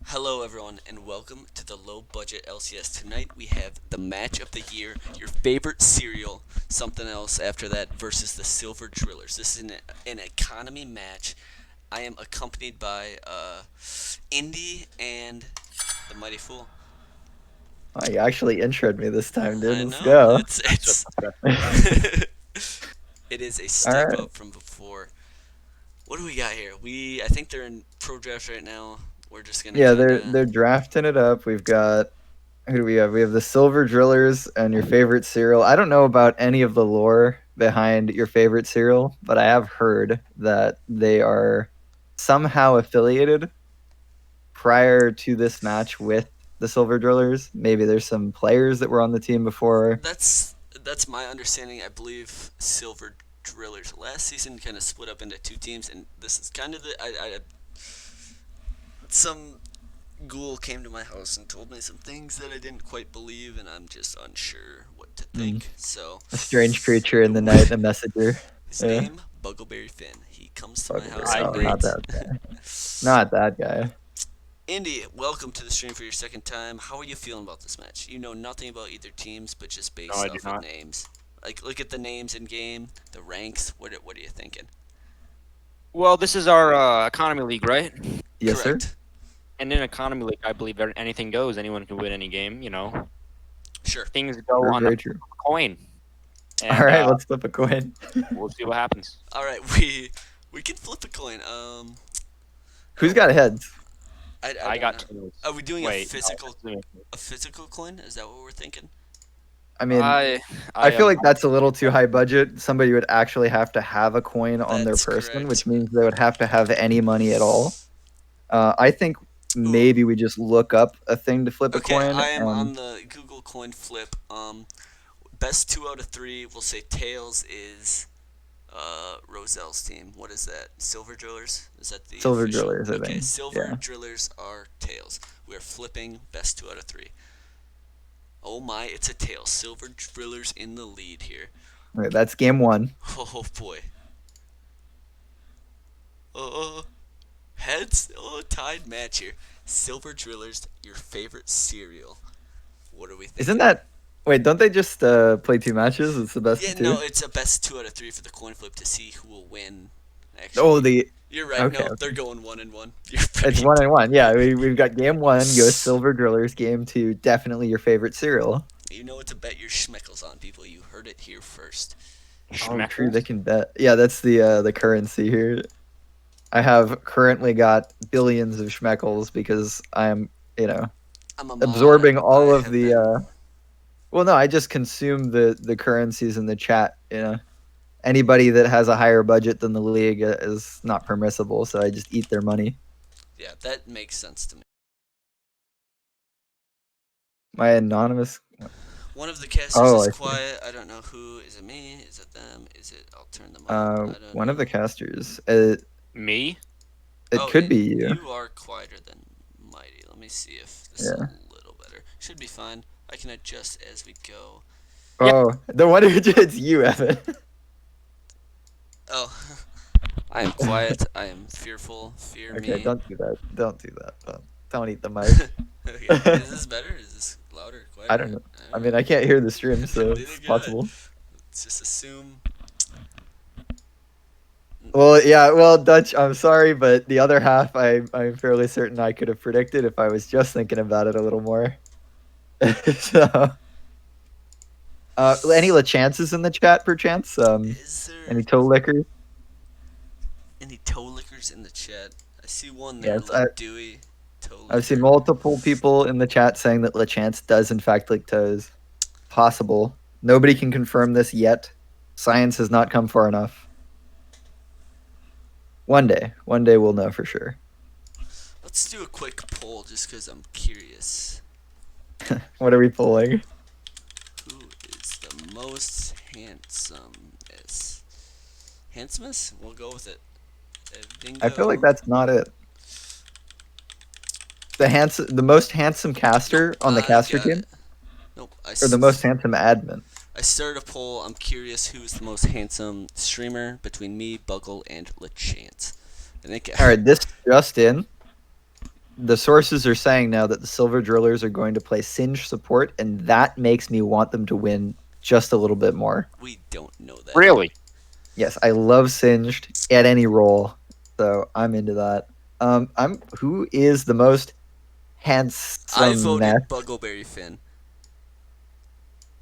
Hello, everyone, and welcome to the Low Budget LCS. Tonight we have the match of the year, your favorite cereal, something else after that, versus the Silver Drillers. This is an economy match. I am accompanied by Indy and the Mighty Fool. Oh, you actually introed me this time, dude. I Let's know go. it's All it is a step right. up from before. What do we got here? I think they're in pro draft right now. We're just gonna Yeah, kind they're of they're drafting it up. We've got who do we have? We have the Silver Drillers and your favorite cereal. I don't know about any of the lore behind your favorite cereal, but I have heard that they are somehow affiliated prior to this match with the Silver Drillers. Maybe there's some players that were on the team before. that's my understanding. I believe Silver Drillers last season kind of split up into two teams, and this is kind of some ghoul came to my house and told me some things that I didn't quite believe, and I'm just unsure what to Mm, think. So, a strange creature in the night, a messenger. his Yeah. name Buggleberry Finn. He comes to my house Bugbear. I at Oh, agree. not night. that guy. Not that guy. Indy, welcome to the stream for your second time. How are you feeling about this match? You know nothing about either teams, but just No, based I do off of not. names. Like, look at the names in game, the ranks. What are you thinking? Well, this is our economy league, right? Yes, sir. Correct. And in economy league, I believe anything goes. Anyone can win any game. Sure. Things go True, on the very true. coin, All and right, let's flip a coin. we'll see what happens. All right, we can flip a coin. Who's Oh, got heads? I I don't got know. two. Are we doing Wait, a physical coin? Is that what we're thinking? I mean, I I I feel am. like that's a little too high budget. Somebody would actually have to have a coin on their That's person, which correct. means they would have to have any money at all. I think Ooh. maybe we just look up a thing to flip a Okay, coin, I am and on the Google coin flip. Best two out of three. We'll say tails is Roselle's team. What is that? Silver Drillers? Is that the silver official? drillers, I Okay, think. Silver Yeah, Drillers are tails. We are flipping best two out of three. Oh my, it's a tail. Silver Drillers in the lead here. okay, that's game one. Oh boy. Uh, heads. Oh, tied match here. Silver Drillers, your favorite cereal. What are we Isn't thinking? that? Wait, don't they just play two matches? It's the best Yeah, of no, two. it's a best two out of three for the coin flip to see who will win. Oh, Actually, the you're right. okay, No, they're okay. going one and one. You're It's right. one and one. Yeah, we've got game one goes silver drillers. Game two, definitely your favorite cereal. You know what to bet your schmeckles on, people. You heard it here first. Oh, true. They Schmeckles. can bet. Yeah, that's the currency here. I have currently got billions of schmeckles because I'm, you know, I'm a mod. absorbing I all of have the. been. Well, no, I just consume the currencies in the chat. You know, anybody that has a higher budget than the league is not permissible, so I just eat their money. Yeah, that makes sense to me. My anonymous. One of the casters Oh, is I see. quiet. I don't know who. Is it me? Is it them? Is it? I'll turn them up. I don't One of know. the casters. Me? It Oh, could be you. you are quieter than Mighty. Let me see if this is Yeah. a little better. Should be fine. I can adjust as we go. Yeah. Oh, the one who it's you, Evan. Oh, I am quiet. I am fearful. Fear Okay, me. don't do that. Don't do that. Don't eat the mic. Okay. Is this better? Is this louder? I Quieter? don't know. I mean, Alright. I can't hear the stream, so Neither it's can I. possible. Let's just assume. Well, yeah. Well, Dutch, I'm sorry, but the other half, I'm fairly certain I could have predicted if I was just thinking about it a little more. So, any chances in the chat, perchance? Is there Any toe lickers? any toe lickers in the chat? I see one there, Yes, Lil Dewey. Toe I've seen licker. multiple people in the chat saying that LeChance does in fact lick toes. Possible. Nobody can confirm this yet. Science has not come far enough. One day we'll know for sure. Let's do a quick poll just because I'm curious. What are we pulling? Who is the most handsomest? Handsomest? We'll go with it. I feel like Bingo. that's not it. The most handsome Nope, caster on the I've caster got team, it. Nope, or the most handsome admin. I started a poll. I'm curious who's the most handsome streamer between me, Buckle, and LeChance. I think All right, this just in. the sources are saying now that the Silver Drillers are going to play Singe support, and that makes me want them to win just a little bit more. We don't know that. Really? Yes, I love Singed at any role, so I'm into that. Who is the most I handsome? voted Buggleberry Finn.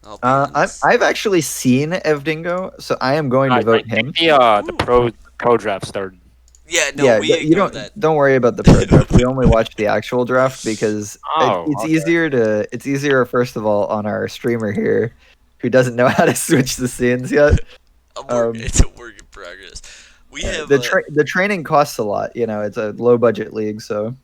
I'll be honest. I've actually seen Evdingo, so I am going to Guys, I vote think him. the Ooh. pro draft started. Yeah, no, Yeah, we you ignore that. don't worry about the pro draft. We only watch the actual draft because Oh, it's okay. easier first of all on our streamer here, who doesn't know how to switch the scenes yet. It's a work in progress. We have The training costs a lot. You know, it's a low budget league, so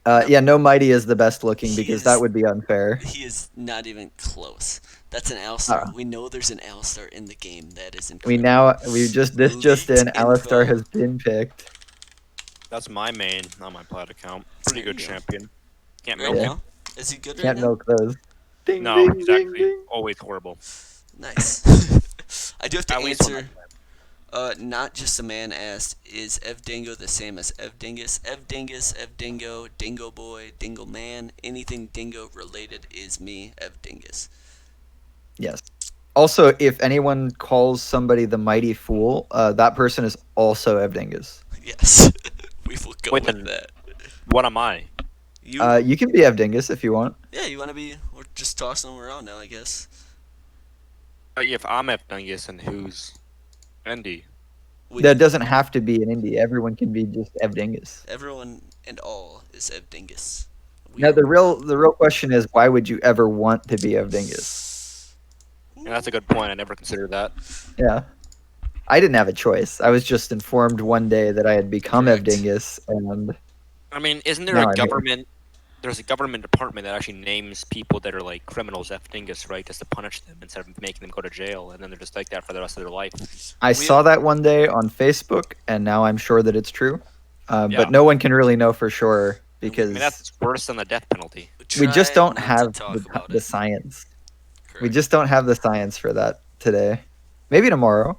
no, yeah, no Mighty is the best looking he because that is would be unfair. he is not even close. That's an Alistar. Uh, We know there's an Alistar in the game. That is we incredible. now we just Leaked in Alistar info. has been picked. That's my main on my plat account. Pretty There good you go. champion. Can't Right milk Yeah, him. now, is he good right can't now? milk those. Ding No, ding he's ding actually ding. always horrible. Nice. I do have to At least on my answer. Not just a man asked, is Evdingo the same as Evdingus? Evdingus, Evdingo, Dingo Boy, Dingo Man, anything dingo related is me, Evdingus. Yes. Also, if anyone calls somebody the mighty fool, that person is also Evdingus. Yes, we will go Wait, with then that. what am I? You, You can be Evdingus if you want. yeah, you want to be, we're just tossing them around now, I guess. If I'm F. and who's Andy? We That need, doesn't have to be an indie. Everyone can be just Evdingus. everyone and all is Evdingus. We Now are the real question is, why would you ever want to be Evdingus? And that's a good point. I never considered that. Yeah. I didn't have a choice. I was just informed one day that I had become Correct. Evdingus, and I mean, isn't there now a I'm here. government? There's a government department that actually names people that are like criminals F. right, just to punish them instead of making them go to jail, and then they're just like that for the rest of their life. I saw that one day on Facebook, and now I'm sure that it's true. Yeah. But no one can really know for sure I because mean, that's worse than the death penalty. we just don't not have to talk about the it. science. We Correct. just don't have the science for that today. Maybe tomorrow,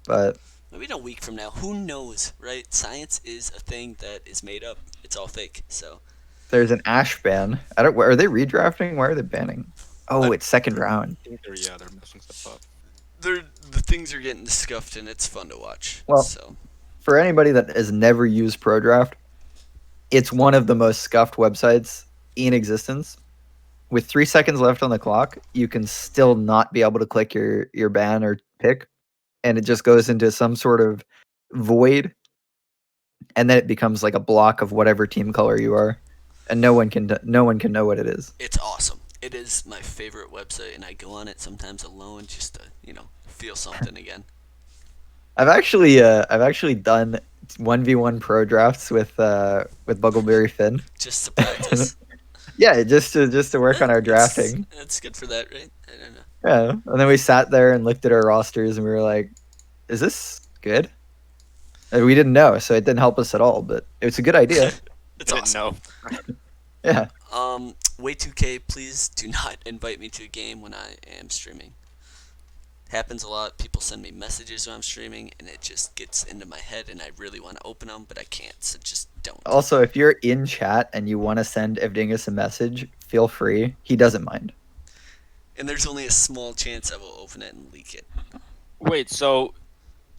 but Maybe in a week from now. Who knows, right? Science is a thing that is made up. It's all fake. So there's an Ash ban. I don't. Are they redrafting? Why are they banning? Oh, it's second round. I think they're messing stuff up. the things are getting scuffed, and it's fun to watch. Well, So for anybody that has never used ProDraft, it's one of the most scuffed websites in existence. With 3 seconds left on the clock, you can still not be able to click your ban or pick, and it just goes into some sort of void, and then it becomes like a block of whatever team color you are, and no one can know what it is. it's awesome. It is my favorite website, and I go on it sometimes alone just to feel something again. I've actually done 1v1 pro drafts with Buggleberry Finn. Just to practice. Yeah, just to work on our drafting. It's good for that, right? I don't know. Yeah, and then we sat there and looked at our rosters, and we were like, "Is this good?" And we didn't know, so it didn't help us at all. But it's a good idea. It's I didn't awesome. know. Yeah. Way2K, please do not invite me to a game when I am streaming. Happens a lot. People send me messages when I'm streaming, and it just gets into my head, and I really want to open them, but I can't. So just don't. Also, if you're in chat and you want to send Evdingus a message, feel free. He doesn't mind. And there's only a small chance I will open it and leak it. Wait, so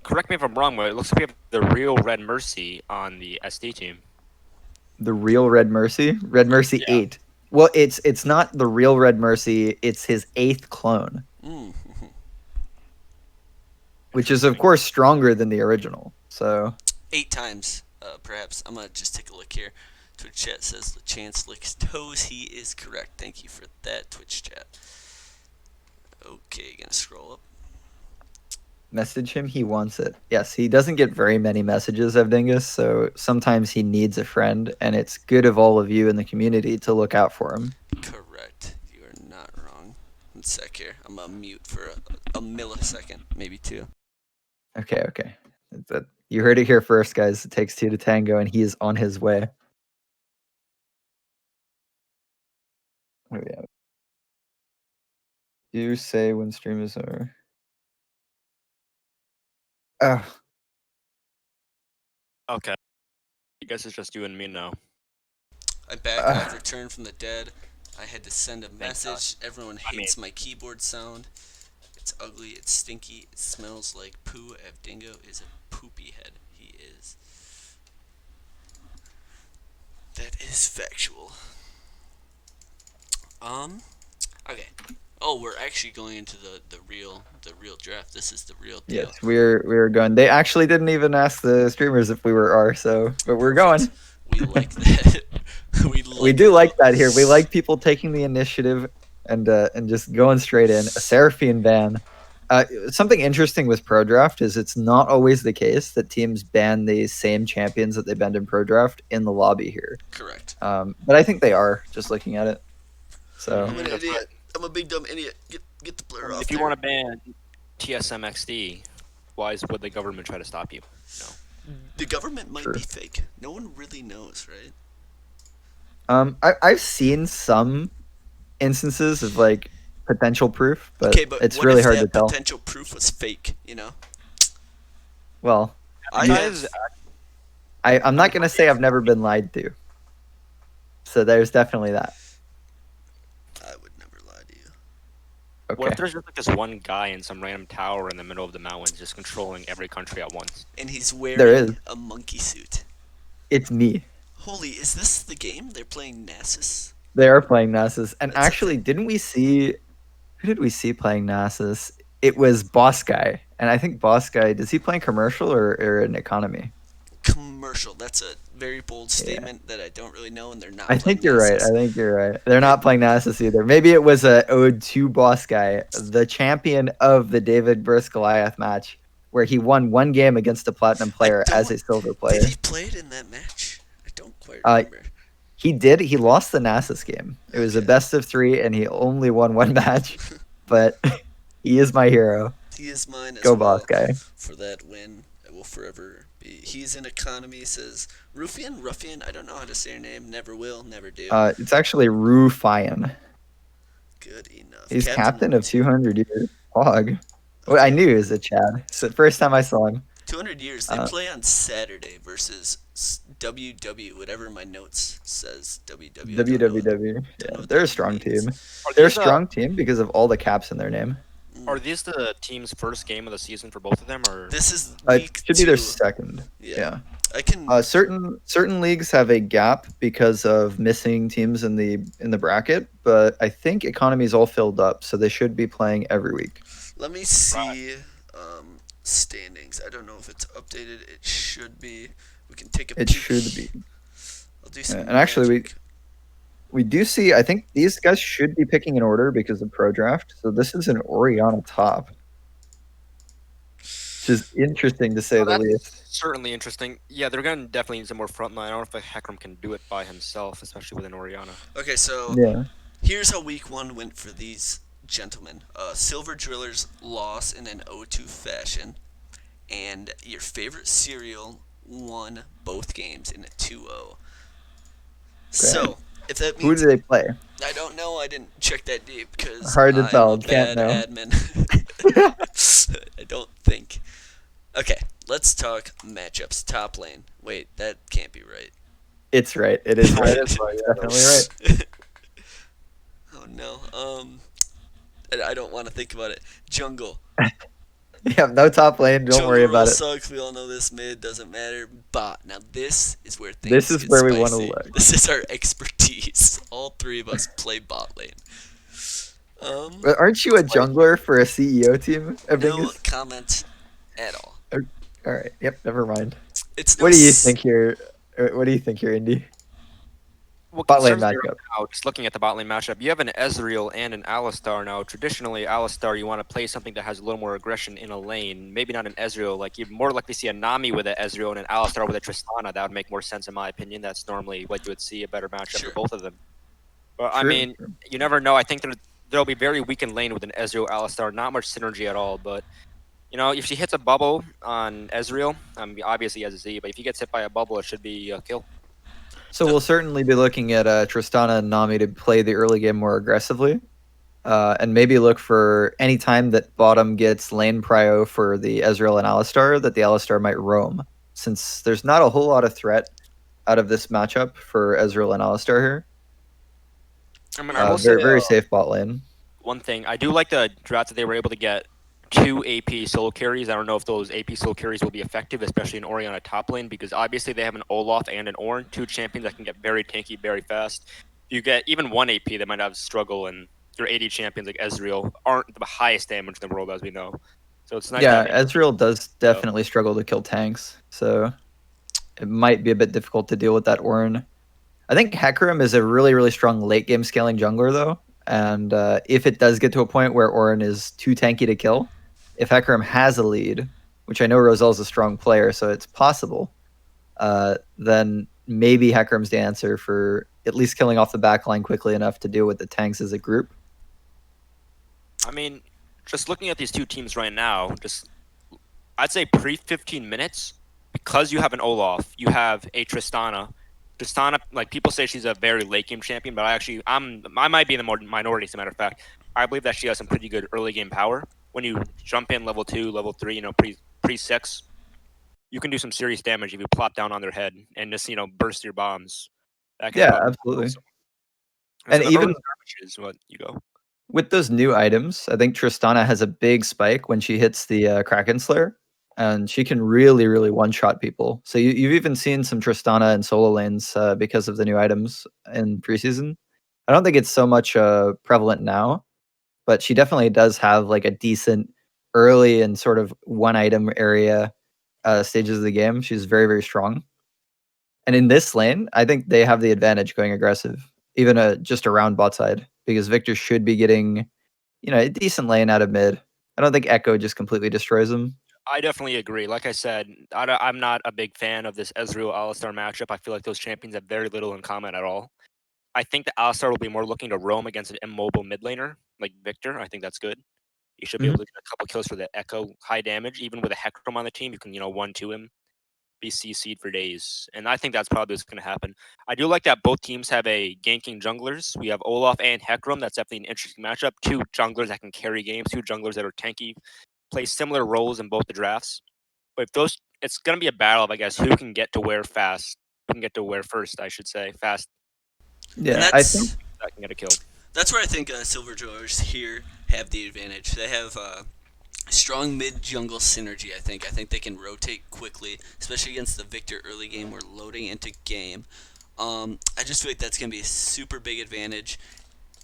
correct me if I'm wrong, but it looks like we have the real Red Mercy on the SD team. The real Red Mercy, Red Mercy Yeah. 8. Well, it's not the real Red Mercy. It's his 8th clone, which is of course stronger than the original. So 8 times, perhaps. I'm gonna just take a look here. Twitch chat says Chance licks toes. He is correct. Thank you for that, Twitch chat. Okay, gonna scroll up. message him. He wants it. Yes, he doesn't get very many messages of Dingus, so sometimes he needs a friend, and it's good of all of you in the community to look out for him. Correct. You are not wrong. One sec here. I'm gonna mute for a millisecond, maybe 2. Okay. You heard it here first, guys. It takes 2 to tango, and he is on his way. What do we have? You say when stream is over. Oh, Okay. I guess it's just you and me now. I'm back. I've returned from the dead. I had to send a Thank God. message. Everyone I mean, hates my keyboard sound. It's ugly. It's stinky. It smells like poo. Avdingo is a poopy head. He is. That is factual. Okay. Oh, we're actually going into the real draft. This is the real deal. Yes, we were going. They actually didn't even ask the streamers if we were R, so but we're Perfect. going. We like that. we We like it do a like lot. that here. We like people taking the initiative and just going straight in. A Seraphine ban. Something interesting with Pro Draft is it's not always the case that teams ban the same champions that they banned in Pro Draft in the lobby here. Correct. But I think they are just looking at it. So I'm an that's idiot. right. I'm a big dumb idiot. Get the player off If you there. want to ban TSMXD, would the government try to stop you? No. The government might True. be fake. No one really knows, right? I've seen some instances of like potential proof, but Okay, but it's what really if hard to that tell. potential proof was fake? Well, I You- Guys, have. I'm not gonna say I've never been lied to. So there's definitely that. I would never lie to you. what Okay. if there's just like this one guy in some random tower in the middle of the mountains just controlling every country at once? And he's There wearing is. a monkey suit. It's me. Holy, is this the game? They're playing Nasus? They are playing Nasus. And That's a actually, didn't we see who did we see playing Nasus? It was Boss Guy. And I think Boss Guy, does he play in commercial or an economy? Commercial. That's a very bold statement that I don't really know, and they're not I playing think you're right. Nasus. I think you're right. They're not playing Nasus either. Maybe it was a ode to Boss Guy, the champion of the David versus Goliath match, where he won one game against a platinum player as a silver player. Did he play it in that match? I don't quite Uh, remember. He did. He lost the Nasus game. It was a Okay. best of 3, and he only won one match. But he is my hero. He is mine as Go well. Boss Guy. For that win, I will forever be. He's in economy, says Ruffian. I don't know how to say your name. Never will, never do. It's actually Rufian. Good enough. He's captain of 200 years. Hog. Well, I knew he was a Chad. It's the first time I saw him. 200 years. They play on Saturday versus WW, whatever my notes says. WW. I don't know what- WWW. don't know Yeah, what they're a that strong means. team. Are They're a these, strong team because of all the caps in their name. Are these the team's first game of the season for both of them, or This is It week should be their 2. second. Yeah. I can. Certain leagues have a gap because of missing teams in the bracket, but I think economy's all filled up, so they should be playing every week. Let me see standings. I don't know if it's updated. It should be. We can take a It peek. should be. I'll do some. And actually, magic. we do see. I think these guys should be picking in order because of pro draft. So this is an Oriana top, which is interesting to say Oh, the that's least. certainly interesting. Yeah, they're gonna definitely need some more front line. I don't know if Hecarim can do it by himself, especially with an Oriana. Okay, so Yeah. here's how week 1 went for these gentlemen. Silver Drillers lost in an 0-2 fashion, and your favorite cereal won both games in a 2-0. So, if that Who means do they play? I don't know, I didn't check that deep because Hard to I'm tell, a can't bad know. admin. I don't think. Okay, let's talk matchups. Top lane. Wait, that can't be right. It's right. It is right. Definitely right. Oh no. I don't want to think about it. Jungle. Yeah, no top lane. Don't worry Jungle about it. sucks. We all know this. Mid doesn't matter. Bot. Now this is where things This is get where we wanna spicy. look. This is our expertise. All three of us play bot lane. But aren't you a jungler for a CEO team? No Abingus? comment at all. All right. Yep. Never mind. It's no What do you s- think here? What do you think here, Indy? Well, Bot lane concerns matchup. now, just looking at the bot lane matchup, you have an Ezreal and an Alistar now. Traditionally, Alistar, you want to play something that has a little more aggression in a lane. Maybe not an Ezreal. Like, you'd more likely see a Nami with an Ezreal and an Alistar with a Tristana. That would make more sense, in my opinion. That's normally what you would see, a better matchup Sure. for both of them. But, I True. mean, you never know. I think there'll be very weak in lane with an Ezreal Alistar. Not much synergy at all, but... You know, if she hits a bubble on Ezreal, obviously he has a Z, but if he gets hit by a bubble, it should be a kill. So we'll certainly be looking at Tristana and Nami to play the early game more aggressively, and maybe look for any time that bottom gets lane prio for the Ezreal and Alistar, that the Alistar might roam, since there's not a whole lot of threat out of this matchup for Ezreal and Alistar here. I mean, I will say Very safe bot lane. one thing. I do like the draft that they were able to get 2 AP solo carries. I don't know if those AP solo carries will be effective, especially in Orianna top lane, because obviously they have an Olaf and an Ornn, 2 champions that can get very tanky very fast. If you get even 1 AP, they might have struggle, and your AD champions like Ezreal aren't the highest damage in the world, as we know. So it's nice to Yeah, have Ezreal does definitely struggle to kill tanks, so it might be a bit difficult to deal with that Ornn. I think Hecarim is a really strong late game scaling jungler though, and if it does get to a point where Ornn is too tanky to kill, if Hecarim has a lead, which I know Rozelle's a strong player, so it's possible, then maybe Hecarim's the answer for at least killing off the backline quickly enough to deal with the tanks as a group. I mean, just looking at these two teams right now, I'd say pre 15 minutes, because you have an Olaf, you have a Tristana. Tristana, like people say she's a very late game champion, but I might be in the minority. As a matter of fact, I believe that she has some pretty good early game power. When you jump in level 2, level 3, pre 6, you can do some serious damage if you plop down on their head and just burst your bombs. That can Yeah, probably absolutely. awesome. And So the even early skirmishes, what you go. with those new items, I think Tristana has a big spike when she hits the Kraken Slayer, and she can really one-shot people. So you've even seen some Tristana in solo lanes because of the new items in preseason. I don't think it's so much prevalent now, but she definitely does have like a decent early and sort of one-item area stages of the game. She's very strong. And in this lane, I think they have the advantage going aggressive, even just around bot side, because Victor should be getting a decent lane out of mid. I don't think Echo just completely destroys him. I definitely agree. Like I said, I'm not a big fan of this Ezreal Alistar matchup. I feel like those champions have very little in common at all. I think the Alistar will be more looking to roam against an immobile mid laner like Victor. I think that's good. You should be able Mhm. to get a couple kills for the Echo high damage. Even with a Hecarim on the team, you can 1-2 him, be CC'd for days. And I think that's probably what's going to happen. I do like that both teams have a ganking junglers. We have Olaf and Hecarim. That's definitely an interesting matchup. 2 junglers that can carry games, 2 junglers that are tanky, play similar roles in both the drafts. But if it's gonna be a battle of, I guess, who can get to where fast, who can get to where first, I should say, fast. And Yeah, I think That can get a kill. that's where I think Silver Drawers here have the advantage. They have strong mid jungle synergy. I think they can rotate quickly, especially against the Victor early game. We're loading into game. I just feel like that's gonna be a super big advantage,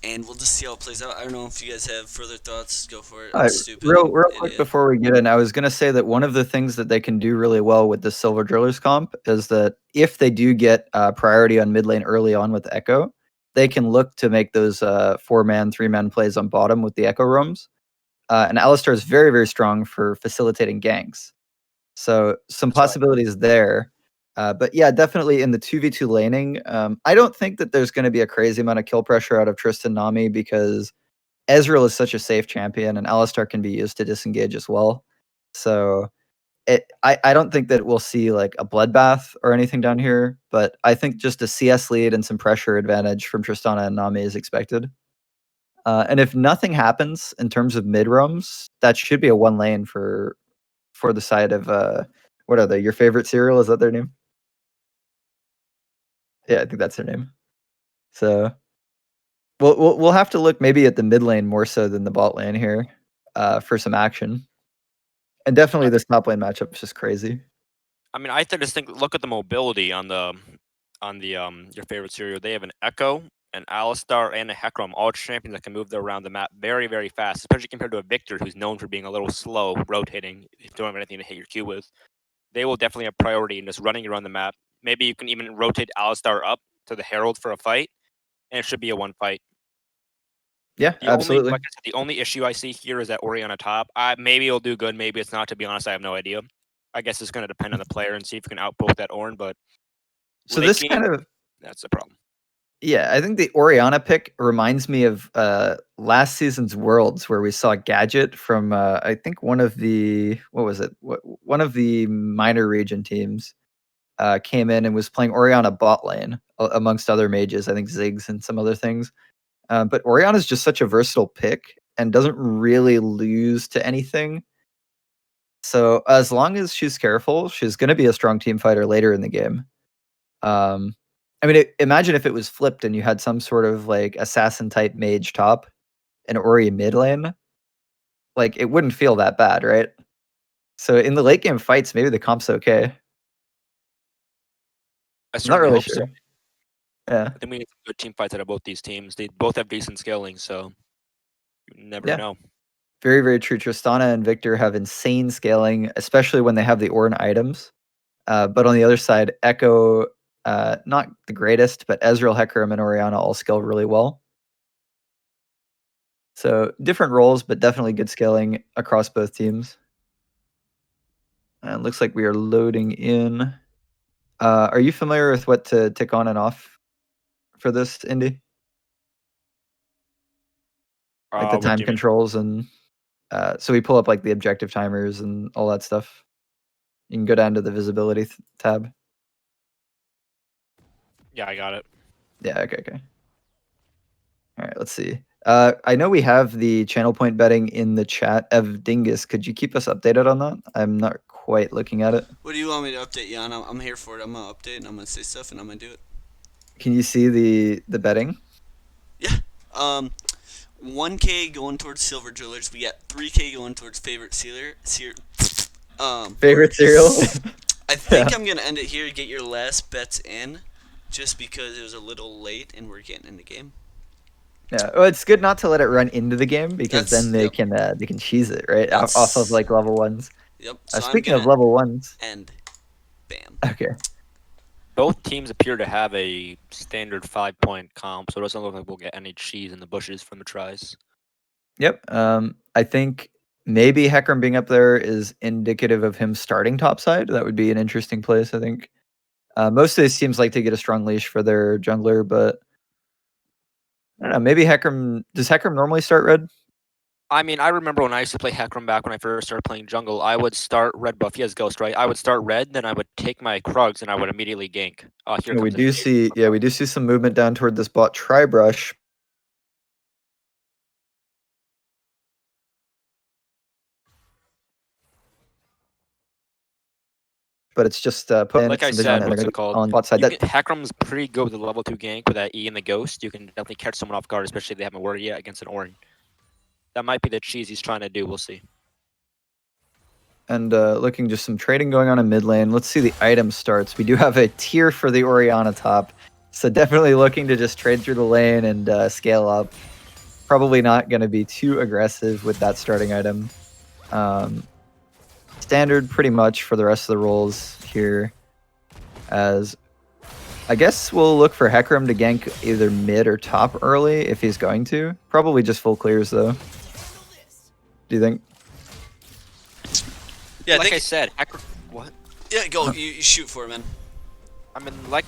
and we'll just see how it plays out. I don't know if you guys have further thoughts. Go for it. I'm stupid. real I'm quick idiot. before we get in, I was gonna say that one of the things that they can do really well with the Silver Drillers comp is that if they do get priority on mid lane early on with Echo, they can look to make those 4-man, 3-man plays on bottom with the Echo roams. And Alistar is very strong for facilitating ganks. So some That's right. possibilities there. But yeah, definitely in the 2v2 laning, I don't think that there's going to be a crazy amount of kill pressure out of Tristan Nami because Ezreal is such a safe champion and Alistar can be used to disengage as well. So I don't think that we'll see like a bloodbath or anything down here, but I think just a CS lead and some pressure advantage from Tristana and Nami is expected. And if nothing happens in terms of mid roams, that should be a one lane for the side of what are they? Your favorite cereal, is that their name? Yeah, I think that's their name. So we'll have to look maybe at the mid lane more so than the bot lane here for some action. And definitely this top lane matchup is just crazy. I mean, just think look at the mobility on the your favorite serial. They have an Echo, an Alistar, and a Hecarim, all champions that can move around the map very fast, especially compared to a Victor who's known for being a little slow rotating if you don't have anything to hit your Q with. They will definitely have priority in just running around the map. Maybe you can even rotate Alistar up to the Herald for a fight, and it should be a one fight. Yeah, Like absolutely. I said, the only issue I see here is that Orianna top. Maybe it'll do good, maybe it's not. To be honest, I have no idea. I guess it's going to depend on the player and see if you can outpoke that Ornn. But So late this game, kind of that's the problem. yeah, I think the Orianna pick reminds me of last season's Worlds where we saw Gadget from I think one of the what was it? One of the minor region teams came in and was playing Orianna bot lane amongst other mages. I think Ziggs and some other things. But Orianna's just such a versatile pick and doesn't really lose to anything. So as long as she's careful, she's going to be a strong team fighter later in the game. I mean, imagine if it was flipped and you had some sort of like assassin type mage top and Ori mid lane. Like, it wouldn't feel that bad, right? So in the late game fights, maybe the comp's okay. I I'm not certainly really hope so. sure. Yeah. I think we need some good team fights out of both these teams. They both have decent scaling, so you never Yeah. know. Very, very true. Tristana and Victor have insane scaling, especially when they have the Ornn items. But on the other side, Echo, not the greatest, but Ezreal, Hecarim, and Orianna all scale really well. So different roles, but definitely good scaling across both teams. And looks like we are loading in. Are you familiar with what to tick on and off for this, Indy? Like the What time do you mean? controls and so we pull up like the objective timers and all that stuff. You can go down to the visibility tab. Yeah, I got it. Yeah, okay. All right, let's see. I know we have the channel point betting in the chat. Ev Dingus, could you keep us updated on that? I'm not quite looking at it. What do you want me to update you on? I'm here for it. I'm gonna update and I'm gonna say stuff and I'm gonna do it. Can you see the betting? Yeah. 1K going towards Silver Drillers. We got 3K going towards favorite Favorite cereal? I think I'm gonna end it here. Get your last bets in, just because it was a little late and we're getting in the game. Yeah, well, it's good not to let it run into the game because That's- then they yep. can cheese it right off of That's- like level ones. Yep. So I'm Speaking of gonna level ones, end. Bam. okay. Both teams appear to have a standard 5-point comp, so it doesn't look like we'll get any cheese in the bushes from the tries. Yep. I think maybe Hecarim being up there is indicative of him starting topside. That would be an interesting place, I think. Most of these teams like to get a strong leash for their jungler, but I don't know. Maybe Hecarim. Does Hecarim normally start red? I mean, I remember when I used to play Hecarim back when I first started playing jungle, I would start red buff. He has Ghost, right? I would start red, then I would take my Krugs, and I would immediately gank. Here Yeah, comes the shade. we do see some movement down toward this bot Tribrush. But it's just put in Like I some vision said, what's it called? on bot side. Hecarim's pretty good with the level 2 gank with that E and the Ghost. You can definitely catch someone off guard, especially if they haven't worried yet against an Ornn. That might be the cheese he's trying to do. We'll see. And looking just some trading going on in mid lane. Let's see the item starts. We do have a tier for the Orianna top. So definitely looking to just trade through the lane and scale up. Probably not going to be too aggressive with that starting item. Standard pretty much for the rest of the roles here. As I guess we'll look for Hecarim to gank either mid or top early if he's going to. Probably just full clears though. Do you think? Yeah, like I said, Hecarim. What? Yeah, go. You shoot for it, man. I mean, like,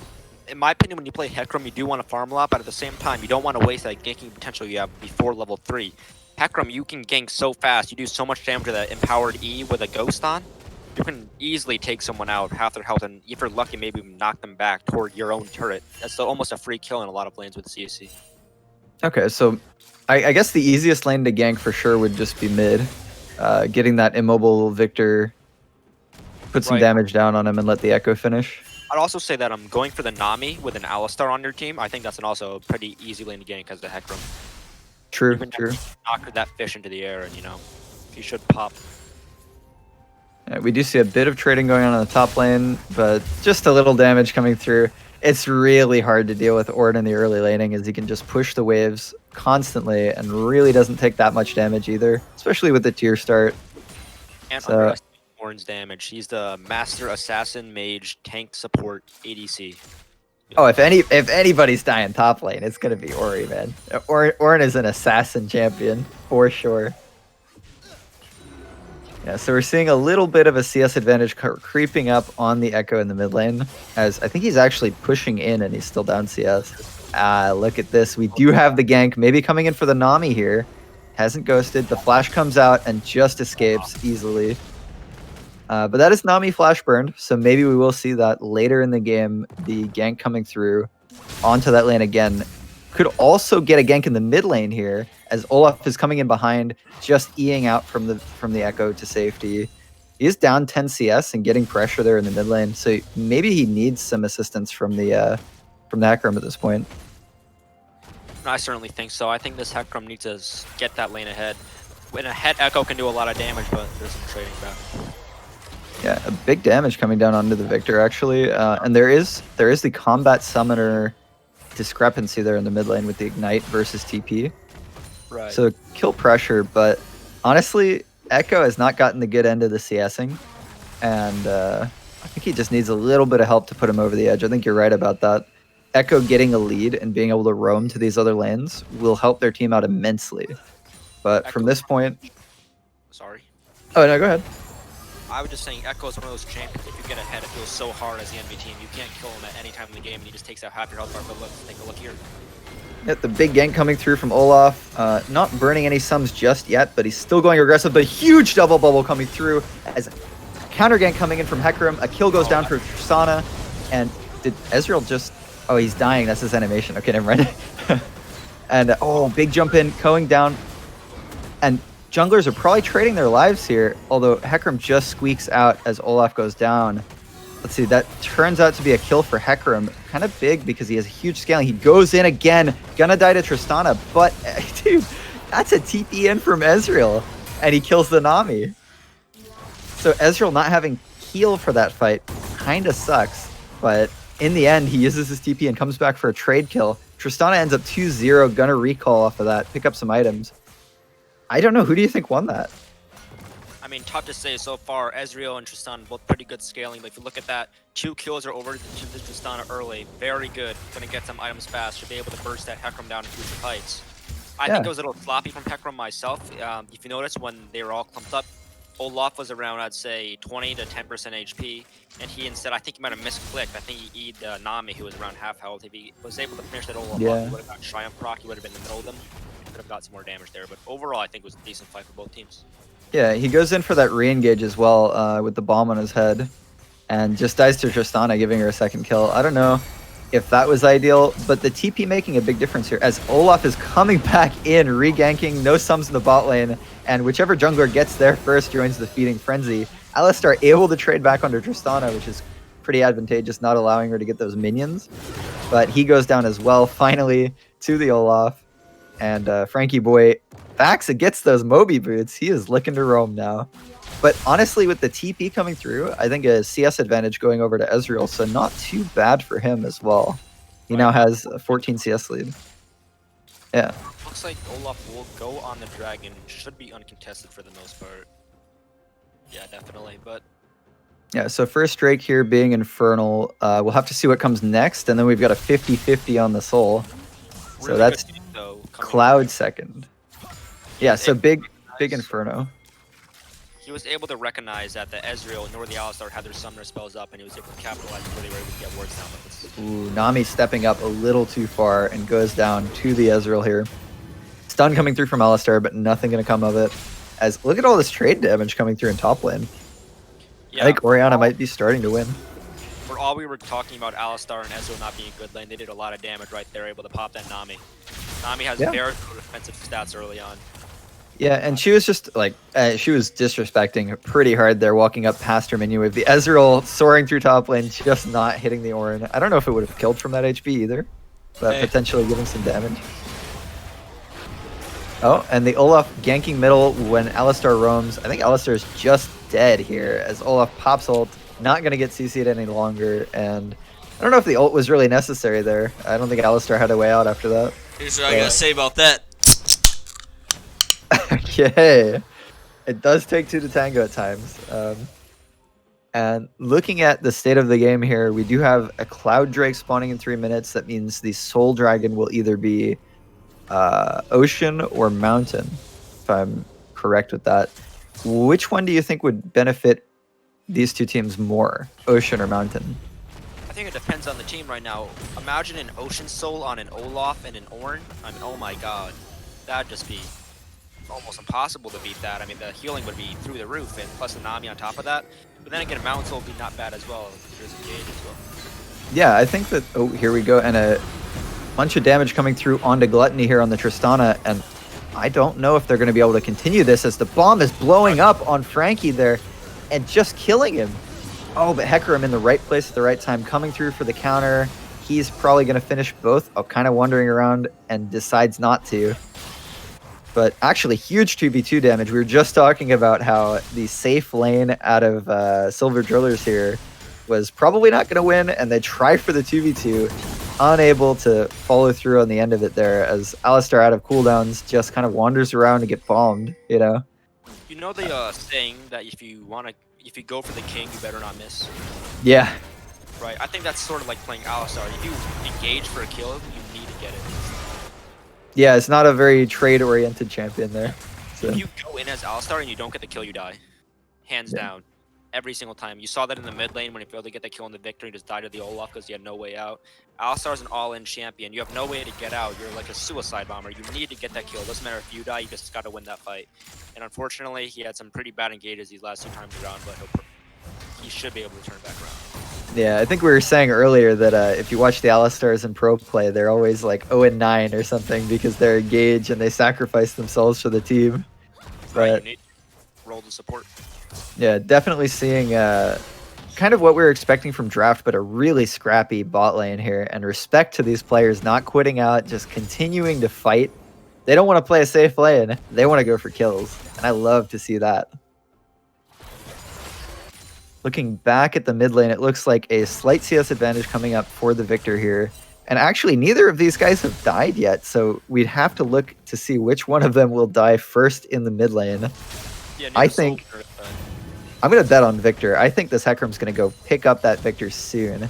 in my opinion, when you play Hecarim, you do want to farm a lot, but at the same time, you don't want to waste that ganking potential you have before level 3. Hecarim, you can gank so fast. You do so much damage with that empowered E with a Ghost on. You can easily take someone out, half their health, and if you're lucky, maybe knock them back toward your own turret. That's almost a free kill in a lot of lanes with CSC. Okay, so I guess the easiest lane to gank for sure would just be mid. Getting that immobile Victor, put some damage down on him and let the Echo finish. I'd also say that I'm going for the Nami with an Alistar on your team. I think that's also a pretty easy lane to gank as the Hecarim. True, You can true. knock that fish into the air and, he should pop. We do see a bit of trading going on in the top lane, but just a little damage coming through. It's really hard to deal with Ornn in the early laning as he can just push the waves constantly and really doesn't take that much damage either, especially with the tier start. And underestimate Ornn's damage. He's the master assassin, mage, tank support, ADC. Oh, if anybody's dying top lane, it's gonna be Ori, man. Ornn is an assassin champion for sure. Yeah, so we're seeing a little bit of a CS advantage creeping up on the Echo in the mid lane, as I think he's actually pushing in and he's still down CS. Look at this. We do have the gank, maybe coming in for the Nami here. Hasn't ghosted. The flash comes out and just escapes easily. But that is Nami flash burned, so maybe we will see that later in the game, the gank coming through onto that lane again. Could also get a gank in the mid lane here, as Olaf is coming in behind, just Eing out from the Echo to safety. He's down 10 CS and getting pressure there in the mid lane, so maybe he needs some assistance from the Hecarim at this point. I certainly think so. I think this Hecarim needs to get that lane ahead. When a head Echo can do a lot of damage, but there's some trading back. Yeah, a big damage coming down onto the Victor actually, and there is the combat summoner discrepancy there in the mid lane with the Ignite versus TP. Right. So kill pressure, but honestly, Echo has not gotten the good end of the CSing, and I think he just needs a little bit of help to put him over the edge. I think you're right about that. Echo getting a lead and being able to roam to these other lanes will help their team out immensely. But Echo. from this point... Sorry. Oh, no, go ahead. I was just saying Echo is one of those champions. If you get ahead, it feels so hard as the enemy team. You can't kill him at any time in the game, and he just takes out half your health bar. But look, take a look here. Yeah, the big gank coming through from Olaf. Not burning any sums just yet, but he's still going aggressive. But a huge double bubble coming through as counter gank coming in from Hecarim. A kill goes down for Tristana. And did Ezreal just... Oh, he's dying. That's his animation. Okay, never mind. And big jump in, going down. And junglers are probably trading their lives here, although Hecarim just squeaks out as Olaf goes down. Let's see, that turns out to be a kill for Hecarim. Kind of big because he has a huge scaling. He goes in again, gonna die to Tristana, but dude, that's a TP in from Ezreal, and he kills the Nami. So Ezreal not having heal for that fight kind of sucks, but in the end, he uses his TP and comes back for a trade kill. Tristana ends up 2-0, gonna recall off of that, pick up some items. I don't know, who do you think won that? I mean, tough to say so far. Ezreal and Tristana both pretty good scaling, but if you look at that, 2 kills are over to the Tristana early. Very good. Gonna get some items fast. Should be able to burst that Hecarim down to future heights. I think it was a little sloppy from Hecarim myself. If you notice, when they were all clumped up, Olaf was around, I'd say, 20 to 10% HP, and he instead, I think he might have misclicked. I think he E'd Nami, who was around half health. If he was able to finish that Olaf off, he would have got Triumph proc, he would have been in the middle of them. Could have got some more damage there, but overall, I think it was a decent fight for both teams. Yeah, he goes in for that re-engage as well with the bomb on his head and just dies to Tristana, giving her a second kill. I don't know if that was ideal, but the TP making a big difference here as Olaf is coming back in, re-ganking, no sums in the bot lane, and whichever jungler gets there first joins the feeding frenzy. Alistar able to trade back onto Tristana, which is pretty advantageous, not allowing her to get those minions. But he goes down as well, finally, to the Olaf. And Frankie Boy backs gets those Moby boots. He is looking to roam now. But honestly, with the TP coming through, I think a CS advantage going over to Ezreal, so not too bad for him as well. He now has a 14 CS lead. Yeah. Looks like Olaf will go on the dragon. Should be uncontested for the most part. Yeah, definitely, but... Yeah, so first Drake here being Infernal. We'll have to see what comes next, and then we've got a 50-50 on the Soul. So really that's team, though, Cloud second. Yeah, so big Inferno. He was able to recognize that the Ezreal nor the Alistar had their summoner spells up, and he was able to capitalize before they were able to get wards down with this. Ooh, Nami stepping up a little too far and goes down to the Ezreal here. Stun coming through from Alistar, but nothing going to come of it. As look at all this trade damage coming through in top lane. Yeah, I think Orianna might be starting to win. For all we were talking about Alistar and Ezreal not being good lane, they did a lot of damage right there, able to pop that Nami. Nami has very good defensive stats early on. Yeah, and she was just like, she was disrespecting pretty hard there, walking up past her minion wave. The Ezreal soaring through top lane, just not hitting the Orin. I don't know if it would have killed from that HP either, but potentially giving some damage. Oh, and the Olaf ganking middle when Alistar roams. I think Alistar is just dead here as Olaf pops ult, not going to get CC'd any longer, and I don't know if the ult was really necessary there. I don't think Alistar had a way out after that. Here's what I gotta say about that. Okay. It does take two to tango at times. And looking at the state of the game here, we do have a Cloud Drake spawning in 3 minutes. That means the Soul Dragon will either be Ocean or Mountain, if I'm correct with that. Which one do you think would benefit these two teams more, Ocean or Mountain? I think it depends on the team right now. Imagine an Ocean Soul on an Olaf and an Ornn. I mean, oh my god. That'd just be almost impossible to beat that. I mean, the healing would be through the roof, and plus the Nami on top of that. But then again, Mountain Soul would be not bad as well. There's a gauge as well. Yeah, I think that... Oh, here we go. And a bunch of damage coming through onto Gluttony here on the Tristana. And I don't know if they're going to be able to continue this as the bomb is blowing up on Frankie there. and just killing him. Oh, but Hecarim in the right place at the right time, coming through for the counter. He's probably going to finish both. Oh, kind of wandering around and decides not to. But actually, huge 2v2 damage. We were just talking about how the safe lane out of Silver Drillers here was probably not going to win, and they try for the 2v2, unable to follow through on the end of it there, as Alistar out of cooldowns just kind of wanders around and get bombed, you know? You know the saying that if you go for the king, you better not miss. Yeah. Right. I think that's sort of like playing Alistar. If you engage for a kill, you need to get it. Yeah, it's not a very trade-oriented champion there. So. If you go in as Alistar and you don't get the kill, you die. Hands down. Every single time. You saw that in the mid lane when he failed to get the kill in the victory and just died to the Olaf because he had no way out. Alistar's an all-in champion. You have no way to get out. You're like a suicide bomber. You need to get that kill. It doesn't matter if you die, you just got to win that fight. And unfortunately, he had some pretty bad engages these last 2 times around, but he should be able to turn back around. Yeah, I think we were saying earlier that if you watch the Alistars in pro play, they're always like 0-9 or something because they're engaged and they sacrifice themselves for the team. Right, But you need role to support. yeah, definitely seeing kind of what we were expecting from draft, but a really scrappy bot lane here. And respect to these players not quitting out, just continuing to fight. They don't want to play a safe lane. They want to go for kills. And I love to see that. Looking back at the mid lane, it looks like a slight CS advantage coming up for the victor here. And actually, neither of these guys have died yet, so we'd have to look to see which one of them will die first in the mid lane. Yeah, I think I'm going to bet on Victor. I think this Hecarim's going to go pick up that Victor soon.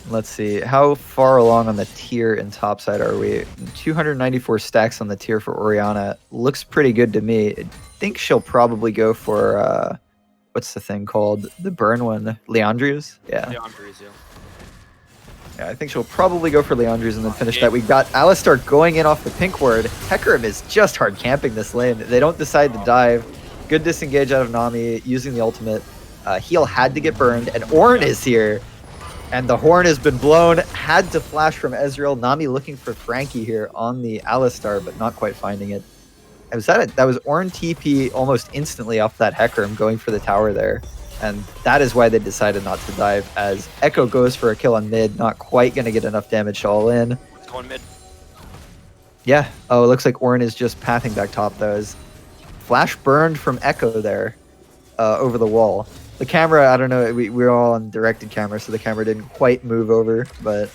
Let's see. How far along on the tier in topside are we? 294 stacks on the tier for Orianna. Looks pretty good to me. I think she'll probably go for, what's the thing called? The burn one? Leandrius? Yeah. Leandrius, yeah. Yeah, I think she'll probably go for Leandrius and then finish that. We got Alistar going in off the pink ward. Hecarim is just hard camping this lane. They don't decide to dive. Good disengage out of Nami using the ultimate. Heal had to get burned, and Ornn is here. And the horn has been blown. Had to flash from Ezreal. Nami looking for Frankie here on the Alistar, but not quite finding it. That was Ornn TP almost instantly off that Hecarim going for the tower there. And that is why they decided not to dive, as Echo goes for a kill on mid, not quite going to get enough damage to all in. It's going mid. Yeah. Oh, it looks like Ornn is just pathing back top, though. As flash burned from Echo there over the wall. The camera, I don't know, we're all on directed camera, so the camera didn't quite move over, but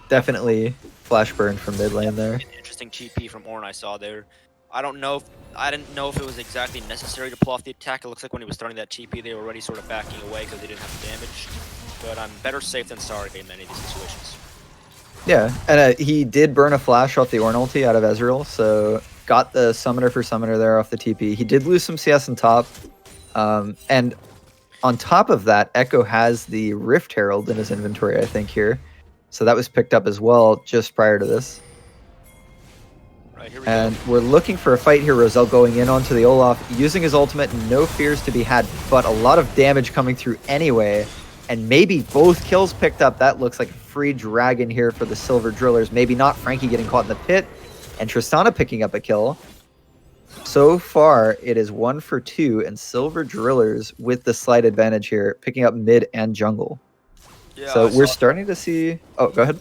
definitely flash burn from mid lane there. Interesting TP from Ornn I saw there. I didn't know if it was exactly necessary to pull off the attack. It looks like when he was starting that TP, they were already sort of backing away because they didn't have the damage. But I'm better safe than sorry in many of these situations. Yeah, and he did burn a flash off the Ornn ulti out of Ezreal, so got the summoner for summoner there off the TP. He did lose some CS on top. And on top of that, Echo has the Rift Herald in his inventory, I think, here. So that was picked up as well just prior to this. Right, here We're looking for a fight here. Roselle going in onto the Olaf, using his ultimate. No fears to be had, but a lot of damage coming through anyway. And maybe both kills picked up. That looks like a free dragon here for the Silver Drillers. Maybe not. Frankie getting caught in the pit. And Tristana picking up a kill. So far, it is 1 for 2, and Silver Drillers with the slight advantage here, picking up mid and jungle. Yeah, so we're starting to see... Oh, go ahead.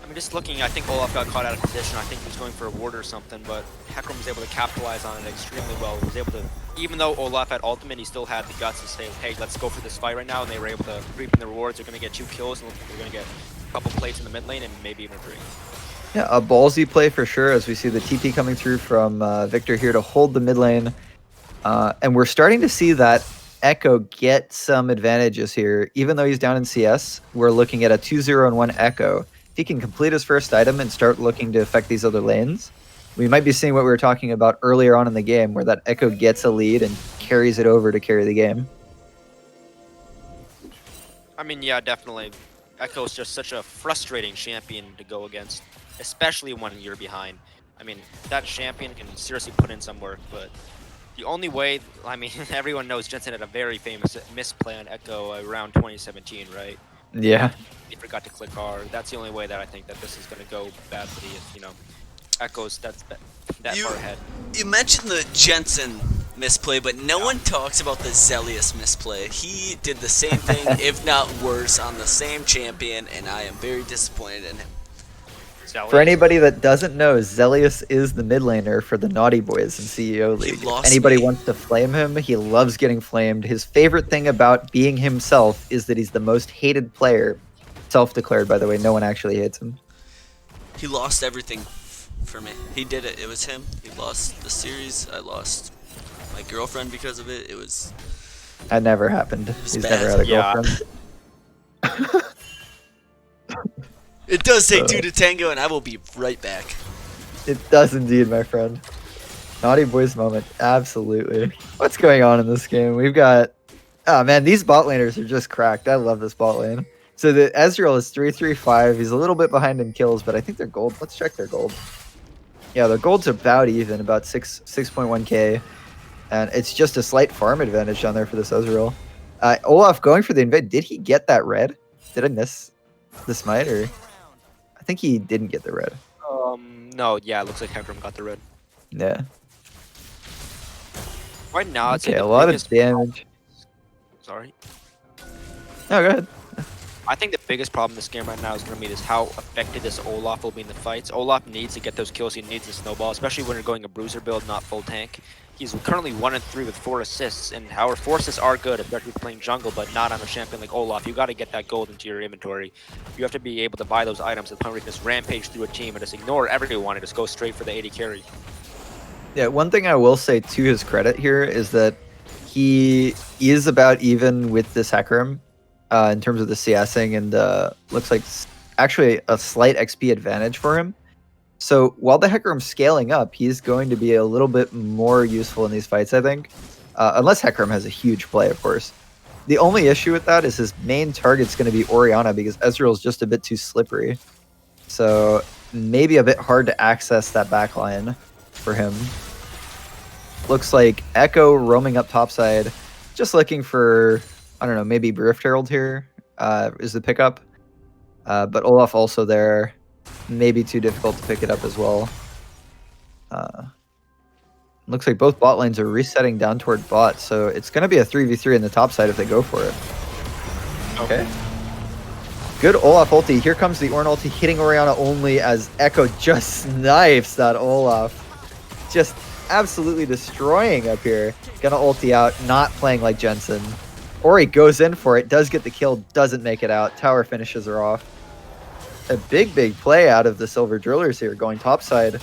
I mean, just looking, I think Olaf got caught out of position. I think he was going for a ward or something, but Hecarim was able to capitalize on it extremely well. He was able to, even though Olaf had ultimate, he still had the guts to say, hey, let's go for this fight right now, and they were able to reap in the rewards. They're going to get 2 kills, and they're going to get a couple plates in the mid lane, and maybe even 3. Yeah, a ballsy play for sure, as we see the TP coming through from Victor here to hold the mid lane. And we're starting to see that Echo get some advantages here. Even though he's down in CS, we're looking at a 2-0-1 Echo. If he can complete his first item and start looking to affect these other lanes, we might be seeing what we were talking about earlier on in the game, where that Echo gets a lead and carries it over to carry the game. I mean, yeah, definitely. Echo's just such a frustrating champion to go against, especially when you're behind. I mean, that champion can seriously put in some work, but the only way, I mean, everyone knows Jensen had a very famous misplay on Echo around 2017, right? Yeah. He forgot to click R. That's the only way that I think that this is going to go badly if, Echo's that You- far ahead. You mentioned the Jensen misplay, but no one talks about the Zelius misplay. He did the same thing, if not worse, on the same champion, and I am very disappointed in him. For anybody that doesn't know, Zelius is the mid laner for the Naughty Boys in CEO He League. lost Anybody me. wants to flame him, he loves getting flamed. His favorite thing about being himself is that he's the most hated player. Self-declared, by the way. No one actually hates him. He lost everything for me. He did it. It was him. He lost the series. I lost my girlfriend because of it. It was. That never happened. was He's bad. never had a Yeah. girlfriend. It does take two to tango, and I will be right back. It does indeed, my friend. Naughty Boys moment. Absolutely. What's going on in this game? We've got... Oh, man, these bot laners are just cracked. I love this bot lane. So the Ezreal is 335. He's a little bit behind in kills, but I think they're gold. Let's check their gold. Yeah, their gold's about even, about 6.1k. And it's just a slight farm advantage down there for this Ezreal. Olaf going for the invade. Did he get that red? Did I miss the smite? Or... I think he didn't get the red. No, yeah, it looks like Hecarim got the red. Yeah. Right now, it's Okay, a lot of damage. Sorry. No, go ahead. I think the biggest problem in this game right now is going to be this how effective this Olaf will be in the fights. Olaf needs to get those kills. He needs to snowball, especially when you're going a bruiser build, not full tank. He's currently 1-3 with 4 assists, and our 4 assists are good, especially playing jungle, but not on a champion like Olaf. You got to get that gold into your inventory. You have to be able to buy those items at the point where you can just rampage through a team and just ignore everyone and just go straight for the 80 carry. Yeah, one thing I will say to his credit here is that he is about even with this Hecarim in terms of the CSing, and looks like actually a slight XP advantage for him. So while the Hecarim's scaling up, he's going to be a little bit more useful in these fights, I think. Unless Hecarim has a huge play, of course. The only issue with that is his main target's going to be Orianna, because Ezreal's just a bit too slippery. So maybe a bit hard to access that backline for him. Looks like Echo roaming up topside, just looking for, I don't know, maybe Rift Herald here is the pickup. But Olaf also there. Maybe too difficult to pick it up as well. Looks like both bot lanes are resetting down toward bot, so it's going to be a 3v3 in the top side if they go for it. Okay. Good Olaf ulti. Here comes the Ornn ulti, hitting Orianna only as Echo just snipes that Olaf. Just absolutely destroying up here. Gonna ulti out, not playing like Jensen. Ori goes in for it, does get the kill, doesn't make it out. Tower finishes her off. A big play out of the Silver Drillers here, going topside.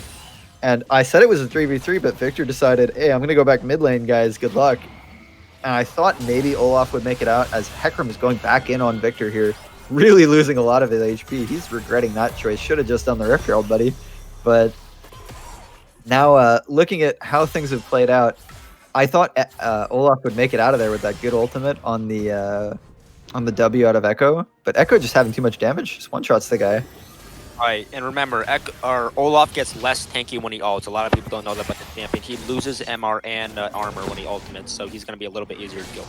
And I said it was a 3v3, but Victor decided, hey, I'm going to go back mid lane, guys. Good luck. And I thought maybe Olaf would make it out, as Hecarim is going back in on Victor here, really losing a lot of his HP. He's regretting that choice. Should have just done the Rift Herald, buddy. But now, looking at how things have played out, I thought Olaf would make it out of there with that good ultimate on the W out of Echo, but Echo just having too much damage. Just one-shots the guy. Right, and remember, Olaf gets less tanky when he ults. A lot of people don't know that about the champion. He loses MR and armor when he ultimates, so he's going to be a little bit easier to kill.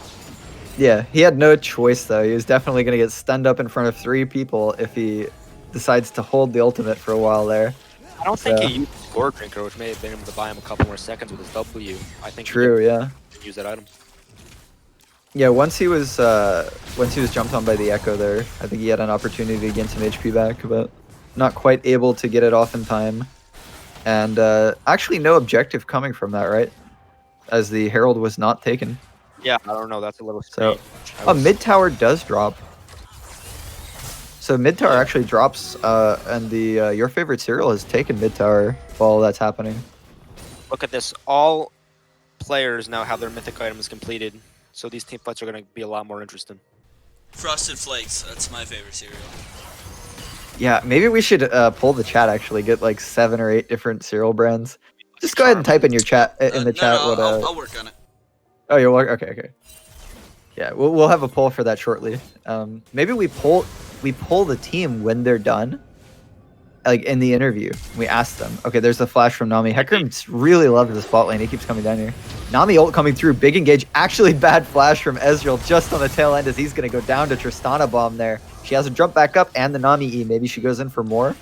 Yeah, he had no choice, though. He was definitely going to get stunned up in front of 3 people if he decides to hold the ultimate for a while there. I don't think he used Score Drinker, which may have been able to buy him a couple more seconds with his W. I think True, yeah. Use that item. Yeah, once he was jumped on by the Echo there, I think he had an opportunity to gain some HP back, but not quite able to get it off in time. And actually no objective coming from that, right? As the Herald was not taken. Yeah, I don't know. That's a little strange. So, mid tower does drop. So mid tower actually drops, and the your favorite serial has taken mid tower while that's happening. Look at this. All players now have their mythic items completed, so these team fights are going to be a lot more interesting. Frosted Flakes, that's my favorite cereal. Yeah, maybe we should pull the chat, actually, get like 7 or 8 different cereal brands. Just go ahead and type in your chat No, I'll work on it. Oh, you'll work. Okay. Yeah, we'll have a poll for that shortly. Maybe we poll the team when they're done, like in the interview. We ask them. Okay, there's the flash from Nami. Hecarim really loved this bot lane. He keeps coming down here. Nami ult coming through. Big engage. Actually, bad flash from Ezreal just on the tail end as he's gonna go down to Tristana bomb there. She has to jump back up and the Nami E. Maybe she goes in for more.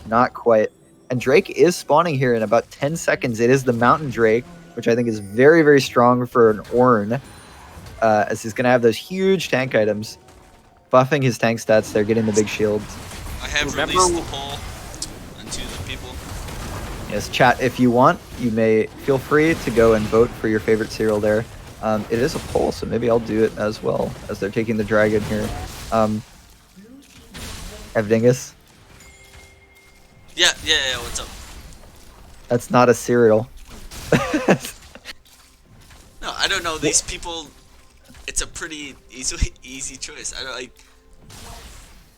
Not quite. And Drake is spawning here in about 10 seconds. It is the Mountain Drake, which I think is very, very strong for an Ornn, as he's going to have those huge tank items. Buffing his tank stats there, getting the big shields. I have released the poll to the people. Yes, chat, if you want, you may feel free to go and vote for your favorite cereal there. It is a poll, so maybe I'll do it as well as they're taking the dragon here. Evdingus? Yeah, what's up? That's not a cereal. No, I don't know. These people, it's a pretty easy choice. I don't like.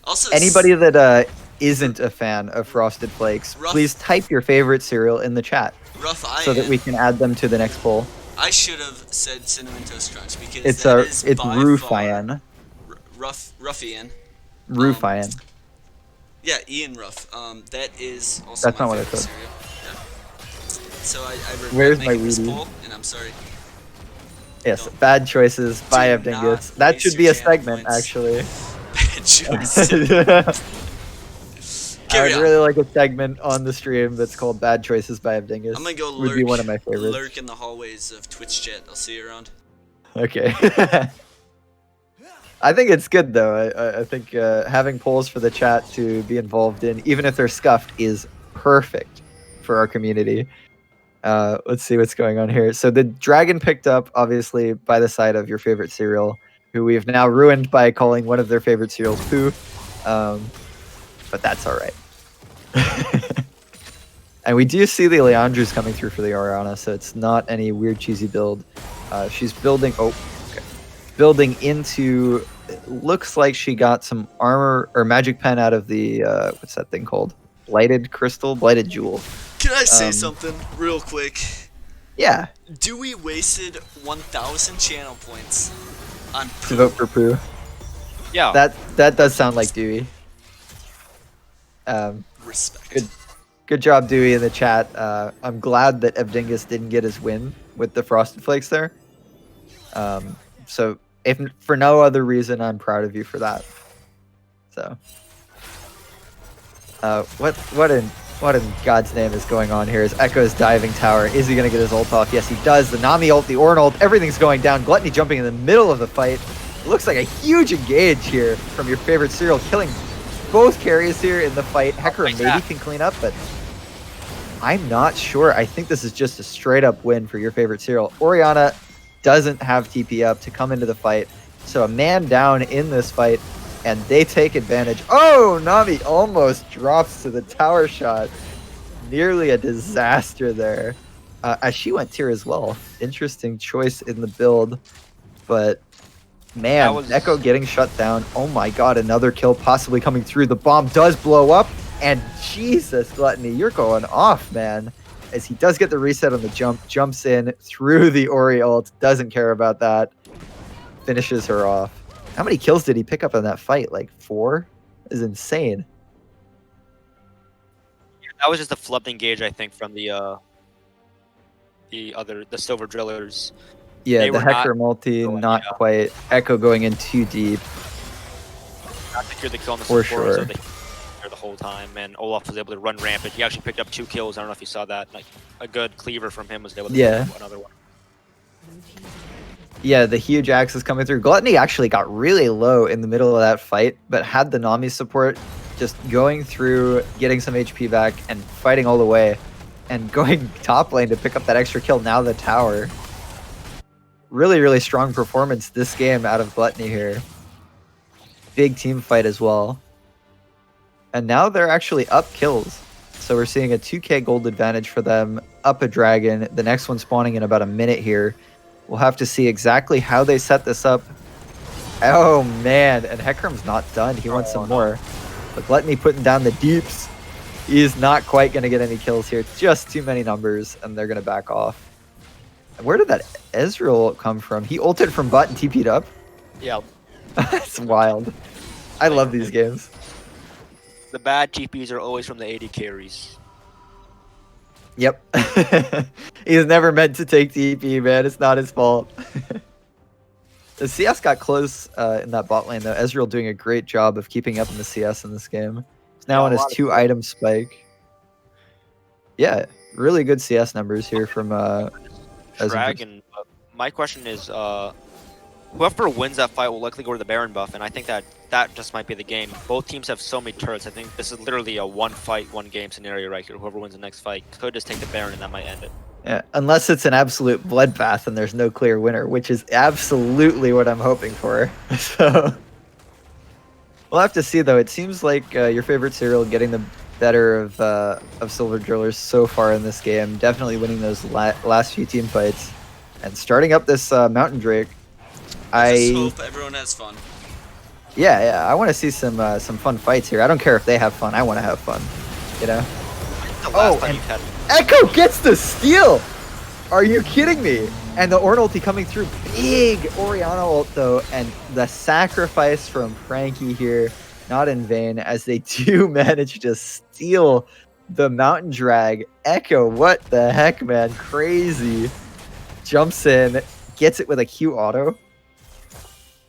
Also, Anybody that isn't a fan of Frosted Flakes, please type your favorite cereal in the chat so that we can add them to the next poll. I should have said Cinnamon Toast Crunch because it's Ruffian. Ruffian. Ruffian. Yeah, Ian Ruff. That is also That's not my what I favorite said. cereal. Yeah. So I regret Where's my making this Weedy? poll, and I'm sorry. Yes, Don't- bad choices by Do not Evdingus. That waste should your be a channel segment, points. actually. Bad choices. I Carry would on. really like a segment on the stream that's called Bad Choices by Evdingus. I'm gonna go Would be one of my favorites. lurk in the hallways of Twitch chat. I'll see you around. Okay. I think it's good though. I think having polls for the chat to be involved in, even if they're scuffed, is perfect for our community. Let's see what's going on here. So the dragon picked up, obviously, by the side of your favorite cereal, who we've now ruined by calling one of their favorite cereals poo. But that's all right. And we do see the Leandrews coming through for the Orianna, so it's not any weird cheesy build. She's building. Oh, okay. Building into. It looks like she got some armor or magic pen out of the what's that thing called? Blighted crystal, blighted jewel. Can I say something real quick? Yeah. Dewey wasted 1,000 channel points on To vote for poo. Yeah. That does sound like Dewey. Respect. Good job, Dewey, in the chat. I'm glad that Evdingus didn't get his win with the Frosted Flakes there. So, if for no other reason, I'm proud of you for that. So, what in God's name is going on here? Is Echo's diving tower? Is he gonna get his ult off? Yes, he does. The Nami ult, the Ornn ult, everything's going down. Gluttony jumping in the middle of the fight. It looks like a huge engage here from your favorite cereal, killing both carries here in the fight. Hecarim maybe can clean up, but I'm not sure. I think this is just a straight up win for your favorite cereal. Orianna doesn't have TP up to come into the fight, so a man down in this fight, and they take advantage. Oh, Nami almost drops to the tower shot. Nearly a disaster there. As she went tier as well. Interesting choice in the build, but man, Echo getting shut down. Oh my god, another kill possibly coming through. The bomb does blow up, and Jesus, Gluttony, you're going off, man. As he does get the reset on the jump, jumps in through the Ori ult, doesn't care about that, finishes her off. How many kills did he pick up in that fight? Like 4? Is insane. That was just a flubbed engage, I think, from the silver drillers. Yeah, They the were not Hecarim multi, going, not yeah. quite. Echo going in too deep. Not secure the kill on the For support, so sure. they there the whole time, and Olaf was able to run rampant. He actually picked up 2 kills. I don't know if you saw that. Like a good cleaver from him was able to Yeah. pick up another one. Yeah, the huge axe is coming through. Gluttony actually got really low in the middle of that fight, but had the Nami support just going through, getting some HP back, and fighting all the way, and going top lane to pick up that extra kill. Now the tower. Really, really strong performance this game out of Gluttony here. Big team fight as well. And now they're actually up kills. So we're seeing a 2k gold advantage for them, up a dragon. The next one spawning in about a minute here. We'll have to see exactly how they set this up. Oh man, and Hecarim's not done. He wants some more. But Gluttony putting down the deeps. He's not quite going to get any kills here. Just too many numbers, and they're going to back off. And where did that Ezreal come from? He ulted from bot and TP'd up? Yeah. That's wild. I love these games. The bad TPs are always from the AD carries. Yep. He's never meant to take TP, man. It's not his fault. The CS got close in that bot lane, though. Ezreal doing a great job of keeping up in the CS in this game. He's now Yeah, on his a lot of 2 item spike. Yeah, really good CS numbers here from Ezreal. Dragon. My question is, whoever wins that fight will likely go to the Baron buff, and I think that just might be the game. Both teams have so many turrets. I think this is literally a one fight, one game scenario right here. Whoever wins the next fight could just take the Baron, and that might end it. Yeah, unless it's an absolute bloodbath and there's no clear winner, which is absolutely what I'm hoping for. So we'll have to see, though. It seems like your favorite serial getting the better of Silver Drillers so far in this game. Definitely winning those last few team fights and starting up this Mountain Drake. I just hope everyone has fun. Yeah, I want to see some fun fights here. I don't care if they have fun. I want to have fun. You know. The last time you've had Echo gets the steal! Are you kidding me? And the Ornn ulti coming through. Big Orianna ult, though. And the sacrifice from Frankie here, not in vain, as they do manage to steal the Mountain Drag. Echo, what the heck, man? Crazy. Jumps in, gets it with a Q auto.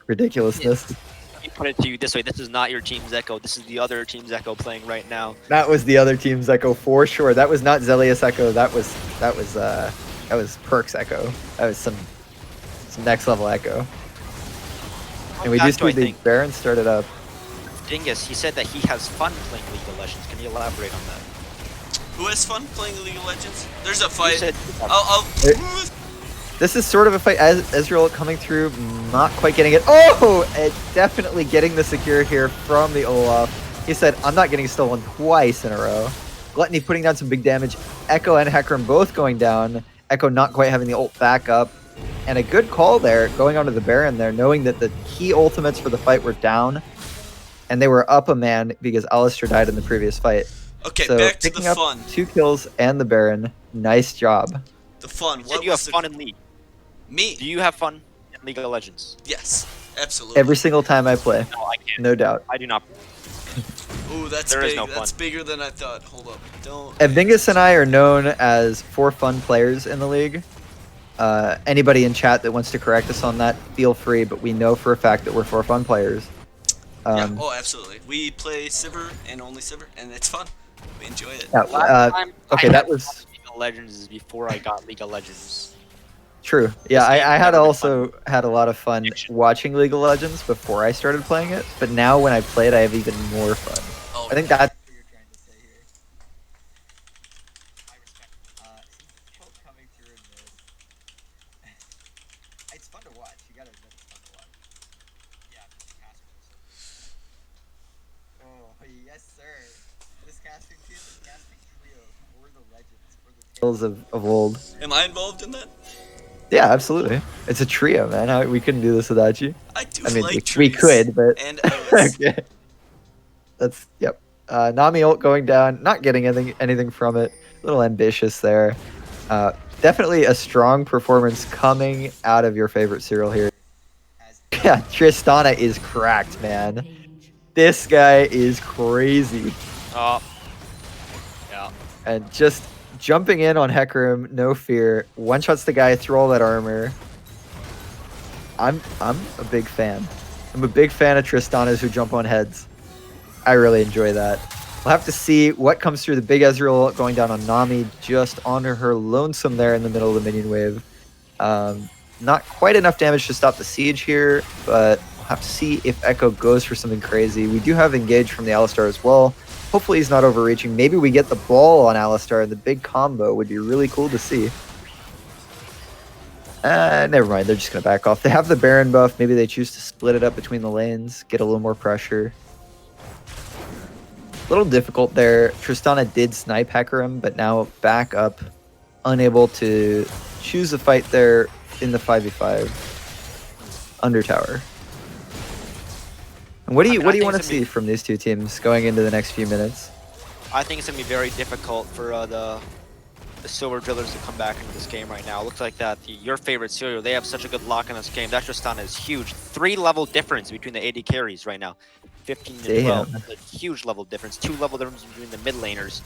Ridiculousness. Let me put it to you this way: this is not your team's Echo. This is the other team's Echo playing right now. That was the other team's Echo for sure. That was not Zelius Echo. That was Perk's Echo. That was some next level Echo. And we do see the Baron started up. Dingus, he said that he has fun playing League of Legends. Can you elaborate on that? Who has fun playing League of Legends? There's a fight. Said, This is sort of a fight. Ezreal coming through, not quite getting it. Oh, definitely getting the secure here from the Olaf. He said, I'm not getting stolen twice in a row. Gluttony putting down some big damage. Echo and Hecarim both going down. Echo not quite having the ult back up. And a good call there, going onto the Baron there, knowing that the key ultimates for the fight were down. And they were up a man because Alistair died in the previous fight. Okay, so back to picking the up fun. 2 kills and the Baron. Nice job. The fun. What you have fun in League? Me? Do you have fun in League of Legends? Yes, absolutely. Every single time I play. No, I can't. No doubt. I do not. Ooh, that's There big. is no That's fun. bigger than I thought. Hold up. Don't. Evdingus and I are known as 4 fun players in the league. Anybody in chat that wants to correct us on that, feel free, but we know for a fact that we're 4 fun players. Yeah, oh, absolutely. We play Sivir and only Sivir, and it's fun. We enjoy it. Yeah, Last time okay, I that had was fun in League of Legends is before I got League of Legends. true. Yeah, This game I had never been also had a lot of fun watching League of Legends before I started playing it, but now when I play it, I have even more fun. Oh, I think that's what you're trying to say here. I respect Some coming through in this. It's fun to watch. You gotta admit it's fun to watch. Yeah, Oh, yes, sir. This casting team, this casting trio, we're the legends. We're the tales of old. am I involved in that? Yeah, absolutely. It's a trio, man. We couldn't do this without you. I do I mean, like we trees could, but and oats. okay. That's yep. Nami ult going down, not getting anything from it. A little ambitious there. Definitely a strong performance coming out of your favorite serial here. Yeah, Tristana is cracked, man. This guy is crazy. Oh. Yeah. And just jumping in on Hecarim, no fear. One shots the guy through all that armor. I'm a big fan. I'm a big fan of Tristanas who jump on heads. I really enjoy that. We'll have to see what comes through the big Ezreal going down on Nami, just on her lonesome there in the middle of the minion wave. Not quite enough damage to stop the siege here, but we'll have to see if Echo goes for something crazy. We do have engage from the Alistar as well. Hopefully he's not overreaching. Maybe we get the ball on Alistar, and the big combo would be really cool to see. Never mind, they're just going to back off. They have the Baron buff. Maybe they choose to split it up between the lanes, get a little more pressure. A little difficult there. Tristana did snipe Hecarim, but now back up, unable to choose a fight there in the 5v5 under tower. And what do you want to see from these two teams going into the next few minutes? I think it's gonna be very difficult for the Silver Drillers to come back into this game right now. It looks like that your favorite serial, they have such a good lock in this game. That Tristana is huge. 3-level difference between the AD carries right now. 15 to 12. That's a huge level difference. 2-level difference between the mid laners.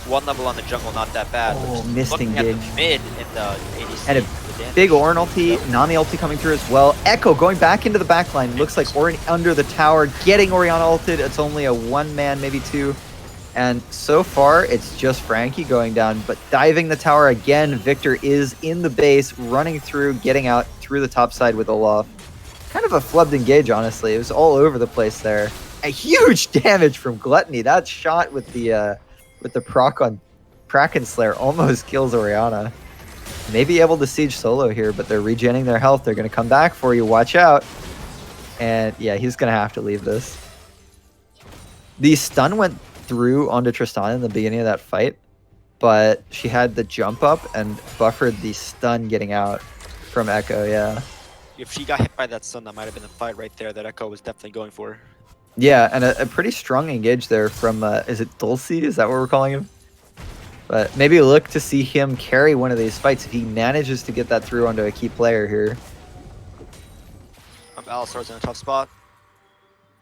1 level on the jungle, not that bad. Oh, misting Looking gauge. at the mid in the ADC. And a big Ornn ulti, Nami ulti coming through as well. Echo going back into the backline. Looks like Ornn under the tower, getting Orianna ulted. It's only a 1-man, maybe 2. And so far, it's just Frankie going down, but diving the tower again. Victor is in the base, running through, getting out through the top side with Olaf. Kind of a flubbed engage, honestly. It was all over the place there. A huge damage from Gluttony. That shot with the proc on Kraken Slayer almost kills Orianna. Maybe able to siege solo here, but they're regenning their health. They're going to come back for you. Watch out. And yeah, he's going to have to leave this. The stun went through onto Tristana in the beginning of that fight, but she had the jump up and buffered the stun getting out from Echo, yeah. If she got hit by that stun, that might have been the fight right there that Echo was definitely going for. Yeah, and a pretty strong engage there from, is it Dulcie? Is that what we're calling him? But maybe look to see him carry one of these fights if he manages to get that through onto a key player here. Alistar's in a tough spot.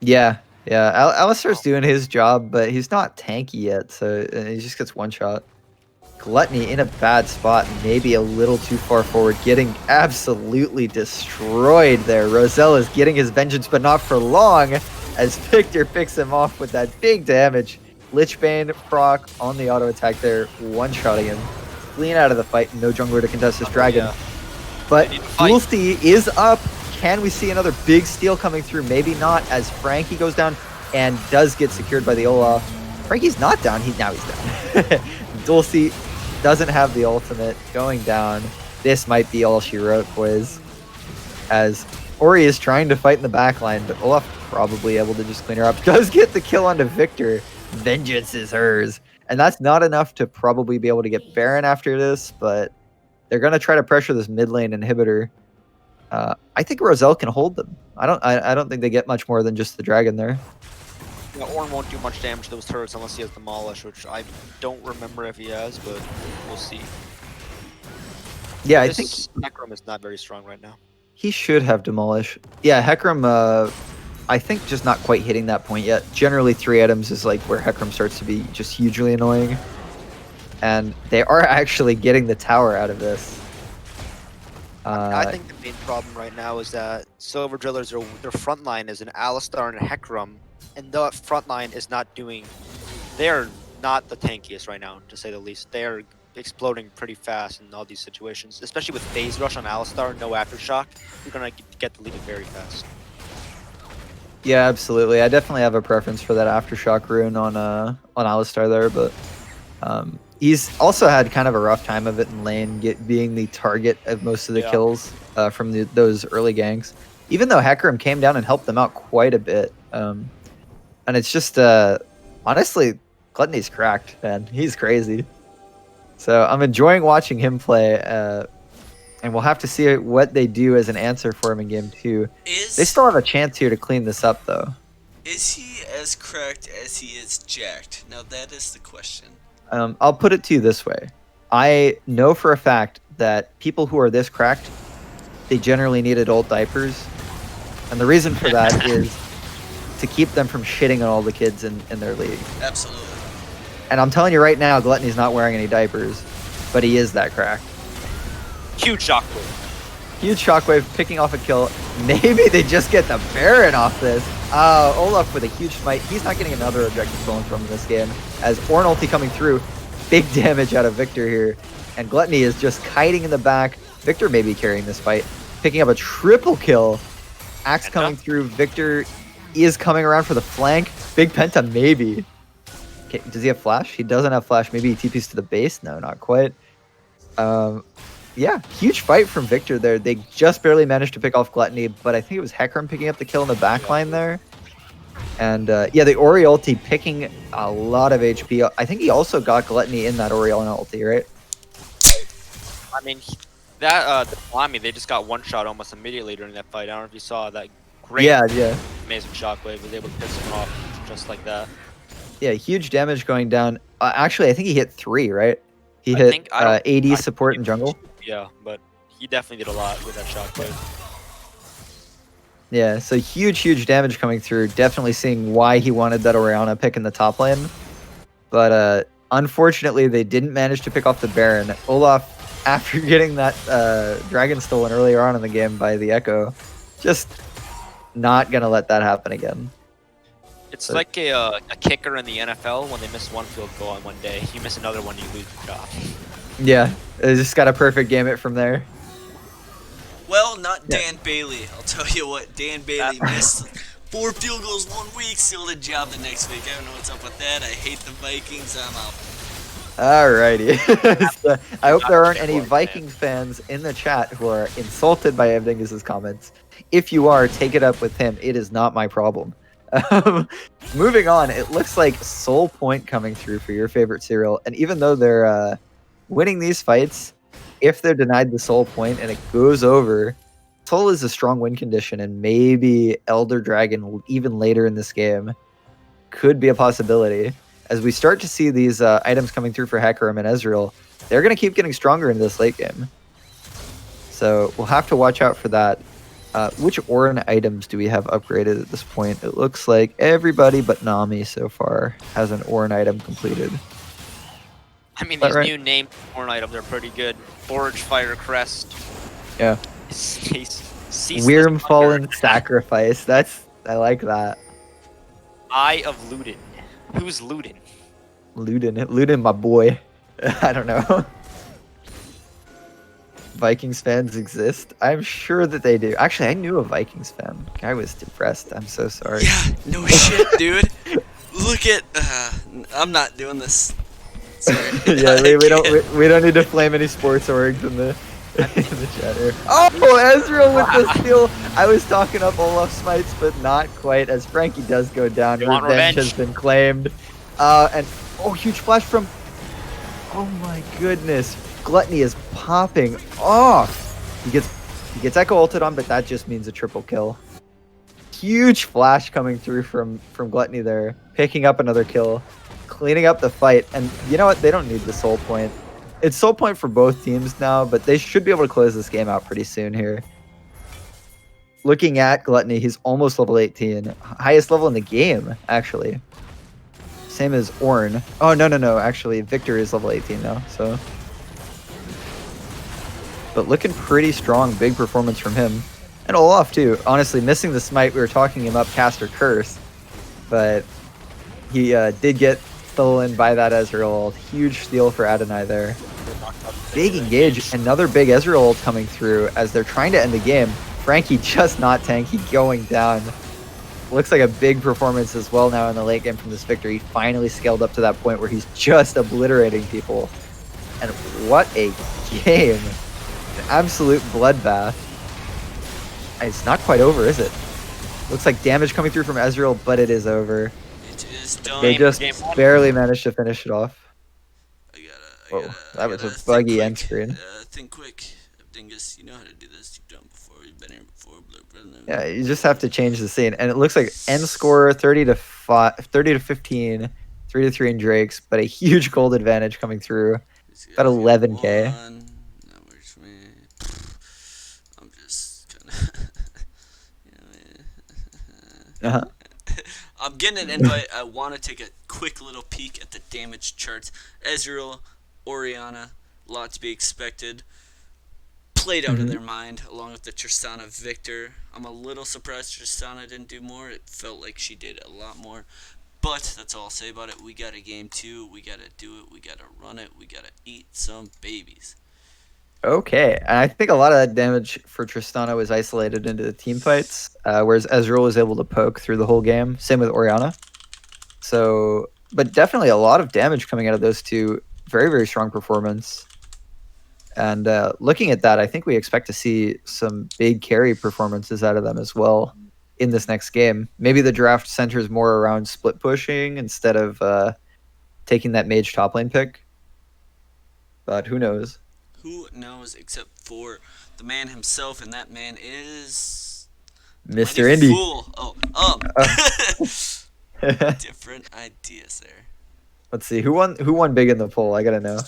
Yeah, yeah. Alistar's doing his job, but he's not tanky yet, so he just gets one shot. Gluttony in a bad spot, maybe a little too far forward, getting absolutely destroyed there. Roselle is getting his vengeance, but not for long, as Victor picks him off with that big damage. Lichbane proc on the auto attack there, one-shotting him. Clean out of the fight, no jungler to contest this dragon. Yeah. But Dulcie is up. Can we see another big steal coming through? Maybe not, as Frankie goes down and does get secured by the Olaf. Frankie's not down. Now he's down. Dulcie doesn't have the ultimate going down. This might be all she wrote, boys. As Ori is trying to fight in the back line, but Olaf probably able to just clean her up. Does get the kill onto Victor. Vengeance is hers. And that's not enough to probably be able to get Baron after this, but they're going to try to pressure this mid lane inhibitor. I think Roselle can hold them. I don't think they get much more than just the dragon there. Yeah, Ornn won't do much damage to those turrets unless he has Demolish, which I don't remember if he has, but we'll see. Yeah, I this think Hecarim is not very strong right now. he should have Demolish. Yeah, Hecarim, I think just not quite hitting that point yet. Generally, 3 items is like where Hecarim starts to be just hugely annoying. And they are actually getting the tower out of this. I think the main problem right now is that Silver Drillers, their front line is an Alistar and a Hecarim, and the front line is not doing... They're not the tankiest right now, to say the least. They're exploding pretty fast in all these situations, especially with Phase Rush on Alistar, no Aftershock. You're going to get deleted very fast. Yeah, absolutely. I definitely have a preference for that Aftershock rune on Alistar there, but he's also had kind of a rough time of it in lane, being the target of most of the kills from those early ganks. Even though Hecarim came down and helped them out quite a bit. And it's just, honestly, Gluttony's cracked, man. He's crazy. So I'm enjoying watching him play, and we'll have to see what they do as an answer for him in game 2. They still have a chance here to clean this up, though. Is he as cracked as he is jacked? Now that is the question. I'll put it to you this way. I know for a fact that people who are this cracked, they generally need adult diapers. And the reason for that is to keep them from shitting on all the kids in their league. Absolutely. And I'm telling you right now, Gluttony's not wearing any diapers, but he is that cracked. Huge shockwave. Huge shockwave, picking off a kill. Maybe they just get the Baron off this. Olaf with a huge smite. He's not getting another objective stolen from him this game. As Ornn ulti coming through, big damage out of Victor here. And Gluttony is just kiting in the back. Victor may be carrying this fight. Picking up a triple kill. Axe coming through. Victor is coming around for the flank. Big Penta, maybe. Okay, does he have flash? He doesn't have flash. Maybe he TPs to the base? No, not quite. Yeah, huge fight from Victor there. They just barely managed to pick off Gluttony, but I think it was Hecarim picking up the kill in the backline there. And yeah, the Ori ulti picking a lot of HP. I think he also got Gluttony in that Orianna ulti, right? I mean, that they just got one shot almost immediately during that fight. I don't know if you saw that great, amazing shockwave was able to piss him off just like that. Yeah, huge damage going down. Actually, I think he hit 3, right? He hit AD, support, and jungle. Yeah, but he definitely did a lot with that shockwave. Yeah, so huge damage coming through. Definitely seeing why he wanted that Orianna pick in the top lane. But unfortunately, they didn't manage to pick off the Baron. Olaf, after getting that dragon stolen earlier on in the game by the Echo, just not going to let that happen again. It's But- like a kicker in the NFL when they miss one field goal on one day. You miss another one, you lose your job. Yeah, they just got a perfect game it from there. Well, not Yeah. Dan Bailey. I'll tell you what, Dan Bailey missed 4 field goals 1 week, still the job the next week. I don't know what's up with that. I hate the Vikings. I'm out. Alrighty. So, I hope there aren't Not any one, Vikings fans in the chat who are insulted by Evdingus's comments. If you are, take it up with him. It is not my problem. Moving on, it looks like Soul Point coming through for your favorite cereal. And even though they're winning these fights, if they're denied the Soul Point and it goes over, Soul is a strong win condition, and maybe Elder Dragon even later in this game could be a possibility. As we start to see these items coming through for Hecarim and Ezreal, they're going to keep getting stronger in this late game. So we'll have to watch out for that. Which Orin items do we have upgraded at this point? It looks like everybody but Nami so far has an Orin item completed. I mean, That these right? new named corn items are pretty good. Forge Fire Crest. Yeah. Ceaseless Wyrm Hunger, Fallen Sacrifice. I like that. Eye of Ludin. Who's Ludin? Ludin, my boy. I don't know. Vikings fans exist? I'm sure that they do. Actually, I knew a Vikings fan. Guy was depressed. I'm so sorry. Yeah, no shit, dude. Look at. I'm not doing this. Sorry. Yeah, I we can't. don't we don't need to flame any sports orgs in the in the chat here. Oh, Ezreal with the steal. I was talking up Olaf Smites, but not quite. As Frankie does go down, You want revenge revenge? has been claimed. And huge flash from. Oh my goodness, Gluttony is popping off. He gets Echo ulted on, but that just means a triple kill. Huge flash coming through from Gluttony there, picking up another kill, cleaning up the fight. And you know what? They don't need the soul point. It's soul point for both teams now, but they should be able to close this game out pretty soon here. Looking at Gluttony, he's almost level 18. Highest level in the game, actually. Same as Ornn. Oh, no. Actually, Victor is level 18 now, so. But looking pretty strong. Big performance from him. And Olaf, too. Honestly, missing the smite. We were talking him up caster curse. But he did get stolen by that Ezreal ult. Huge steal for Adonai there. Big engage. Another big Ezreal ult coming through as they're trying to end the game. Frankie just not tanky, going down. Looks like a big performance as well now in the late game from this Victor. He finally scaled up to that point where he's just obliterating people. And what a game. An absolute bloodbath. It's not quite over, is it? Looks like damage coming through from Ezreal, but it is over. It is done. They just game one. barely managed to finish it off. I Whoa, gotta. that was a think buggy quick. end screen. Think quick. Dingus, you know how to do this. You've done it before. You've been here before. Yeah, you just have to change the scene. And it looks like end score 30 to 15, 3 to 3 in Drake's, but a huge gold advantage coming through. About 11K. That works for me. I'm just kind of. Uh-huh. I'm getting an invite. I want to take a quick little peek at the damage charts. Ezreal, Orianna, lot to be expected. Played out of their mind, along with the Tristana Victor. I'm a little surprised Tristana didn't do more. It felt like she did a lot more. But that's all I'll say about it. We got a game 2. We got to do it. We got to run it. We got to eat some babies. Okay, and I think a lot of that damage for Tristana was isolated into the team fights, whereas Ezreal was able to poke through the whole game. Same with Orianna. So, but definitely a lot of damage coming out of those two. Very, very strong performance. And looking at that, I think we expect to see some big carry performances out of them as well in this next game. Maybe the draft centers more around split pushing instead of taking that mage top lane pick. But who knows? Who knows except for the man himself, and that man is Mr. Mighty Indy. Fool. Different ideas there. Let's see who won big in the poll. I gotta know.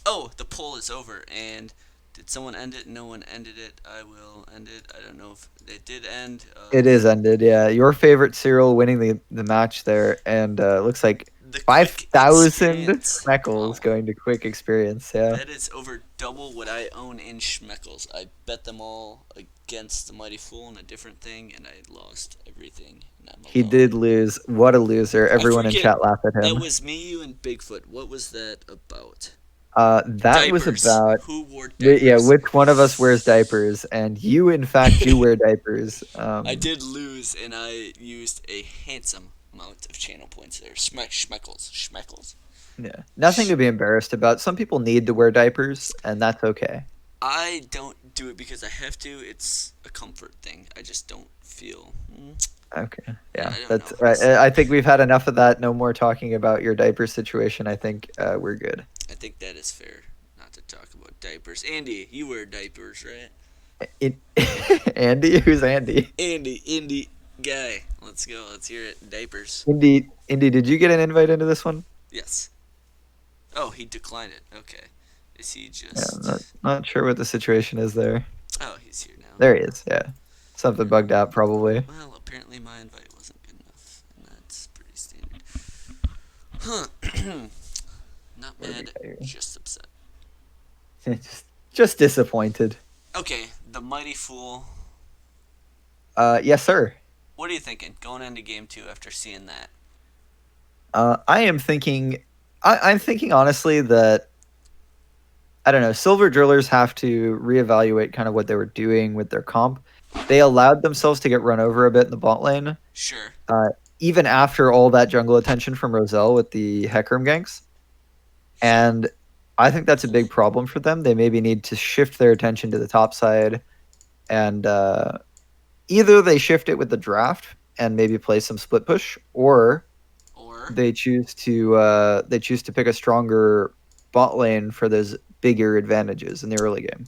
Oh, the poll is over, and did someone end it? No one ended it. I will end it. I don't know if it did end. It is ended. Yeah, your favorite Cyril winning the match there, and looks like The 5,000 quick experience. Schmeckles Oh. going to quick experience. Yeah. That is over double what I own in Schmeckles. I bet them all against the Mighty Fool in a different thing, and I lost everything. And I'm He alone. did lose. What a loser! I Everyone in forget. chat laughed at That him. was me, you, and Bigfoot. What was that about? That was Diapers. about. Who wore Yeah, diapers? which one of us wears diapers? And you, in fact, do wear diapers. I did lose, and I used a handsome amount of channel points there. Schmeckles. Yeah, nothing to be embarrassed about. Some people need to wear diapers, and that's okay. I don't do it because I have to. It's a comfort thing. I just don't feel. Okay, Yeah, yeah, I don't know that's how to right. say it. I think we've had enough of that. No more talking about your diaper situation. I think we're good. I think that is fair not to talk about diapers. Andy, you wear diapers, right? It, Andy, who's Andy? Andy, guy. Let's go. Let's hear it. Diapers. Indy, did you get an invite into this one? Yes. Oh, he declined it. Okay. Is he Yeah, I'm just? not sure what the situation is there. Oh, he's here now. There he is. Yeah, something bugged out probably. Well, apparently my invite wasn't good enough, and that's pretty standard. Huh. Not Where we mad, go here? just upset. just disappointed. Okay, the Mighty Fool. Yes, sir. What are you thinking going into game 2 after seeing that? I am thinking. I'm thinking honestly that I don't know. Silver Drillers have to reevaluate kind of what they were doing with their comp. They allowed themselves to get run over a bit in the bot lane, Sure. uh, even after all that jungle attention from Roselle with the Hecarim ganks. Sure. And I think that's a big problem for them. They maybe need to shift their attention to the top side, and either they shift it with the draft and maybe play some split push, or Or they choose to pick a stronger bot lane for those bigger advantages in the early game.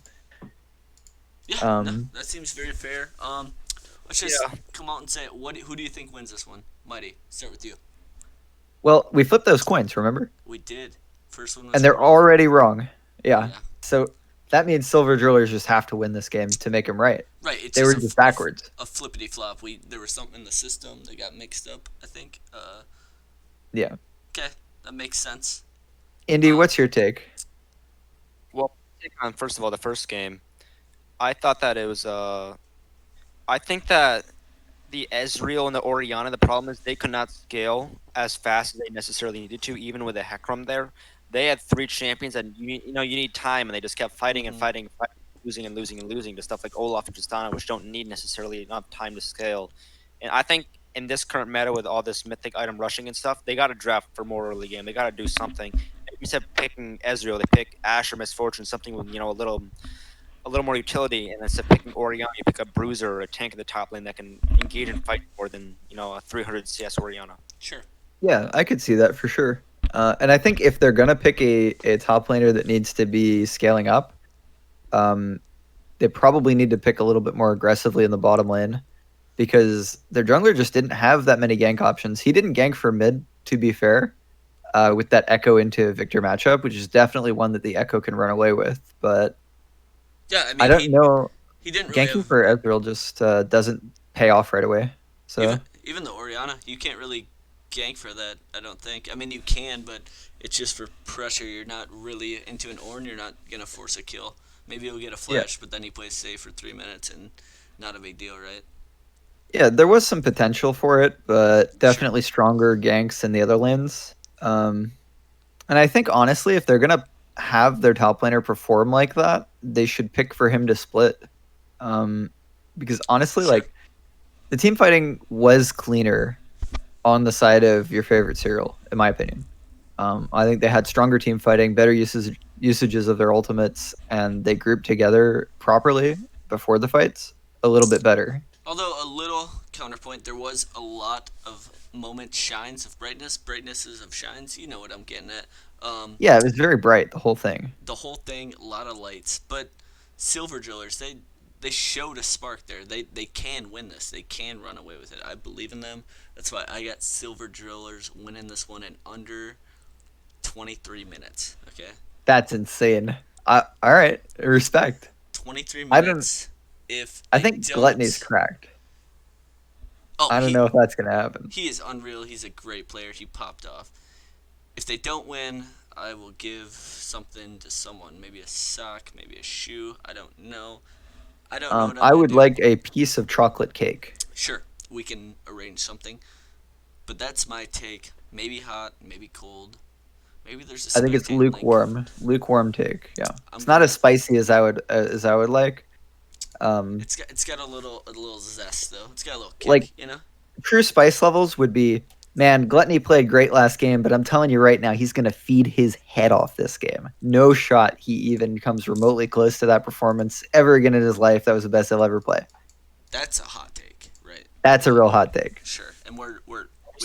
yeah, no, Um, that seems very fair. Let's just Yeah. come out and say it. Who do you think wins this one? Mighty, start with you. well, we flipped those coins, remember? We did. First one was And they're wrong. already wrong. Yeah. Yeah. So that means Silver Drillers just have to win this game to make them right. Right. It's They were just just backwards. a flippity flop. There was something in the system that got mixed up. I think. Yeah. Okay, that makes sense. Indy, what's your take? Well, take on first of all the first game. I thought that it was. I think that the Ezreal and the Orianna, the problem is they could not scale as fast as they necessarily needed to, even with a Hecarim there. They had 3 champions, and you need time, and they just kept fighting and Mhm. fighting, and fighting, losing and losing and losing to stuff like Olaf and Tristana, which don't need necessarily enough time to scale. And I think in this current meta with all this mythic item rushing and stuff, they got to draft for more early game. They got to do something. Instead of picking Ezreal, they pick Ash or Misfortune, something with a little more utility, and instead of picking Orianna, you pick a bruiser or a tank in the top lane that can engage and fight more than a 300 CS Orianna. Sure. Yeah, I could see that for sure. And I think if they're gonna pick a top laner that needs to be scaling up, they probably need to pick a little bit more aggressively in the bottom lane because their jungler just didn't have that many gank options. He didn't gank for mid, to be fair, with that Echo into Victor matchup, which is definitely one that the Echo can run away with. But Yeah, I I mean don't know. he didn't really Ganking have for Ezreal just doesn't pay off right away. So even the Orianna. You can't really gank for that. I don't think. I mean you can, but it's just for pressure. You're not really into an Ornn. You're not gonna force a kill. Maybe he'll get a yeah, flash, but then he plays safe for 3 minutes and not a big deal, right? yeah, there was some potential for it, but Sure. definitely stronger ganks in the other lanes. And I think honestly, if they're gonna have their top laner perform like that, they should pick for him to split. Um, because honestly, Sure. like the team fighting was cleaner on the side of your favorite serial, in my opinion. I think they had stronger team fighting, better usages of their ultimates, and they grouped together properly before the fights a little bit better. Although a little counterpoint, there was a lot of moment shines of brightnesses of shines. You know what I'm getting at. Yeah, it was very bright, the whole thing. The whole thing, a lot of lights, but Silver Drillers, they showed a spark there. They can win this. They can run away with it. I believe in them. That's why I got Silver Drillers winning this one in under 23 minutes. Okay, That's insane. All right, respect. 23 I don't. minutes. If I they think Gluttony's don't, cracked. oh I don't know if that's gonna happen. he is unreal. He's a great player. He popped off. If they don't win, I will give something to someone. Maybe a sock, maybe a shoe. I don't know. I don't know what I'm I gonna would do. like a piece of chocolate cake. Sure, we can arrange something. But that's my take. Maybe hot, maybe cold. Maybe there's a I think it's spicy link. lukewarm take. Yeah, I'm it's not as gonna. spicy as I would like. Um, It's got a little zest though. It's got a little like kick, you know. true spice levels would be, man, Gluttony played great last game, but I'm telling you right now, he's gonna feed his head off this game. No shot he even comes remotely close to that performance ever again in his life. That was the best he'll ever play. That's a hot take, right? That's a real hot take. Sure. And we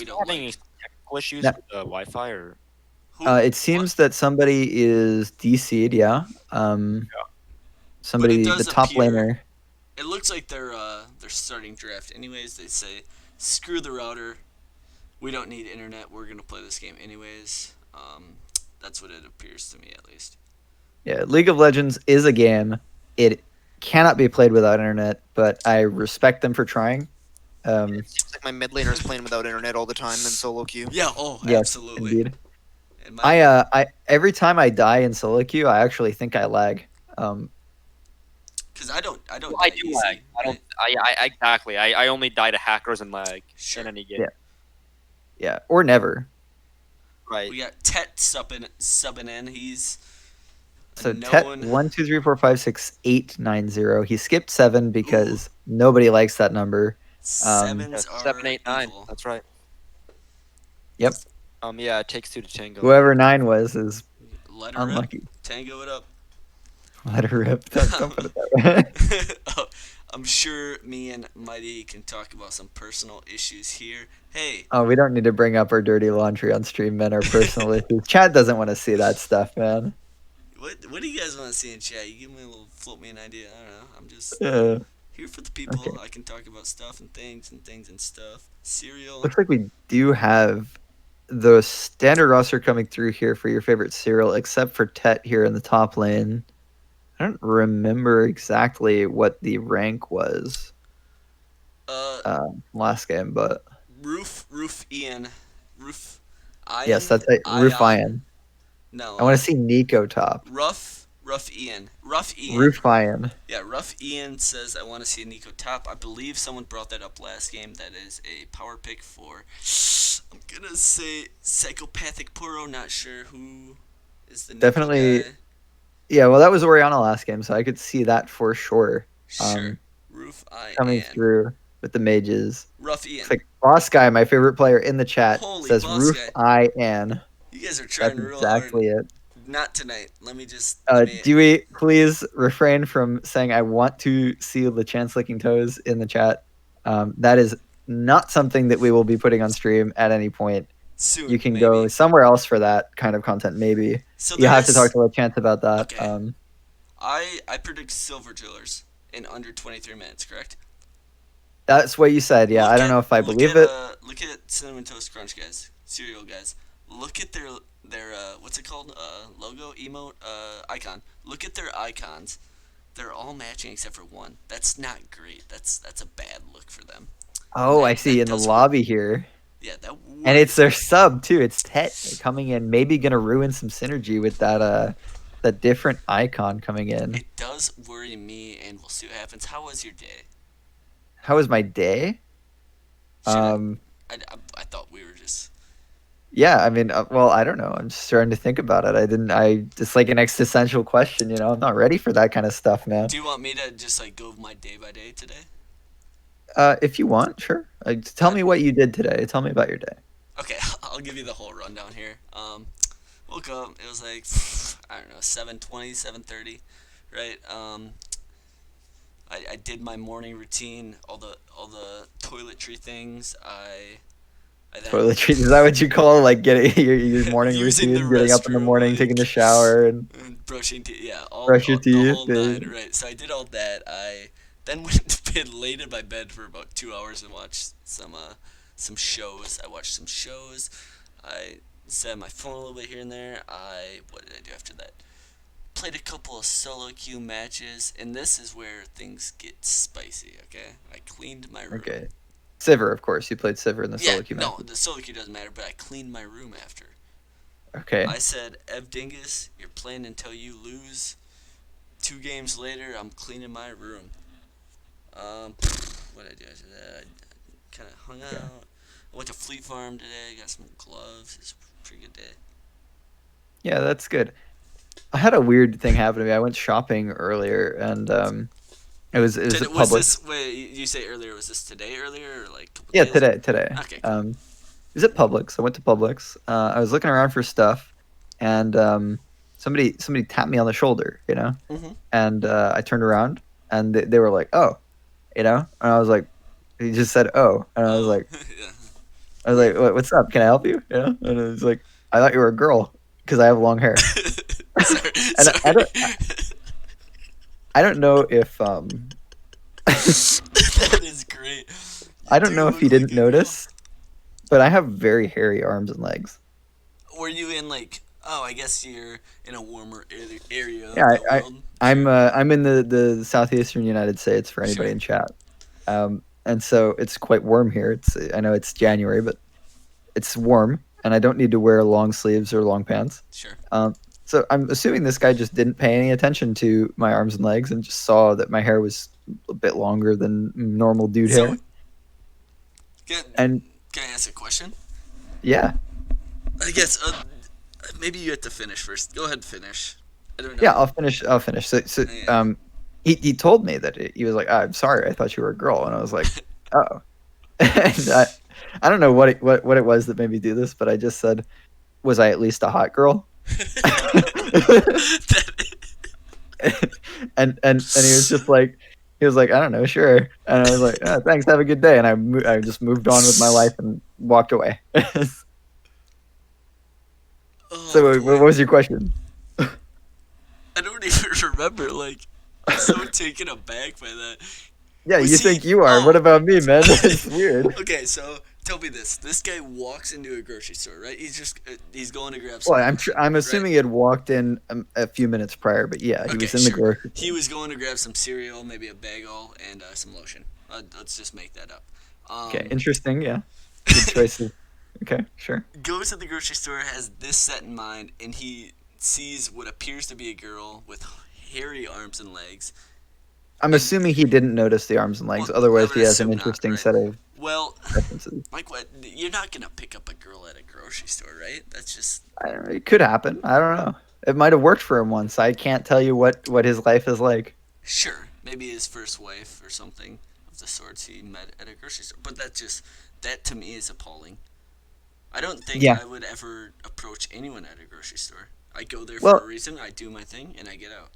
Still don't having any like technical issues Now, with the Wi-Fi or? who. it What? seems that somebody is DC'd, yeah. But it The does top appear. laner. It looks like they're starting draft anyways. They say, screw the router. We don't need internet. We're gonna play this game anyways. That's what it appears to me, at least. Yeah, League of Legends is a game. It cannot be played without internet, but I respect them for trying. It seems like my mid laner is playing without internet all the time in solo queue. Yeah. Oh, Yes, absolutely. indeed. And my I every time I die in solo queue, I actually think I lag. because I don't I die do easy, lag. I don't. right? I exactly. I only die to hackers and lag Sure. in any game. Yeah. Yeah, or never. Right. We got Tet subbing in. He's a So Tet known 1 2 3 4 5 6 8 9 0. He skipped 7 because nobody likes that number. sevens Yeah, are 7, 8, 9. evil. That's right. Yep. Yeah, it takes two to tango. Whoever 9 was is Let her rip. unlucky. Tango it up. Let her rip. Don't put it that way. Oh, I'm sure me and Mighty can talk about some personal issues here. Hey, Oh, we don't need to bring up our dirty laundry on stream, man. Our personal issues. Chat doesn't want to see that stuff, man. what do you guys want to see in chat? You give me a little, float me an idea. I don't know. I'm just Yeah. here for the people. Okay. I can talk about stuff and things and stuff. Cereal. Looks like we do have the standard roster coming through here for your favorite cereal, except for Tet here in the top lane. I don't remember exactly what the rank was Uh, last game, but Roof Ian, Roof yes, Ian, that's it. Roof Ion. Iron. No, I want to see Nico top. Rough Ian. Rough Ian. Roof Iron. Yeah, Rough Ian says I want to see Nico top. I believe someone brought that up last game. That is a power pick for. I'm gonna say Psychopathic Puro. Not sure who is the Nico Definitely. guy. Yeah, well, that was Oriana last game, so I could see that for sure. Sure. Roof Coming Ian. through with the mages. Rough Ian. It's like Boss Guy, my favorite player in the chat, Holy says Boss Roof Guy. IN. You guys are That's trying real exactly hard. it. Not tonight. Let me just. Let me. Dewey, please refrain from saying I want to see the chance licking toes in the chat. That is not something that we will be putting on stream at any point. Soon. You can maybe. go somewhere else for that kind of content, maybe. So You have to there's- talk to a chance about that. Okay. I predict Silver Drillers in under 23 minutes. Correct. That's what you said. Yeah, Look I don't at- know if I look believe at, it. Look at Cinnamon Toast Crunch guys, cereal guys. Look at their what's it called? Logo, emote, icon. Look at their icons. They're all matching except for one. That's not great. That's a bad look for them. Oh, I that- see that in the does lobby here. Yeah, that. And it's their sub too. It's Tet coming in, maybe gonna ruin some synergy with that different icon coming in. It does worry me, and we'll see what happens. How was your day? How was my day? Should I- Um, I thought we were just. yeah, I mean, well, I don't know. I'm just starting to think about it. It's like an existential question, you know. I'm not ready for that kind of stuff, man. Do you want me to just like go my day by day today? If you want, sure. Tell me what you did today. Tell me about your day. Okay, I'll give you the whole rundown here. Woke up. It was like I don't know, 7:20, 7:30, right? I did my morning routine, all the toiletry things. I then Toiletry, is that what you call like getting your morning Using routine? the Getting up in the restroom, morning, like- taking a shower, and and brushing teeth. Yeah, Brush your the teeth, whole yeah. nine. Right. So I did all that. I then went to bed, laid in my bed for about 2 hours and watched some shows. I watched some shows. I set my phone a little bit here and there. What did I do after that? Played a couple of solo queue matches, and this is where things get spicy. Okay, I cleaned my room. okay. Sivir, of course. You played Sivir in the Yeah, solo queue no, match. the solo queue doesn't matter, but I cleaned my room after. Okay. I said, Ev Dingus, you're playing until you lose. 2 games later, I'm cleaning my room. What did I do after that? I kind of hung Yeah. out. I went to Fleet Farm today. Got some gloves. It's a pretty good day. Yeah, that's good. I had a weird thing happen to me. I went shopping earlier, and it was at Was Publix. this? Wait, you say earlier? Was this today earlier or like a couple Yeah, days ago? today. Okay, cool. It was at Publix. I went to Publix. I was looking around for stuff, and somebody tapped me on the shoulder, Mhm. and I turned around, and they were like, "Oh," and I was like, he just said, "Oh," and I was Oh, like, yeah. " what's up? Can I help you?" And it was like, "I thought you were a girl because I have long hair." sorry, And sorry. I don't know if That is great. You I don't do know if he look like didn't a girl. notice, but I have very hairy arms and legs. Were you in like? Oh, I guess you're in a warmer area Yeah, of the I world. I'm Sure. I'm in the southeastern United States for Sure. anybody in chat. And so it's quite warm here. I know it's January, but it's warm, and I don't need to wear long sleeves or long pants. Sure. Um, so I'm assuming this guy just didn't pay any attention to my arms and legs and just saw that my hair was a bit longer than normal dude So, hair. can, And can I ask a question? yeah, I guess maybe you have to finish first. Go ahead, and finish. I don't yeah, know. I'll finish. So Yeah. he told me that he was like, "I'm sorry, I thought you were a girl," and I was like, "Oh." And I don't know what it was that made me do this, but I just said, "Was I at least a hot girl?" That- And he was like, "I don't know, sure." And I was like, "Oh, thanks, have a good day." And I just moved on with my life and walked away. oh So what boy, was your question? I don't even remember. Like, I'm so taken aback by that. Yeah, Was you he? think you are. What Oh. about me, man? It's weird. Okay, so tell me this: this guy walks into a grocery store, right? He's going to grab some Well, lotion, I'm right? assuming he had walked in a few minutes prior, but yeah, he Okay, was in the sure. grocery He store. was going to grab some cereal, maybe a bagel, and some lotion. Let's just make that up. Okay, Um, interesting. Yeah, good choices. Okay, sure. goes to the grocery store, has this set in mind, and he sees what appears to be a girl with hairy arms and legs. I'm And assuming he didn't notice the arms and legs. well, I Otherwise, would he has an assume not, interesting right? set of Well, preferences. Mike, you're not gonna pick up a girl at a grocery store, right? That's just I don't know, it could happen. I don't know. It might have worked for him once. I can't tell you what his life is like. sure. Maybe his first wife or something of the sorts he met at a grocery store. But that to me is appalling. I don't think Yeah. I would ever approach anyone at a grocery store. I go there for a Well, reason. I do my thing and I get out.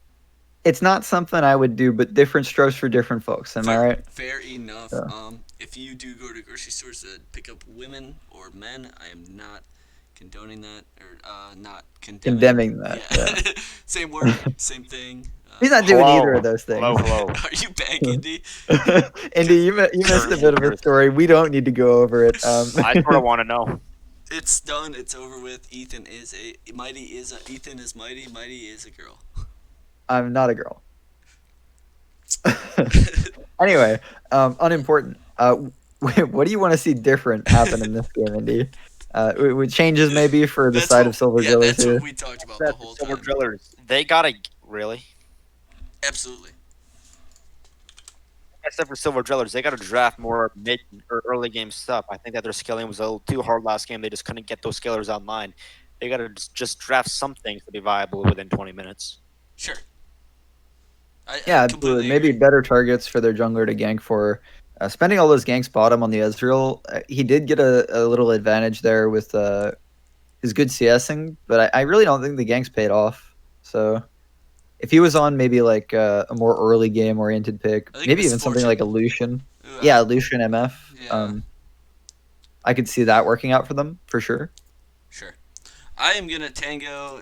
it's not something I would do, but different strokes for different folks. Am I Fair, right? fair enough. So, If you do go to grocery stores to pick up women or men, I am not condoning that or not condemning. condemning that. Yeah. Yeah, same word, same thing. He's not doing either of those things. Hello. Are you back, Indy? Andy, you missed a bit of a story. We don't need to go over it. I sort of want to know. It's done. It's over with. Ethan is Ethan is mighty. Mighty is a girl. I'm not a girl. Anyway, unimportant. What do you want to see different happen in this game, Indy? With changes maybe for the side of Silver Yeah, Drillers that's here. what we talked about the That whole silver time. drillers, they gotta really. Absolutely. Except for silver drillers, they gotta draft more mid or early game stuff. I think that their scaling was a little too hard last game. They just couldn't get those scalers online. They gotta just draft some things to be viable within 20 minutes. Sure. I Yeah, absolutely. completely Maybe agree. better targets for their jungler to gank for. Spending all those ganks bottom on the Ezreal, he did get a little advantage there with his good CSing, but I really don't think the ganks paid off. So if he was on maybe like a more early game oriented pick, I think it maybe was even something fortune. like a Lucian. Ooh, Yeah, Lucian MF. yeah. I could see that working out for them for sure. Sure. I am gonna tango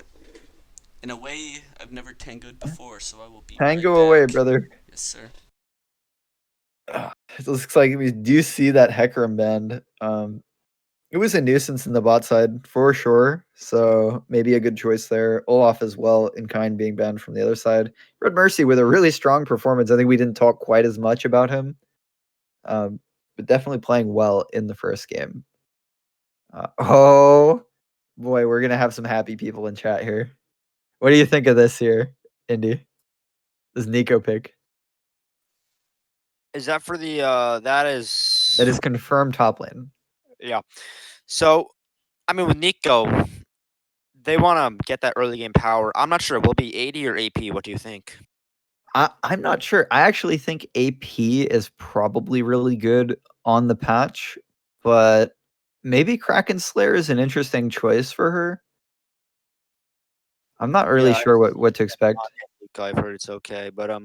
in a way I've never tangoed before, so I will be Tango right away, back. brother. Yes, sir. It looks like we do see that Hecarim band. It was a nuisance in the bot side for sure. So maybe a good choice there. Olaf as well in kind being banned from the other side. Red Mercy with a really strong performance. I think we didn't talk quite as much about him, but definitely playing well in the first game. Oh boy, we're gonna have some happy people in chat here. What do you think of this here, Indy? This Nico pick. Is that for the that is That is confirmed top lane. yeah. So I mean with Nico, they want to get that early game power. I'm not sure. Will it be 80 or AP? What do you think? I'm not sure. I actually think AP is probably really good on the patch, but maybe Kraken Slayer is an interesting choice for her. I'm not really Yeah, sure what to expect. Nico, I've heard it's okay, but I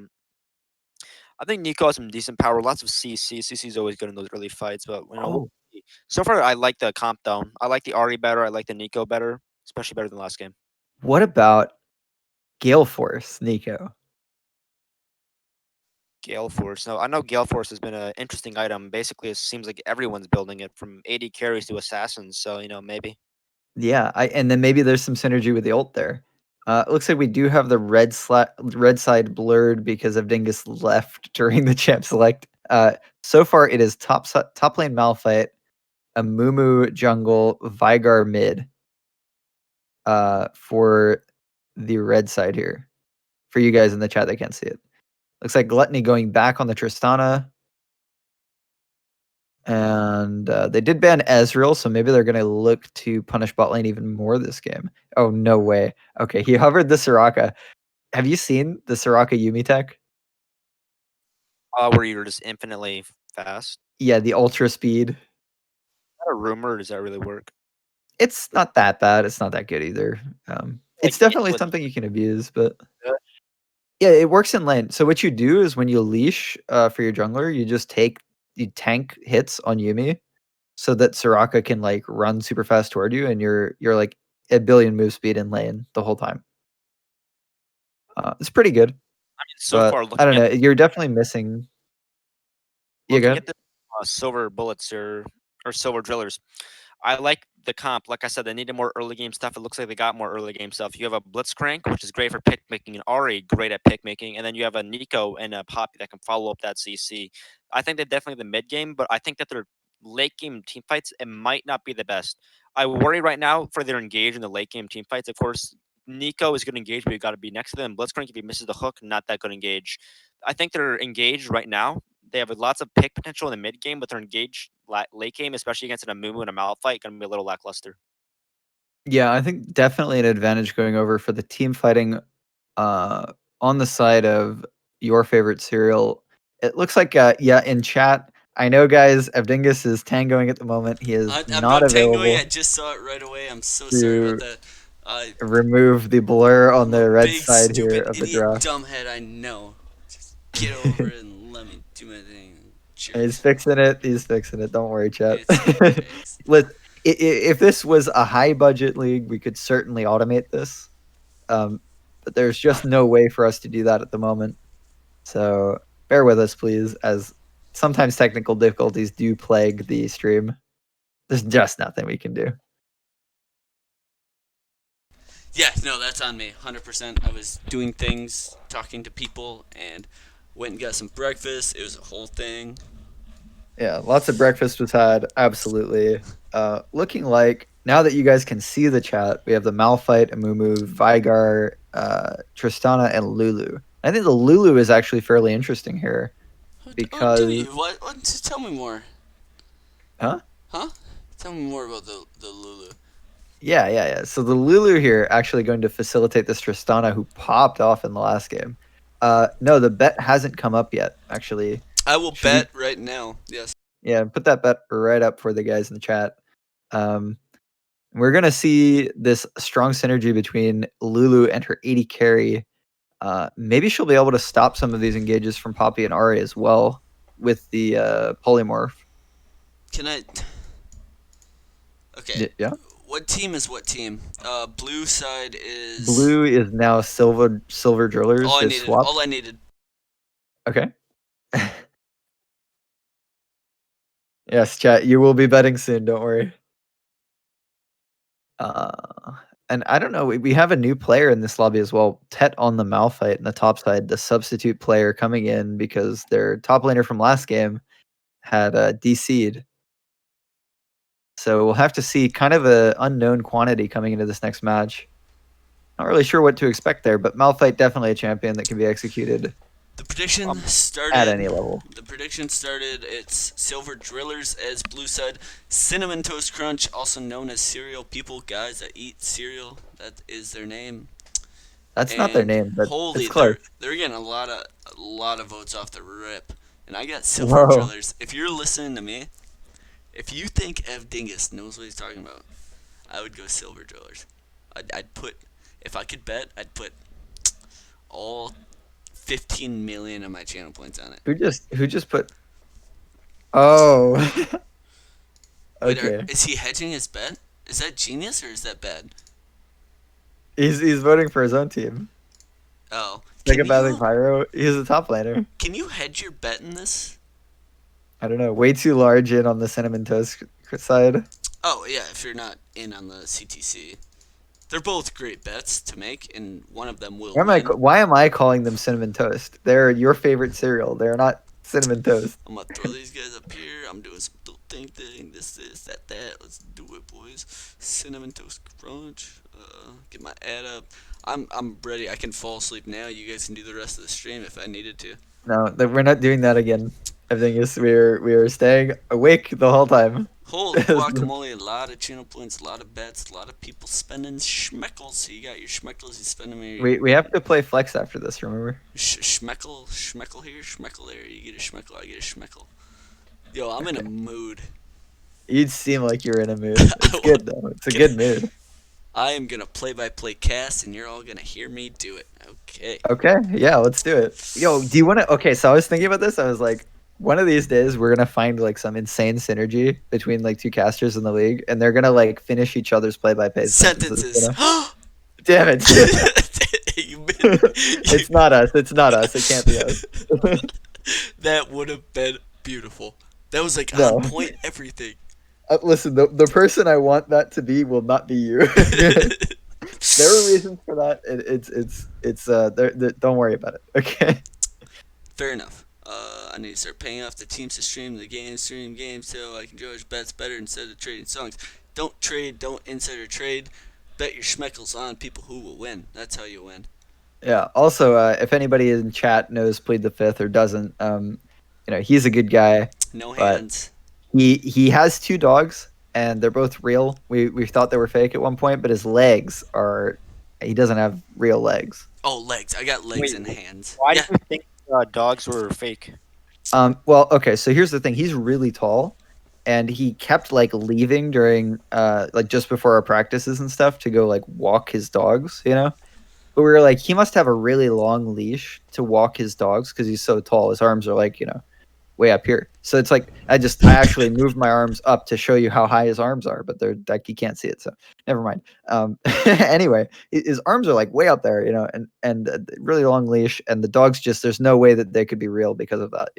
think Nico has some decent power. Lots of CC. CC is always good in those early fights, but we'll Oh, see. So far I like the comp though. I like the Ari better. I like the Nico better, especially better than last game. what about Gale Force, Nico? Gale Force. No, I know Gale Force has been an interesting item. Basically, it seems like everyone's building it from 80 carries to assassins. So maybe. Yeah, and then maybe there's some synergy with the ult there. It looks like we do have the red side blurred because of Dingus left during the champ select. So far it is top lane Malphite, a Mumu jungle, Vigar mid. For the red side here. For you guys in the chat that can't see it. Looks like Gluttony going back on the Tristana. And they did ban Ezreal, so maybe they're going to look to punish bot lane even more this game. Oh, no way. Okay, he hovered the Soraka. Have you seen the Soraka Yumi tech? Where you're just infinitely fast. Yeah, the ultra speed. Is that a rumor? Or does that really work? It's not that bad. It's not that good either. It's Like definitely with something you can abuse, but Yeah. yeah, it works in lane. So what you do is when you leash for your jungler, you tank hits on Yumi so that Soraka can like run super fast toward you, and you're like a billion move speed in lane the whole time. It's pretty good, So but far, I looking don't at know. You're definitely missing. Yeah, go looking ahead. at the silver bullets or silver drillers, I like the comp. Like I said, they needed more early game stuff. It looks like they got more early game stuff. You have a Blitzcrank, which is great for pick making, and Ari great at pick making, and then you have a Nico and a Poppy that can follow up that CC. I think they're definitely the mid game, but I think that their late game team fights it might not be the best. I worry right now for their engage in the late game team fights. Of course, Nico is good engage, but you got to be next to them. Blitzcrank, if he misses the hook, not that good engage. I think they're engaged right now. They have lots of pick potential in the mid game, but they're engaged late game, especially against an Amumu and a Malphite, going to be a little lackluster. Yeah, I think definitely an advantage going over for the team fighting uh, on the side of your favorite cereal. It looks like, yeah, in chat, I know, guys, Evdingus is tangoing at the moment. He is I'm not not tangoing. available I just saw it right away. I'm so sorry about to that. remove the blur on I'm a the red big, side here stupid, of the idiot, draft. dumbhead. I know. Just get over it and let me do my thing. He's Jerks. fixing it. He's fixing it. Don't worry, chat. It's okay. If this was a high budget league, we could certainly automate this. But there's just no way for us to do that at the moment. So bear with us, please, as sometimes technical difficulties do plague the stream. There's just nothing we can do. Yeah, no, that's on me. 100%. I was doing things, talking to people, and went and got some breakfast. It was a whole thing. Yeah, lots of breakfast was had. Absolutely. Looking like now that you guys can see the chat, we have the Malphite, Amumu, Vigar, Tristana, and Lulu. I think the Lulu is actually fairly interesting here Oh, do you? because, What? Just tell me more. huh? Huh? Tell me more about the Lulu. Yeah. So the Lulu here actually going to facilitate this Tristana who popped off in the last game. No, the bet hasn't come up yet. Actually, I will should we? bet right now. Yes. Yeah, put that bet right up for the guys in the chat. Um, we're gonna see this strong synergy between Lulu and her 80 carry. Maybe she'll be able to stop some of these engages from Poppy and Ari as well with the polymorph. Can I? Okay. Yeah. What team is what team? Blue side is. Blue is now silver drillers. All I They've needed. swapped. All I needed. Okay. Yes, chat. You will be betting soon. Don't worry. And I don't know. We have a new player in this lobby as well. Tet on the Malphite in the top side, the substitute player coming in because their top laner from last game had DC'd. So we'll have to see kind of a unknown quantity coming into this next match. Not really sure what to expect there, but Malphite definitely a champion that can be executed The prediction Um, started. at any level. The prediction started. It's Silver Drillers as blue side. Cinnamon Toast Crunch, also known as cereal people, guys that eat cereal. That is their name. That's not their And name, but holy, it's close. they're getting a lot of votes off the rip. And I got Silver Whoa. Drillers. If you're listening to me, if you think Ev Dingus knows what he's talking about, I would go Silver Drillers. I'd put, if I could bet, I'd put all 15 million of my channel points on it. Who just put? Oh. Wait, Okay. is he hedging his bet? Is that genius or is that bad? He's voting for his own team. Oh, Mega Bathing Pyro. He's a top laner. can you hedge your bet in this? I don't know. Way too large in on the cinnamon toast side. Oh yeah, if you're not in on the CTC, they're both great bets to make, and one of them will win. Why am I calling them cinnamon toast? They're your favorite cereal. They're not cinnamon toast. I'm gonna throw these guys up here. I'm doing some little thing, this, that. Let's do it, boys. Cinnamon toast crunch. Get my ad up. I'm ready. I can fall asleep now. You guys can do the rest of the stream if I needed to. No, we're not doing that again. Everything is we're staying awake the whole time. Holy guacamole! A lot of channel points, a lot of bets, a lot of people spending schmeckles. So you got your schmeckles. You spending me. We have to play flex after this. Remember? Schmeckle here, schmeckle there. You get a schmeckle, I get a schmeckle. Yo, I'm in a mood. You'd seem like you're in a mood. It's good though. It's a good mood. I am gonna play-by-play cast, and you're all gonna hear me do it. Okay. Okay, yeah, let's do it. Yo, do you want to? Okay, so I was thinking about this. I was like, one of these days we're gonna find like some insane synergy between like two casters in the league, and they're gonna like finish each other's play-by-play Sentences. Damn it! You It's not us. It's not us. It can't be us. That would have been beautiful. That was like No. on point everything. Listen, the person I want that to be will not be you. There are reasons for that. Don't worry about it. Okay. Fair enough. I need to start paying off the teams to stream games so I can judge bets better instead of trading songs. Don't trade, don't insider trade. Bet your schmeckles on people who will win. That's how you win. Yeah. Also, if anybody in chat knows Plead the Fifth or doesn't, he's a good guy. No But hands. he has two dogs, and they're both real. We thought they were fake at one point, but his legs are. He doesn't have real legs. Oh, legs. I got legs Wait, and hands. Why Yeah. do you think dogs were fake? Well, okay. So here's the thing. He's really tall, and he kept like leaving during like just before our practices and stuff to go like walk his dogs. But we were like, he must have a really long leash to walk his dogs because he's so tall. His arms are like way up here. So it's like I actually moved my arms up to show you how high his arms are, but they're like you can't see it, so never mind. Anyway, his arms are like way up there, and really long leash, and the dogs there's no way that they could be real because of that,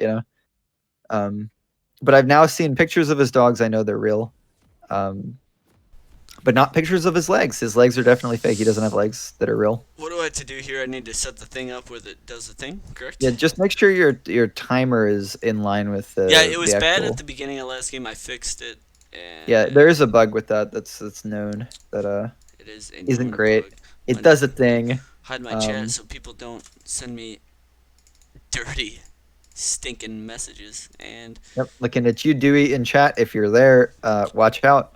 But I've now seen pictures of his dogs. I know they're real, but not pictures of his legs. His legs are definitely fake. He doesn't have legs that are real. What do I have to do here? I need to set the thing up where it does the thing, correct? Yeah, just make sure your timer is in line with the. Yeah, it was the bad actual... at the beginning of last game. I fixed it. And Yeah, there is a bug with that. That's known. That it is isn't known great. bug. It does a thing. Hide my chat so people don't send me dirty, stinking messages. And Yep, looking at you, Dewey, in chat. If you're there, watch out.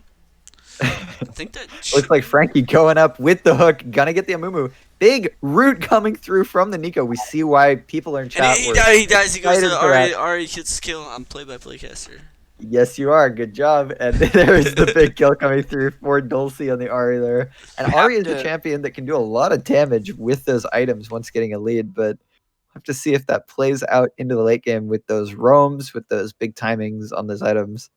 I think that Looks like Frankie going up with the hook, gonna get the Amumu. Big root coming through from the Nico. We see why people are in chat. And he dies. He goes excited to for that. Ari hits kill. I'm play-by-play caster. Yes, you are. Good job. And there's the big kill coming through for Dulcie on the Ari there. And Ari is a champion that can do a lot of damage with those items once getting a lead, but we'll have to see if that plays out into the late game with those roams, with those big timings on those items.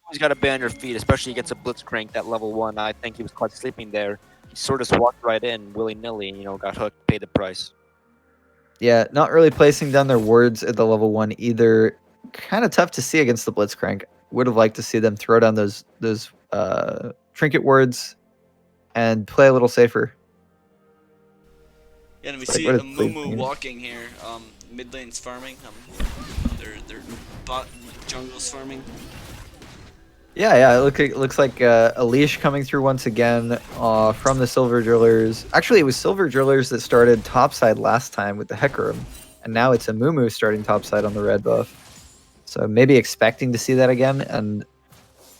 He's got to be on your feet, especially against a Blitzcrank at level 1. I think he was caught sleeping there. He sort of walked right in willy-nilly and, got hooked, paid the price. Yeah, not really placing down their wards at the level 1 either. Kind of tough to see against the Blitzcrank. Would have liked to see them throw down those trinket wards and play a little safer. Yeah, and we Like, see what is Amumu placing? walking here. Mid lane's farming. Their bot jungle's farming. Yeah, it looks like a leash coming through once again from the Silver Drillers. Actually, it was Silver Drillers that started topside last time with the Hecarim. and now it's a Mumu starting topside on the red buff. So maybe expecting to see that again, and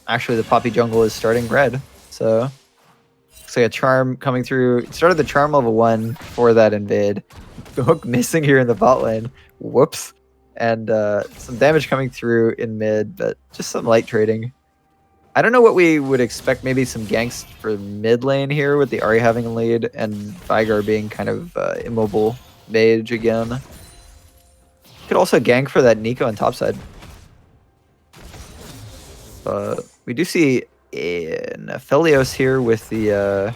actually the Poppy jungle is starting red. So looks like a charm coming through. It started the charm level 1 for that invade. The hook missing here in the bot lane. Whoops. And some damage coming through in mid, but just some light trading. I don't know what we would expect. Maybe some ganks for mid lane here with the Ahri having a lead and Vigar being kind of immobile mage again. Could also gank for that Nico on topside. We do see an Aphelios here with the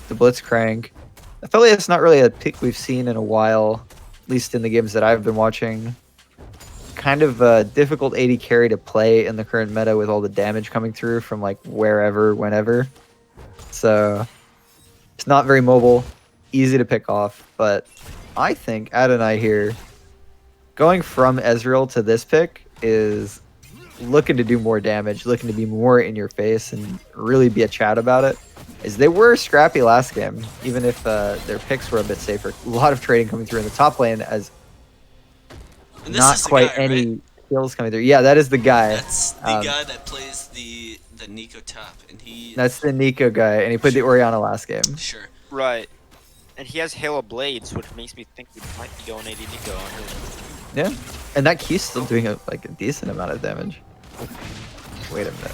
Blitzcrank. Aphelios not really a pick we've seen in a while, at least in the games that I've been watching. Kind of a difficult AD carry to play in the current meta with all the damage coming through from like wherever, whenever. So it's not very mobile, easy to pick off. But I think Adonai here, going from Ezreal to this pick, is looking to do more damage, looking to be more in your face and really be a chat about it. As they were scrappy last game, even if their picks were a bit safer. A lot of trading coming through in the top lane as And this not is the quite guy, any right? kills coming through. Yeah, that is the guy. That's the guy that plays the Nico top, and he. That's the Nico guy, and he played the Orianna last game. Sure. Right. And he has Halo Blades, which makes me think we might be going AD Nico on him. Yeah, and that key's still doing a decent amount of damage. Wait a minute.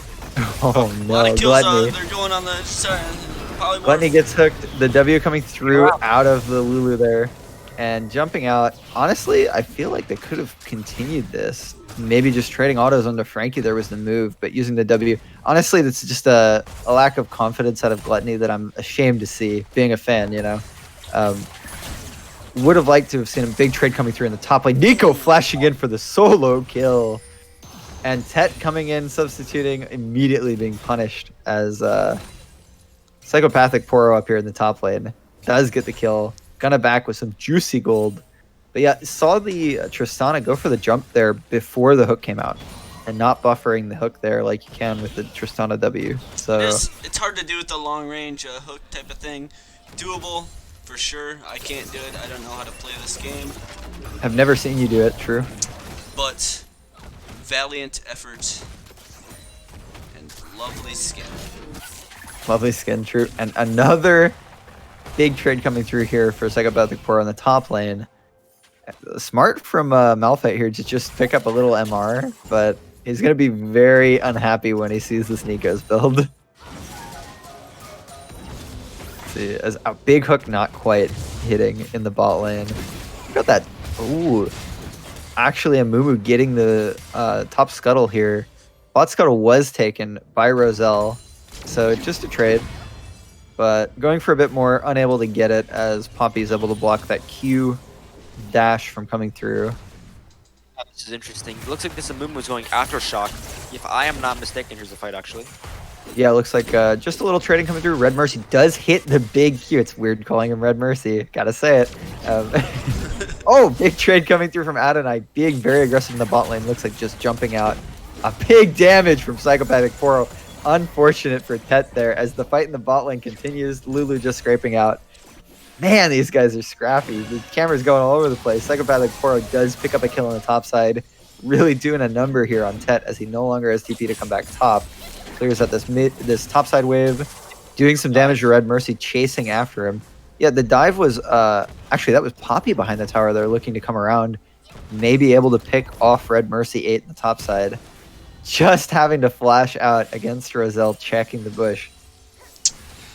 Oh A lot no, of kills. Gluttony. They're going on the polymorph. Gluttony gets hooked. The W coming through out of the Lulu there, and jumping out. Honestly, I feel like they could have continued this. Maybe just trading autos onto Frankie there was the move, but using the W. Honestly, that's just a lack of confidence out of Gluttony that I'm ashamed to see, being a fan, you know. Would have liked to have seen a big trade coming through in the top lane. Nico flashing in for the solo kill. And Tet coming in, substituting, immediately being punished as Psychopathic Poro up here in the top lane. Does get the kill. Gonna back with some juicy gold. But yeah, saw the Tristana go for the jump there before the hook came out. And not buffering the hook there like you can with the Tristana W. So It's hard to do with the long range hook type of thing. Doable, for sure. I can't do it. I don't know how to play this game. I've never seen you do it, true. But valiant effort and lovely skin. Lovely skin, true. And another big trade coming through here for Psychopathic Poro on the top lane. Smart from Malphite here to just pick up a little MR, but he's going to be very unhappy when he sees this Nico's build. See, as a big hook not quite hitting in the bot lane. Got that. Ooh. Actually, a Mumu getting the top scuttle here. Bot scuttle was taken by Roselle, so just a trade. But going for a bit more, unable to get it as Poppy's able to block that Q dash from coming through. This is interesting. It looks like this Amumu is going Aftershock. If I am not mistaken, here's the fight actually. Yeah, it looks like just a little trading coming through. Red Mercy does hit the big Q. It's weird calling him Red Mercy. Gotta say it. Oh, big trade coming through from Adonai. Being very aggressive in the bot lane. Looks like just jumping out. A big damage from Psychopathic Poro. Unfortunate for Tet there as the fight in the bot lane continues. Lulu just scraping out. Man, these guys are scrappy. The camera's going all over the place. Psychopathic Poro does pick up a kill on the top side. Really doing a number here on Tet as he no longer has TP to come back top. Clears out this topside wave, doing some damage to Red Mercy, chasing after him. Yeah, the dive was actually that was Poppy behind the tower there, looking to come around, maybe able to pick off Red Mercy 8 in the top side. Just having to flash out against Roselle, checking the bush.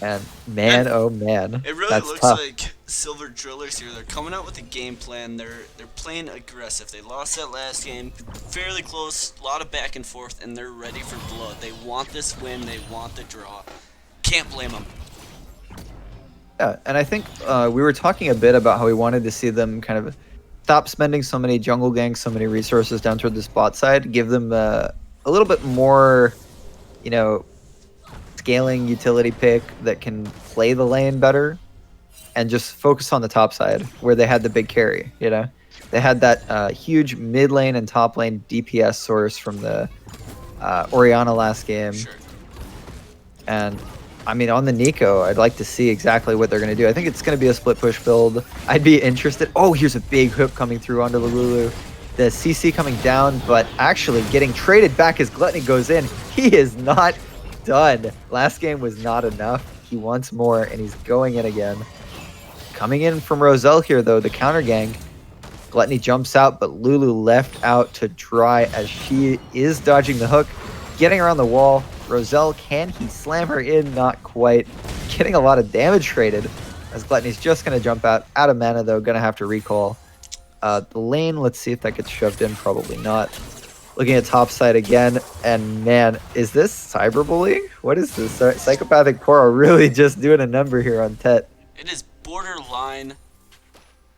And man, oh man, It really that's looks tough. like Silver Drillers here. They're coming out with a game plan. They're playing aggressive. They lost that last game, fairly close, a lot of back and forth, and they're ready for blood. They want this win. They want the draw. Can't blame them. Yeah, and I think we were talking a bit about how we wanted to see them kind of stop spending so many jungle ganks, so many resources down toward the spot side, give them a little bit more, you know, scaling utility pick that can play the lane better and just focus on the top side where they had the big carry, you know? They had that huge mid lane and top lane DPS source from the Orianna last game. Sure. And I mean, on the Nico, I'd like to see exactly what they're going to do. I think it's going to be a split push build. I'd be interested. Oh, here's a big hook coming through onto the Lulu. The CC coming down, but actually getting traded back as Gluttony goes in. He is not done. Last game was not enough. He wants more, and he's going in again. Coming in from Roselle here, though, the counter gang. Gluttony jumps out, but Lulu left out to dry as she is dodging the hook. Getting around the wall. Roselle, can he slam her in? Not quite. Getting a lot of damage traded as Gluttony's just going to jump out. Out of mana, though. Going to have to recall. The lane, let's see if that gets shoved in. Probably not. Looking at top side again. And man, is this cyberbullying? What is this? Psychopathic Poro really just doing a number here on Tet. It is borderline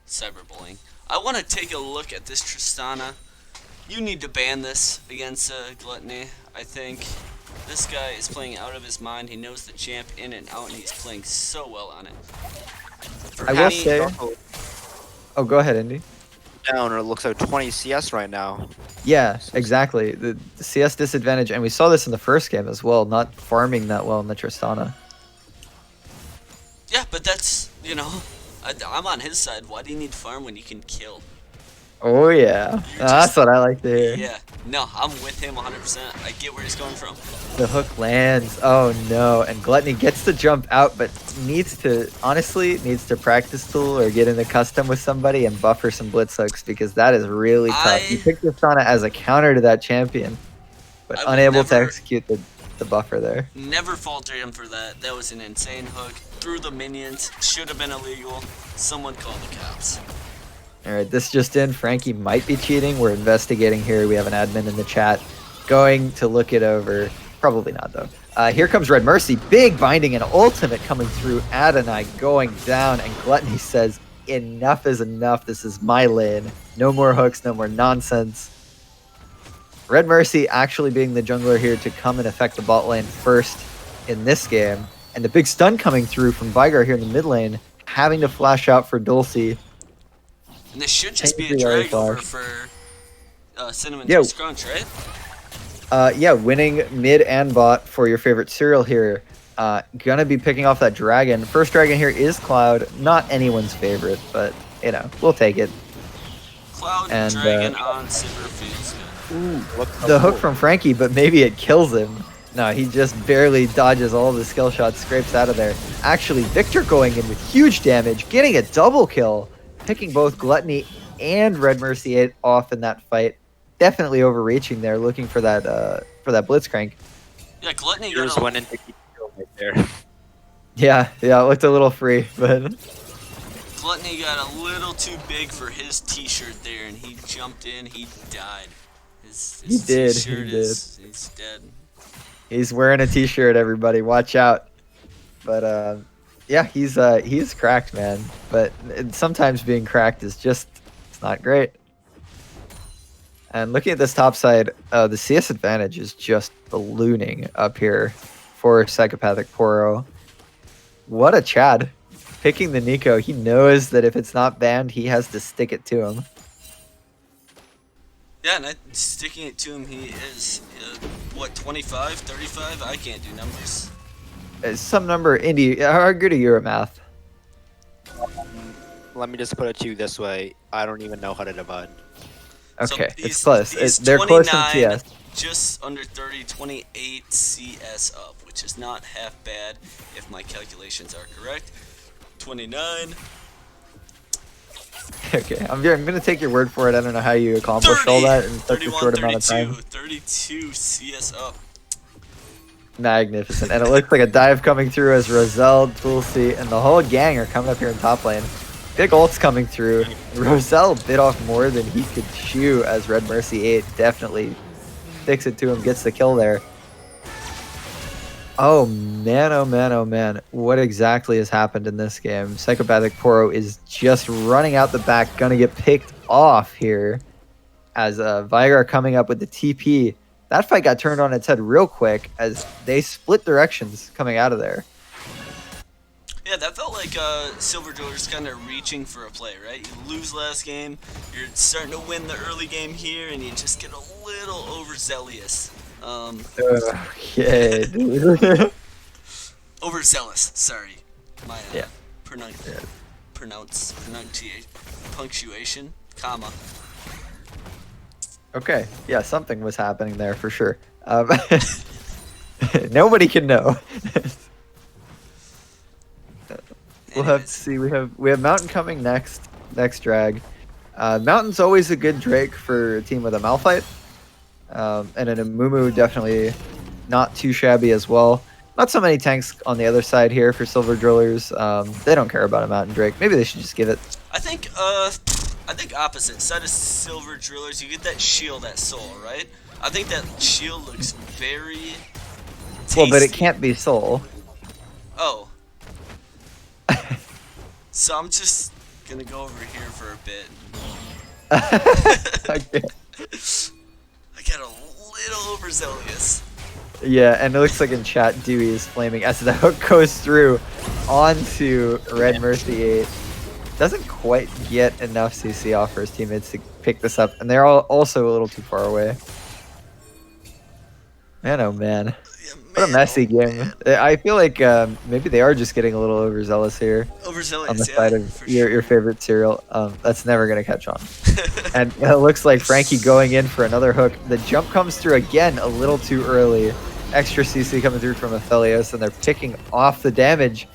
cyberbullying. I want to take a look at this Tristana. You need to ban this against Gluttony, I think. This guy is playing out of his mind. He knows the champ in and out, and he's playing so well on it. I will say... Oh, go ahead, Indy. Down, or it looks like 20 CS right now. Yeah, exactly. The CS disadvantage, and we saw this in the first game as well, not farming that well in the Tristana. Yeah, but that's, you know, I'm on his side. Why do you need farm when you can kill? Oh, yeah. That's what I like to hear. Yeah, no, I'm with him 100%. I get where he's going from. The hook lands. Oh, no. And Gluttony gets to jump out, but honestly, needs to practice tool or get in the custom with somebody and buffer some blitz hooks because that is really tough. You picked Tristana as a counter to that champion, but unable to execute the buffer there. Never falter him for that. That was an insane hook. Through the minions. Should have been illegal. Someone call the cops. All right, this just in. Frankie might be cheating. We're investigating here. We have an admin in the chat going to look it over. Probably not, though. Here comes Red Mercy. Big binding and ultimate coming through. Adonai going down, and Gluttony says, enough is enough. This is my lane. No more hooks, no more nonsense. Red Mercy actually being the jungler here to come and affect the bot lane first in this game. And the big stun coming through from Vigar here in the mid lane, having to flash out for Dulcie. And this should just be a drag over for Cinnamon Scrunch, right? Yeah, winning mid and bot for your favorite cereal here. Gonna be picking off that dragon. First dragon here is Cloud. Not anyone's favorite, but, you know, we'll take it. Cloud and dragon on Silver feels good. Ooh, the hook from Frankie, but maybe it kills him. No, he just barely dodges all the skill shots, scrapes out of there. Actually, Victor going in with huge damage, getting a double kill. Picking both Gluttony and Red Mercy off in that fight. Definitely overreaching there, looking for that Blitzcrank. Yeah, Gluttony Just went into kill right there. Yeah, it looked a little free, but Gluttony got a little too big for his t-shirt there, and he jumped in, he died. His t-shirt he's dead. He's wearing a t-shirt, everybody. Watch out. But, yeah, he's cracked, man. But sometimes being cracked is just, it's not great. And looking at this top side, the CS advantage is just ballooning up here for Psychopathic Poro. What a Chad. Picking the Nico, he knows that if it's not banned, he has to stick it to him. Yeah, and sticking it to him, he is, what, 25, 35? I can't do numbers. Some number, Indy, how good are you at math? Let me just put it to you this way. I don't even know how to divide. Okay, So it's close. They're 29, close in CS. Just under 30, 28 CS up, which is not half bad if my calculations are correct. 29. Okay, I'm gonna take your word for it. I don't know how you accomplished all that in such a short amount of time. 32 CS up. Magnificent. And it looks like a dive coming through as Roselle, Dulcie, and the whole gang are coming up here in top lane. Big ults coming through. Roselle bit off more than he could chew as Red Mercy 8 definitely sticks it to him, gets the kill there. Oh man, oh man, oh man. What exactly has happened in this game? Psychopathic Poro is just running out the back, gonna get picked off here as Vigar coming up with the TP. That fight got turned on its head real quick as they split directions coming out of there. Yeah, that felt like Silver Drillers kind of reaching for a play, right? You lose last game, you're starting to win the early game here, and you just get a little overzealous. Okay, dude. overzealous. Sorry, my Yeah. punctuation, comma. Okay. Yeah, something was happening there for sure. Nobody can know. We'll have to Anyways, see. We have Mountain coming next drag. Mountain's always a good Drake for a team with a Malphite. And an Amumu definitely not too shabby as well. Not so many tanks on the other side here for Silver Drillers. They don't care about a Mountain Drake. Maybe they should just give it. I think opposite side of Silver Drillers, you get that shield at Soul, right? I think that shield looks very tasty. Well, but it can't be Soul. Oh. So I'm just gonna go over here for a bit. Okay. I got a little overzealous. Yeah, and it looks like in chat Dewey is flaming as the hook goes through onto Red Mercy 8. Doesn't quite get enough CC off for his teammates to pick this up, and they're all also a little too far away. Man, oh man. Yeah, What a man, messy oh, game. man. I feel like maybe they are just getting a little overzealous here Overzealous, on the yeah, side of for your sure. favorite cereal. That's never going to catch on. And it looks like Frankie going in for another hook. The jump comes through again a little too early. Extra CC coming through from Aphelios, and they're picking off the damage,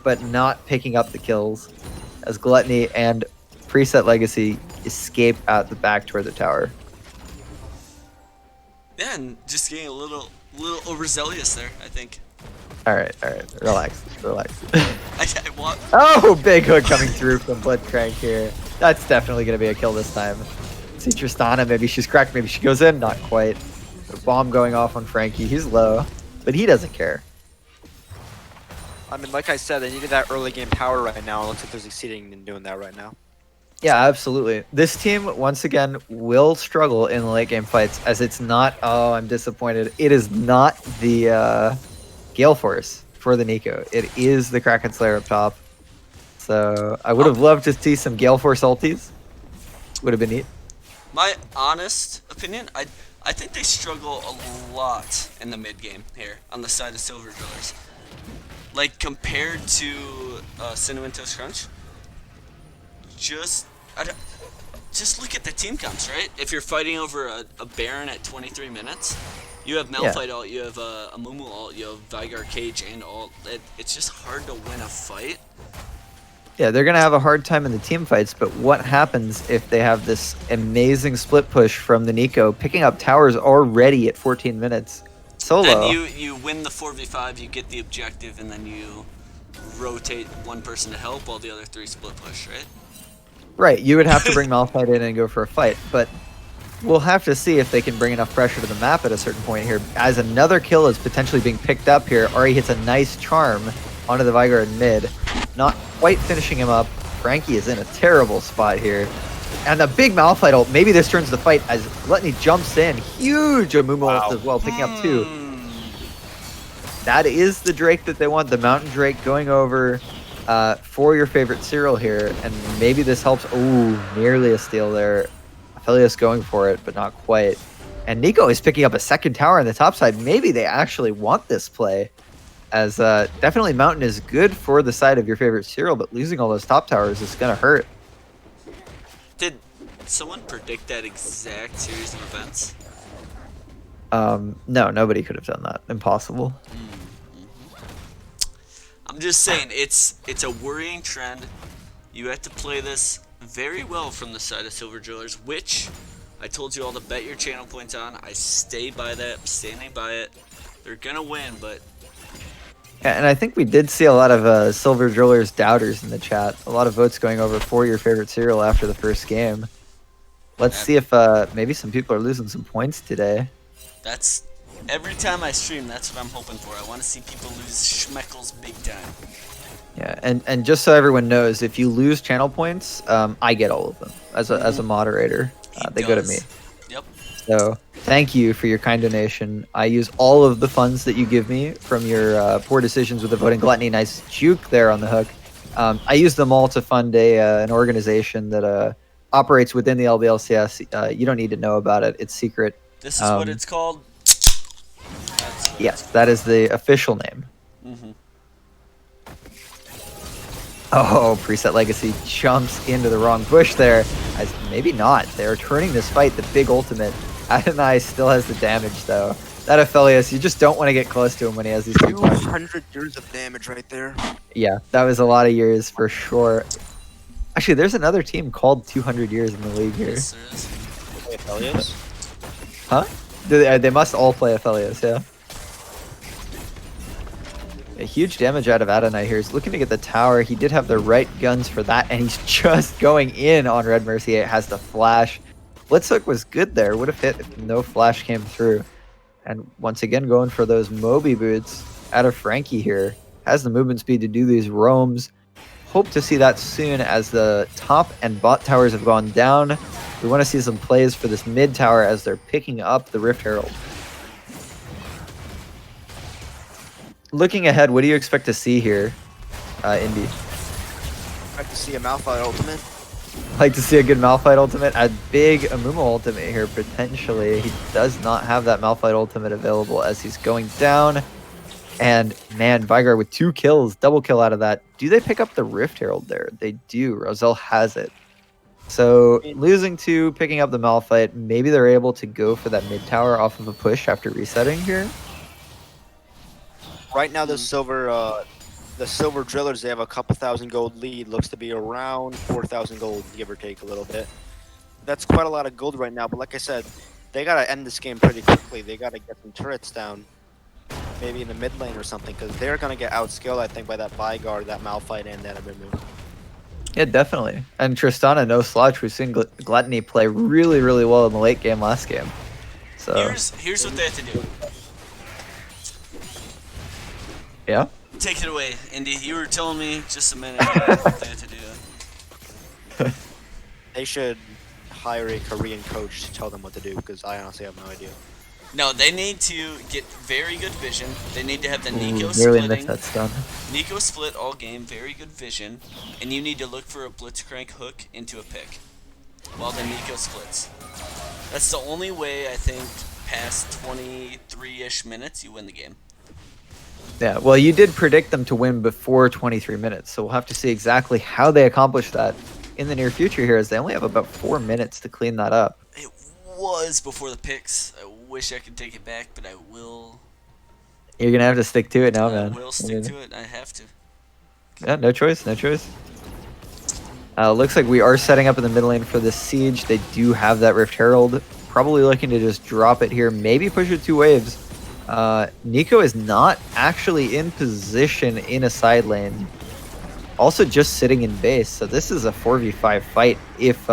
but not picking up the kills. As Gluttony and Preset Legacy escape out the back toward the tower. Yeah, and just getting a little overzealous there, I think. All right, relax. I want. Oh, big hook coming through from Bloodcrank here. That's definitely going to be a kill this time. See Tristana, maybe she's cracked, maybe she goes in, not quite. A bomb going off on Frankie, he's low, but he doesn't care. I mean, like I said, they needed that early game power right now. It looks like they're succeeding in doing that right now. Yeah, absolutely. This team, once again, will struggle in the late game fights as it's not, oh, I'm disappointed. It is not the Gale Force for the Nico. It is the Kraken Slayer up top. So I would have loved to see some Gale Force ultis. Would have been neat. My honest opinion, I think they struggle a lot in the mid game here on the side of Silver Drillers. Like compared to Cinnamon Toast Crunch, just look at the team comps, right? If you're fighting over a Baron at 23 minutes, you have Malphite ult, you have a Mumu ult, you have Vigar Cage and ult. It's just hard to win a fight. Yeah, they're going to have a hard time in the team fights, but what happens if they have this amazing split push from the Nico, picking up towers already at 14 minutes? Solo. And you win the 4v5, you get the objective, and then you rotate one person to help while the other three split push, right? Right, you would have to bring Malphite in and go for a fight, but we'll have to see if they can bring enough pressure to the map at a certain point here. As another kill is potentially being picked up here, Ari hits a nice charm onto the Vigar in mid. Not quite finishing him up. Frankie is in a terrible spot here. And the big Malphite ult, maybe this turns the fight as Gluttony jumps in. Huge Amumu ult as well, picking up two. That is the Drake that they want, the Mountain Drake going over for your favorite cereal here. And maybe this helps. Ooh, nearly a steal there. Aphelios going for it, but not quite. And Nico is picking up a second tower on the top side. Maybe they actually want this play. As definitely Mountain is good for the side of your favorite cereal, but losing all those top towers is going to hurt. Did someone predict that exact series of events? No, nobody could have done that. Impossible. I'm just saying, it's a worrying trend. You have to play this very well from the side of Silver Drillers, which I told you all to bet your channel points on. I stay by that. I'm standing by it. They're going to win, but... Yeah, and I think we did see a lot of Silver Drillers doubters in the chat. A lot of votes going over for your favorite cereal after the first game. Let's see if maybe some people are losing some points today. That's every time I stream, that's what I'm hoping for. I want to see people lose schmeckles big time. Yeah, and just so everyone knows, if you lose channel points, I get all of them as a moderator. They go to me. Yep. So thank you for your kind donation. I use all of the funds that you give me from your poor decisions with the voting. Gluttony, nice juke there on the hook. I use them all to fund an organization that operates within the LBLCS. You don't need to know about it. It's secret. This is what it's called. Yes, that is the official name. Oh, Preset Legacy jumps into the wrong bush there. As maybe not. They're turning this fight, the big ultimate. Adonai still has the damage, though. That Aphelios, you just don't want to get close to him when he has these 200 years of damage right there. Yeah, that was a lot of years for sure. Actually, there's another team called 200 years in the league here. Yes, there is. Wait, Aphelios? Huh? They must all play Aphelios, yeah. A huge damage out of Adonai here. He's looking to get the tower. He did have the right guns for that, and he's just going in on Red Mercy. It has the flash. Blitzhook was good there. Would have hit if no flash came through. And once again, going for those Moby boots out of Frankie here. Has the movement speed to do these roams. Hope to see that soon as the top and bot towers have gone down. We want to see some plays for this mid tower as they're picking up the Rift Herald. Looking ahead, what do you expect to see here, Indy? I'd like to see a Malphite ultimate. Like to see a good Malphite ultimate? A big Amumu ultimate here, potentially. He does not have that Malphite ultimate available as he's going down. And man, Vigar with 2 kills, double kill out of that. Do they pick up the Rift Herald there? They do. Roselle has it. So losing 2, picking up the Malphite, maybe they're able to go for that mid tower off of a push after resetting here. Right now, the silver drillers, they have a couple thousand gold lead. Looks to be around 4,000 gold, give or take a little bit. That's quite a lot of gold right now. But like I said, they gotta end this game pretty quickly. They gotta get some turrets down, maybe in the mid lane or something, because they're gonna get outskilled, I think, by that Vigar, that Malphite, and that Amumu. Yeah, definitely. And Tristana, no slouch. We've seen Gluttony play really, really well in the late game last game. So Here's what they have to do. yeah. Take it away, Indy. You were telling me just a minute ago what they had to do. They should hire a Korean coach to tell them what to do, because I honestly have no idea. No, they need to get very good vision. They need to have the Nico Nearly missed splitting. that stun. Nico split all game, very good vision, and you need to look for a blitzcrank hook into a pick while the Nico splits. That's the only way I think past 23-ish minutes you win the game. Yeah, well, you did predict them to win before 23 minutes, so we'll have to see exactly how they accomplish that in the near future here, as they only have about 4 minutes to clean that up. It was before the picks. I wish I could take it back, but I will. You're going to have to stick to it now, man. I will stick to it. I have to. Yeah, no choice, no choice. Looks like we are setting up in the mid lane for this siege. They do have that Rift Herald. Probably looking to just drop it here, maybe push it 2 waves. Nico is not actually in position in a side lane. Also just sitting in base, so this is a 4v5 fight if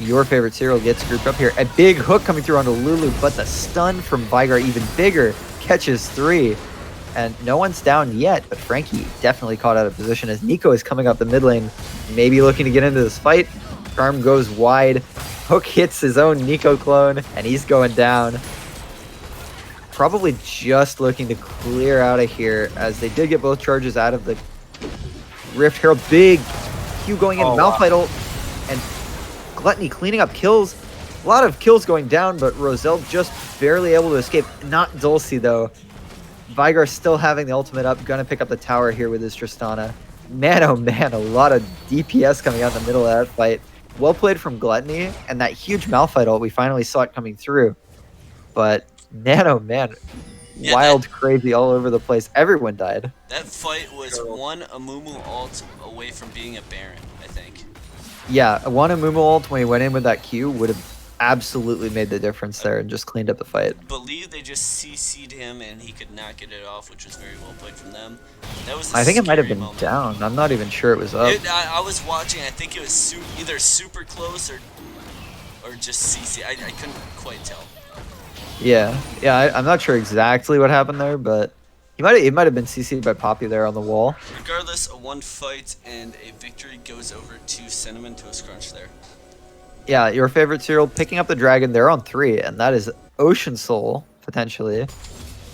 your favorite serial gets grouped up here. A big hook coming through onto Lulu, but the stun from Vigar even bigger. Catches 3. And no one's down yet, but Frankie definitely caught out of position as Nico is coming up the mid lane, maybe looking to get into this fight. Charm goes wide. Hook hits his own Nico clone, and he's going down. Probably just looking to clear out of here, as they did get both charges out of the Rift Herald. Big Q going in, Malphite ult, and Gluttony cleaning up kills. A lot of kills going down, but Roselle just barely able to escape. Not Dulcie, though. Vigar still having the ultimate up, gonna pick up the tower here with his Tristana. Man, oh man, a lot of DPS coming out in the middle of that fight. Well played from Gluttony, and that huge Malphite ult, we finally saw it coming through. But man, oh man, Yeah, wild, crazy, all over the place. Everyone died. That fight was one Amumu ult away from being a Baron, I think. Yeah, one Amumu ult when he went in with that Q would have absolutely made the difference there and just cleaned up the fight. I believe they just CC'd him and he could not get it off, which was very well played from them. That was a I think it might have scary been moment. down. I'm not even sure it was up. I was watching. I think it was either super close or just CC. I couldn't quite tell. Yeah, I'm not sure exactly what happened there, but he might have been CC'd by Poppy there on the wall. Regardless, a one fight and a victory goes over to Cinnamon to a scrunch there. Yeah, your favorite serial picking up the dragon. They're on 3, and that is Ocean Soul potentially.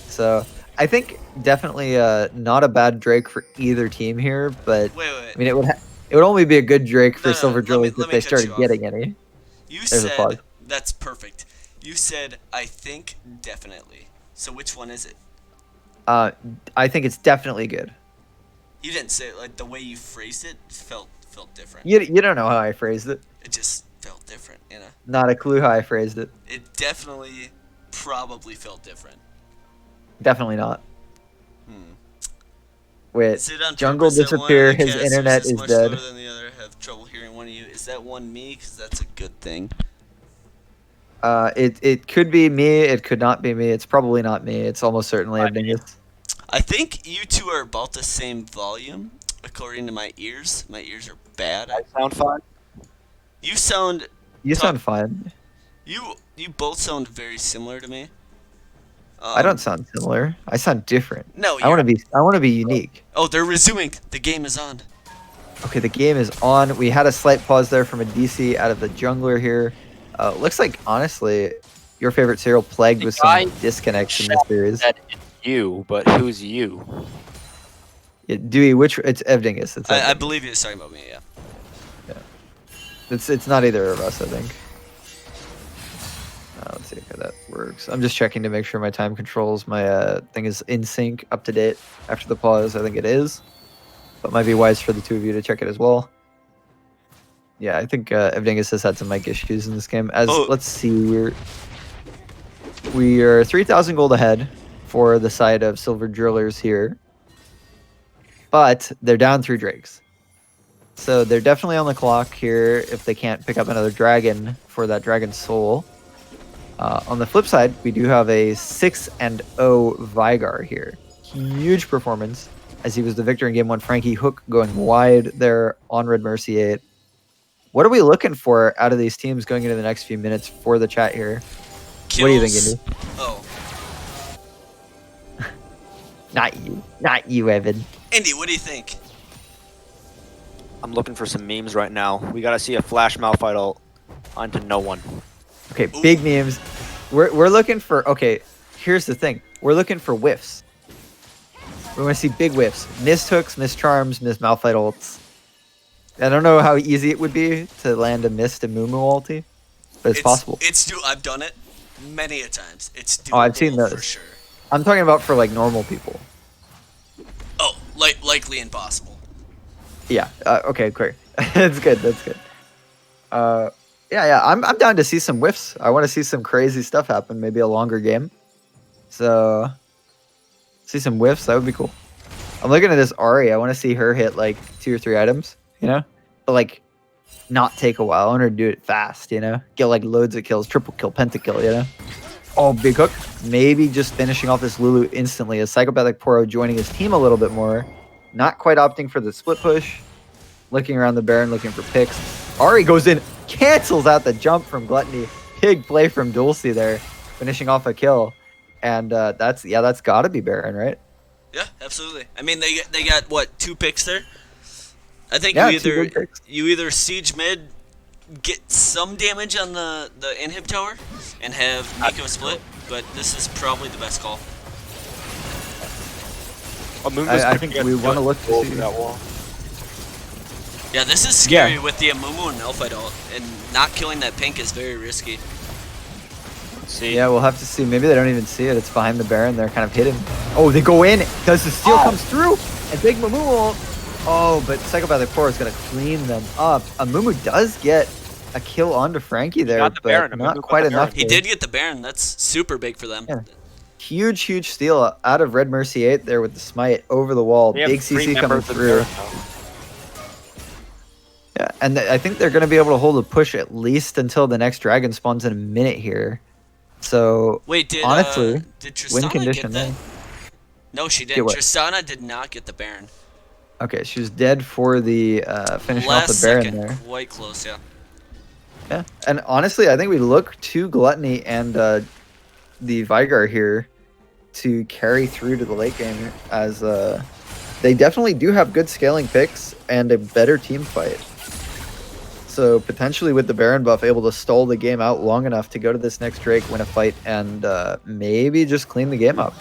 So I think definitely not a bad Drake for either team here, but Wait. I mean it would only be a good Drake for No, Silver Drillers let if me they cut started you off. getting any. You There's a pause. said that's perfect. You said I think definitely. So which one is it? I think it's definitely good. You didn't say it, like the way you phrased it felt different. You don't know how I phrased it. It just felt different, you know. Not a clue how I phrased it. It definitely, probably felt different. Definitely not. Hmm. Wait, Is it on Jungle purpose that one of disappear. the His casters internet is is much dead. slower than the other? Have trouble hearing one of you. Is that one me? Because that's a good thing. It could be me. It could not be me. It's probably not me. It's almost certainly a dingus. I think you two are about the same volume, according to my ears. My ears are bad. I sound fine. You sound. You Talk- sound fine. You both sound very similar to me. I don't sound similar. I sound different. No, I want to be unique. Oh, they're resuming. The game is on. Okay, the game is on. We had a slight pause there from a DC out of the jungler here. Looks like honestly, your favorite serial plagued The with guy some disconnects in this series. That it's you, but who's you? Yeah, Dewey, it's Evdingus. It's I Evdingus. believe he was talking about me. Yeah. It's not either of us, I think. Let's see how that works. I'm just checking to make sure my time controls, my thing is in sync, up to date after the pause. I think it is, but might be wise for the two of you to check it as well. Yeah, I think Evdingus has had some mic issues in this game. Let's see, we are 3,000 gold ahead for the side of Silver Drillers here, but they're down 3 Drakes. So they're definitely on the clock here if they can't pick up another dragon for that dragon soul. On the flip side, we do have a 6-0 Vigar here. Huge performance as he was the victor in game 1. Frankie Hook going wide there on Red Mercy 8. What are we looking for out of these teams going into the next few minutes for the chat here? Kills. What do you think, Indy? Oh, Not you, Evan. Indy, what do you think? I'm looking for some memes right now. We gotta see a flash Malphite ult onto no one. Okay, big memes. We're looking for. Okay, here's the thing. We're looking for whiffs. We want to see big whiffs. Missed hooks, missed charms, missed Malphite ults. I don't know how easy it would be to land a missed Amumu ulti, but it's possible. I've done it many a times. It's doable. Oh, I've seen those. For sure. I'm talking about for like normal people. Oh, likely impossible. Yeah. Okay. Great. That's good. That's good. Yeah. I'm down to see some whiffs. I want to see some crazy stuff happen. Maybe a longer game. So, see some whiffs. That would be cool. I'm looking at this Ari. I want to see her hit like 2 or 3 items. You know, but like not take a while. I want her to do it fast. You know, get like loads of kills, triple kill, pentakill. You know. Oh, big hook. Maybe just finishing off this Lulu instantly as Psychopathic Poro joining his team a little bit more. Not quite opting for the split push. Looking around the Baron, looking for picks. Ari goes in, cancels out the jump from Gluttony. Big play from Dulcie there, finishing off a kill. And that's got to be Baron, right? Yeah, absolutely. I mean, they got what, 2 picks there? I think Yeah, you either siege mid, get some damage on the inhib tower, and have Nico split. But this is probably the best call. I think we want to look to see that wall. Yeah, this is scary with the Amumu and Malphite ult, and not killing that pink is very risky. See. Yeah, we'll have to see. Maybe they don't even see it. It's behind the Baron. They're kind of hidden. Oh, they go in. Does the steal comes through? And big Amumu. Oh, but Psychopathic Poro is going to clean them up. Amumu does get a kill onto Frankie there, got the but Baron. not Amumu quite got the enough. He did get the Baron. That's super big for them. Yeah. Huge steal out of Red Mercy 8 there with the smite over the wall. They have Big 3 CC coming members of through. Baron now. Yeah, and I think they're going to be able to hold a push at least until the next dragon spawns in a minute here. So, Wait, honestly, did win Tristana condition get that? there. No, she Get didn't. what? Tristana did not get the Baron. Okay, she was dead for the finishing off Last the Baron second, there. quite close, yeah. Yeah, and honestly, I think we look to Gluttony and the Vigar here to carry through to the late game as they definitely do have good scaling picks and a better team fight. So potentially with the Baron buff, able to stall the game out long enough to go to this next Drake, win a fight, and maybe just clean the game up.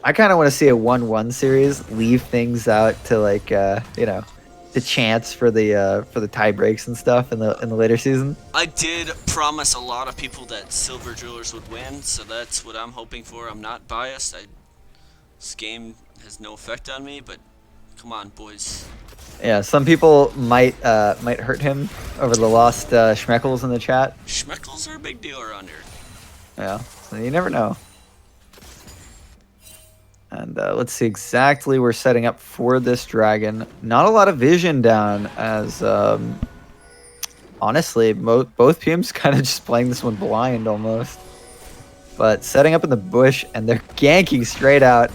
I kind of want to see a 1-1 series, leave things out to like the chance for the tie breaks and stuff in the later season. I did promise a lot of people that Silver Drillers would win, so that's what I'm hoping for. I'm not biased. this game has no effect on me, but come on, boys. Yeah, some people might hurt him over the lost Schmeckles in the chat. Schmeckles are a big deal around here. Yeah, so you never know. And let's see exactly we're setting up for this dragon. Not a lot of vision down as, honestly, both teams kind of just playing this one blind almost. But setting up in the bush, and they're ganking straight out.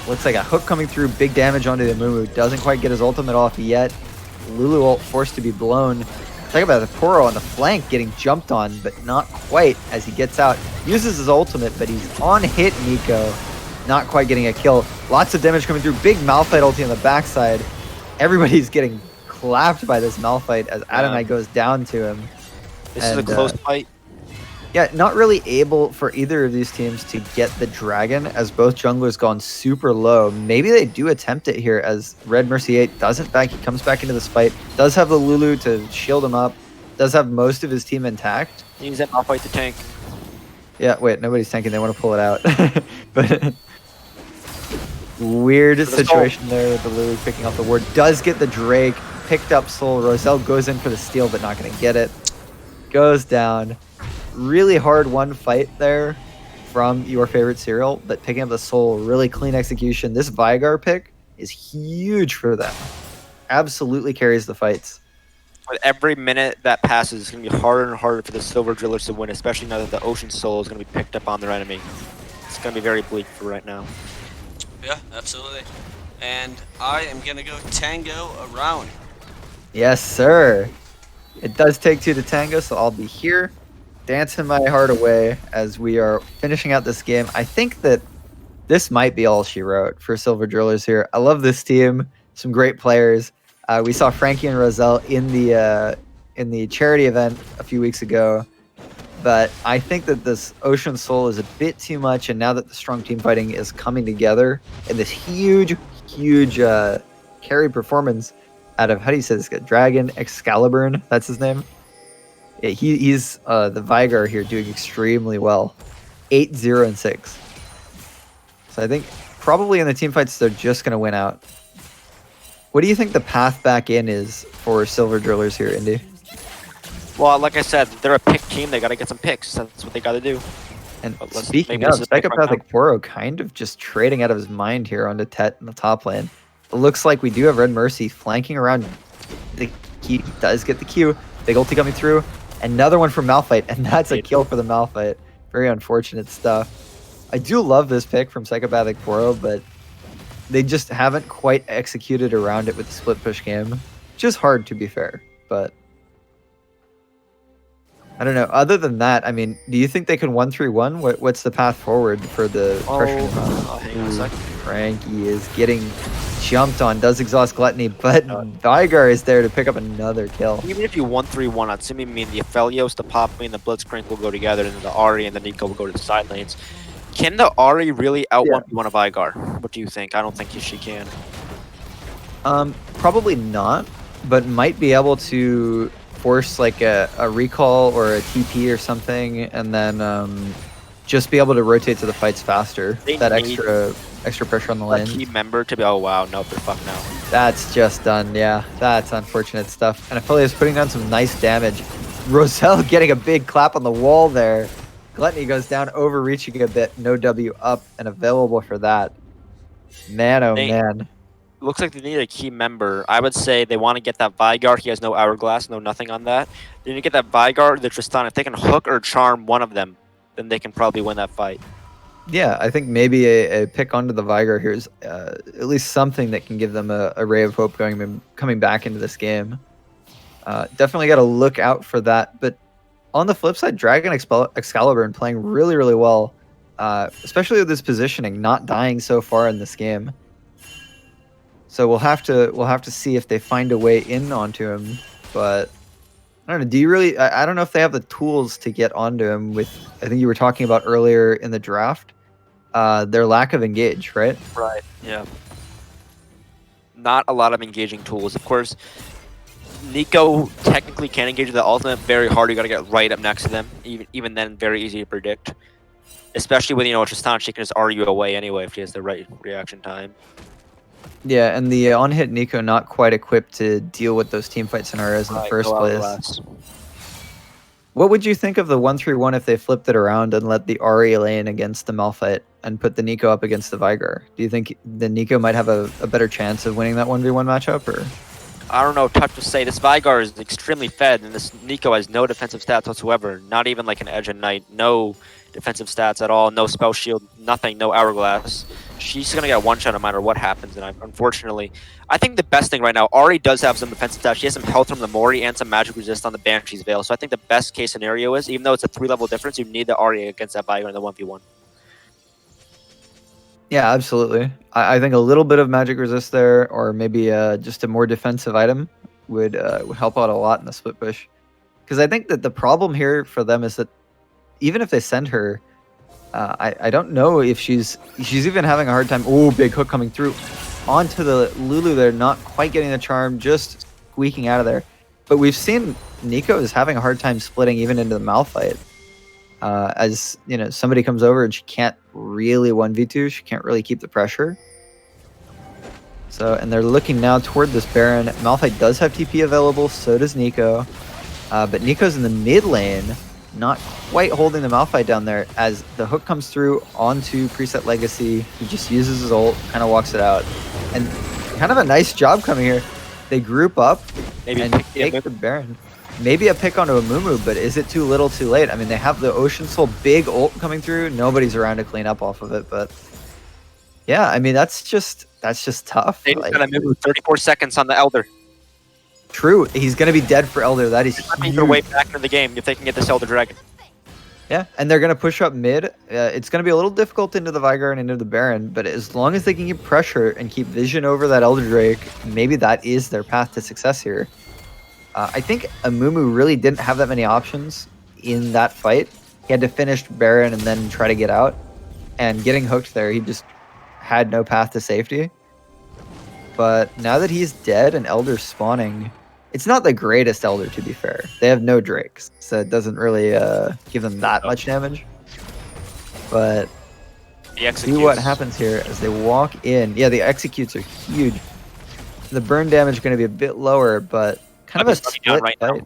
Looks like a hook coming through, big damage onto the Mumu. Doesn't quite get his ultimate off yet. Lulu ult forced to be blown. Talk about the Poro on the flank getting jumped on, but not quite as he gets out. Uses his ultimate, but he's on hit Nico. Not quite getting a kill. Lots of damage coming through. Big Malphite ulti on the backside. Everybody's getting clapped by this Malphite as Adonai goes down to him. This is a close fight. Yeah, not really able for either of these teams to get the dragon as both junglers gone super low. Maybe they do attempt it here as Red Mercy 8 doesn't back. He comes back into this fight. Does have the Lulu to shield him up. Does have most of his team intact. He needs that Malphite to tank. Yeah, wait, nobody's tanking. They want to pull it out. But weird situation there with the Lulu picking up the ward. Does get the Drake. Picked up Soul. Roselle goes in for the steal, but not going to get it. Goes down. Really hard one fight there from your favorite cereal, but picking up the Soul, really clean execution. This Vigar pick is huge for them. Absolutely carries the fights. With every minute that passes, it's going to be harder and harder for the Silver Drillers to win, especially now that the Ocean Soul is going to be picked up on their enemy. It's going to be very bleak for right now. Yeah, absolutely. And I am going to go Tango around. Yes, sir. It does take two to tango, so I'll be here, dancing my heart away as we are finishing out this game. I think that this might be all she wrote for Silver Drillers here. I love this team. Some great players. We saw Frankie and Roselle in the charity event a few weeks ago, but I think that this Ocean Soul is a bit too much, and now that the strong team fighting is coming together in this huge carry performance out of, how do you say this guy? Dragon Excalibur, that's his name. Yeah, he's the Vigar here doing extremely well. 8-0 and 6. So I think probably in the team fights they're just gonna win out. What do you think the path back in is for Silver Drillers here, Indy? Well, like I said, they're a pick team. They got to get some picks. That's what they got to do. And But speaking maybe of, this is a pick right Psychopathic Poro kind of just trading out of his mind here onto Tet in the top lane. It looks like we do have Red Mercy flanking around. The key does get the Q. Big ulti coming through. Another one from Malphite, and that's a kill for the Malphite. Very unfortunate stuff. I do love this pick from Psychopathic Poro, but they just haven't quite executed around it with the split push game. Which is hard, to be fair, but I don't know. Other than that, I mean, do you think they can 1-3-1? What's the path forward for the pressure? Hang on a second. Frankie is getting jumped on, does exhaust Gluttony, but Vigar is there to pick up another kill. Even if you 1-3-1, I'd say maybe the Aphelios, the Pop Queen, the Blitzcrank will go together, and then the Ahri and the Nico will go to the side lanes. Can the Ahri really out 1v1 a Vigar? What do you think? I don't think she can. Probably not, but might be able to force like a recall or a TP or something, and then just be able to rotate to the fights faster. They That need extra pressure on the A lane. key member to be, oh wow, nope, they're fucked now. That's just done, yeah. That's unfortunate stuff. And Aphelios is putting down some nice damage. Roselle getting a big clap on the wall there. Gluttony goes down, overreaching a bit. No W up and available for that. Man, oh man. Looks like they need a key member. I would say they want to get that Vigar. He has no Hourglass, no nothing on that. They need to get that Vigar, the Tristan. If they can hook or charm one of them, then they can probably win that fight. Yeah, I think maybe a pick onto the Vigar here is at least something that can give them a ray of hope coming back into this game. Definitely got to look out for that. But on the flip side, Dragon Excalibur playing really, really well, especially with this positioning, not dying so far in this game. So we'll have to see if they find a way in onto him. But I don't know. Do you really? I don't know if they have the tools to get onto him. With, I think you were talking about earlier in the draft, their lack of engage, right? Right. Yeah. Not a lot of engaging tools. Of course, Nico technically can engage with the ultimate very hard. You got to get right up next to them. Even then, very easy to predict. Especially with Tristana, she can just RU away anyway if she has the right reaction time. Yeah, and the on-hit Nico not quite equipped to deal with those teamfight scenarios in the Right, first no place. hourglass. What would you think of the 1-3-1 if they flipped it around and let the Ahri lane against the Malphite and put the Nico up against the Vigar? Do you think the Nico might have a better chance of winning that 1v1 matchup? Or I don't know, tough to say. This Vigar is extremely fed, and this Nico has no defensive stats whatsoever. Not even like an Edge and Knight. No defensive stats at all. No spell shield. Nothing. No hourglass. She's gonna get one shot no matter what happens. And unfortunately, I think the best thing right now, Ahri does have some defensive stats. She has some health from the Mori and some magic resist on the Banshee's Veil. So I think the best case scenario is, even though it's a 3-level difference, you need the Ahri against that Vigar in the 1v1. yeah, absolutely. I think a little bit of magic resist there, or maybe just a more defensive item would help out a lot in the split push. Because I think that the problem here for them is that even if they send her, I don't know if she's even having a hard time. Oh, big hook coming through onto the Lulu. They're not quite getting the charm, just squeaking out of there. But we've seen Nico is having a hard time splitting even into the Malphite. As somebody comes over and she can't really 1v2. She can't really keep the pressure. So, and they're looking now toward this Baron. Malphite does have TP available, so does Nico. But Nico's in the mid lane, not quite holding the Malphite down there. As the hook comes through onto Preset Legacy, he just uses his ult, kind of walks it out. And kind of a nice job coming here. They group up Maybe and take the Baron. Maybe a pick onto a Mumu, but is it too little too late? I mean, they have the Ocean Soul big ult coming through. Nobody's around to clean up off of it, but yeah, I mean, that's just tough. They just gotta move 34 seconds on the Elder. True, he's gonna be dead for Elder. That is Make huge. their way back into the game if they can get this Elder Dragon. Yeah, and they're gonna push up mid. It's gonna be a little difficult into the Vigar and into the Baron, but as long as they can keep pressure and keep vision over that Elder Drake, maybe that is their path to success here. I think Amumu really didn't have that many options in that fight. He had to finish Baron and then try to get out. And getting hooked there, he just had no path to safety. But now that he's dead and Elder's spawning, it's not the greatest Elder, to be fair. They have no Drakes, so it doesn't really give them that much damage. But see what happens here as they walk in. Yeah, the executes are huge. The burn damage is going to be a bit lower, but kind of a split fight.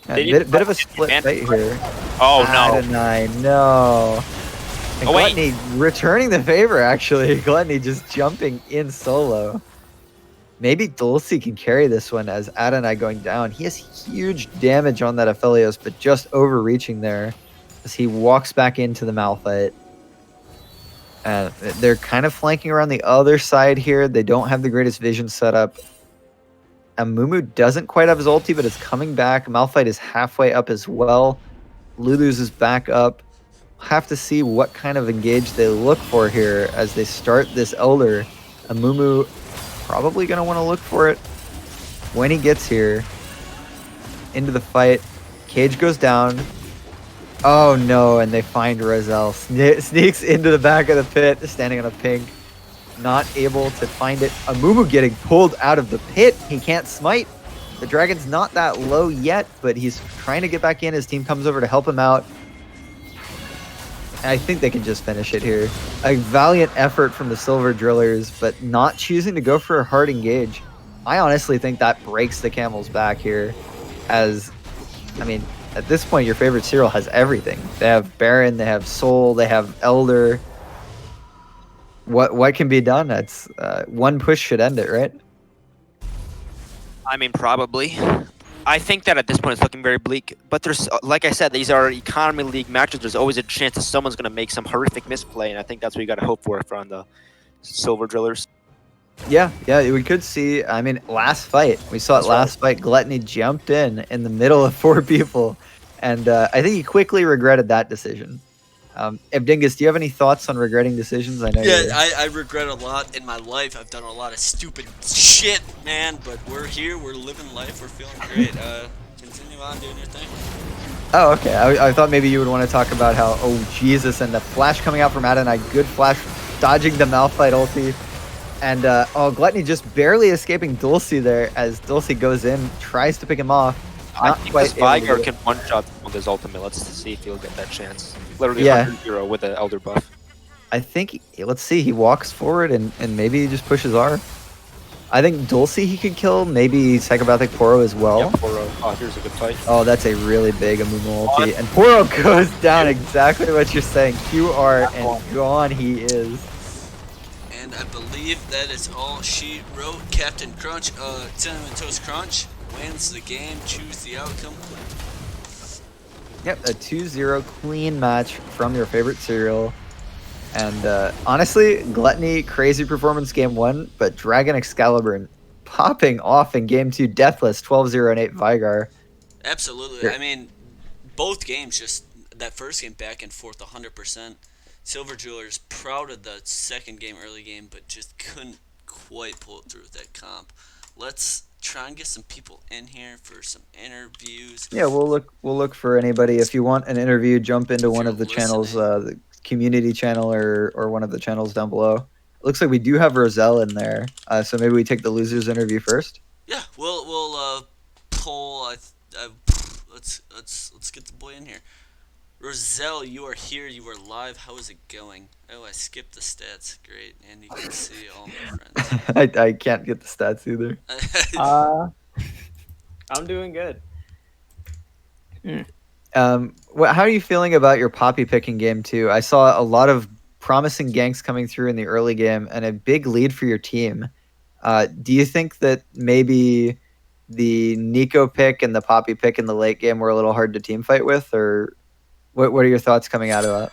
Yeah, bit of a split fight here. Oh, no. Adonai, no. And Gluttony returning the favor, actually. Gluttony just jumping in solo. Maybe Dulcie can carry this one as Adonai going down. He has huge damage on that Aphelios, but just overreaching there as he walks back into the Malphite. They're kind of flanking around the other side here. They don't have the greatest vision setup. Amumu doesn't quite have his ulti, but it's coming back. Malphite is halfway up as well. Lulu's is back up. Have to see what kind of engage they look for here as they start this Elder. Amumu probably going to want to look for it when he gets here. Into the fight. Cage goes down. Oh no, and they find Roselle. Sneaks into the back of the pit, standing on a pink. Not able to find it. Amumu getting pulled out of the pit. He can't smite. The dragon's not that low yet, but he's trying to get back in. His team comes over to help him out. And I think they can just finish it here. A valiant effort from the Silver Drillers, but not choosing to go for a hard engage. I honestly think that breaks the camel's back here. As, I mean, at this point, your favorite serial has everything. They have Baron, they have Soul, they have Elder. What can be done? That's one push should end it, right? I mean, probably. I think that at this point it's looking very bleak. But there's, like I said, these are economy league matches. There's always a chance that someone's going to make some horrific misplay, and I think that's what you got to hope for on the Silver Drillers. Yeah, we could see. I mean, last fight we saw it. Last fight, Gluttony jumped in the middle of 4 people, and I think he quickly regretted that decision. Evdingus, do you have any thoughts on regretting decisions? I know. Yeah, I regret a lot in my life. I've done a lot of stupid shit, man. But we're here. We're living life. We're feeling great. Continue on doing your thing. Oh, okay. I thought maybe you would want to talk about how, oh, Jesus, and the flash coming out from Adonai. Good flash, dodging the Malphite ulti. And, Gluttony just barely escaping Dulcie there as Dulcie goes in, tries to pick him off. I think this Vigar can one-shot with his ultimate. Let's see if he'll get that chance. Literally Yeah. 100-0 with the Elder buff. I think, let's see, he walks forward and maybe he just pushes R. I think Dulcie he could kill, maybe Psychopathic Poro as well. Yeah, Poro. Oh, here's a good fight. Oh, that's a really big Amumu ulti. And Poro goes down exactly what you're saying. QR and gone he is. And I believe that is all she wrote. Captain Crunch, Cinnamon Toast Crunch wins the game. Choose the outcome. Yep, a 2-0 clean match from your favorite cereal. And honestly, Gluttony, crazy performance game 1, but Dragon Excalibur popping off in game 2, Deathless, 12-0 and 8 Vigar. Absolutely. I mean, both games, just that first game back and forth 100%. Silver Jewelers proud of the second game, early game, but just couldn't quite pull it through with that comp. Let's try and get some people in here for some interviews. Yeah, we'll look for anybody. If you want an interview, jump into If one you're of the channels, listening. the community channel or one of the channels down below. It looks like we do have Roselle in there, so maybe we take the losers interview first. Yeah, we'll pull. Let's get the boy in here. Roselle, you are here. You are live. How is it going? Oh, I skipped the stats. Great, and you can see all my friends. I can't get the stats either. I'm doing good. How are you feeling about your Poppy picking game too? I saw a lot of promising ganks coming through in the early game and a big lead for your team. Do you think that maybe the Nico pick and the Poppy pick in the late game were a little hard to team fight with, or what are your thoughts coming out of that?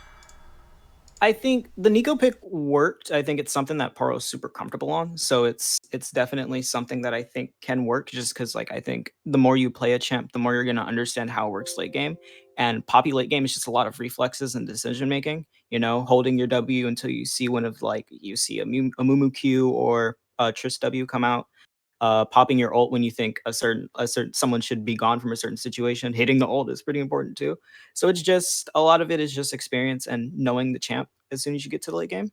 I think the Nico pick worked. I think it's something that Poro's super comfortable on. So it's definitely something that I think can work just because like I think the more you play a champ, the more you're gonna understand how it works late game. And Poppy late game is just a lot of reflexes and decision making, holding your W until you see one of like you see a Mumu Q or a Triss W come out. Popping your ult when you think a certain someone should be gone from a certain situation. Hitting the ult is pretty important too. So it's just a lot of it is just experience and knowing the champ as soon as you get to the late game.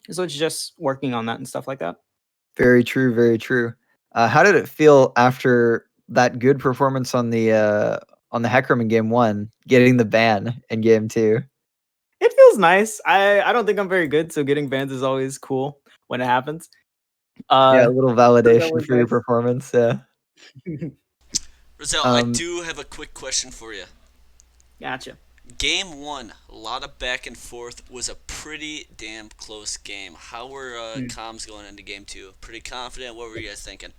So it's just working on that and stuff like that. Very true, very true. How did it feel after that good performance on the Heckram in game 1, getting the ban in game 2? It feels nice. I don't think I'm very good, so getting bans is always cool when it happens. Yeah, a little validation always for your nice. performance. Yeah. Roselle, I do have a quick question for you. Gotcha. Game 1, a lot of back and forth, was a pretty damn close game. How were comms going into game 2? Pretty confident? What were you guys thinking?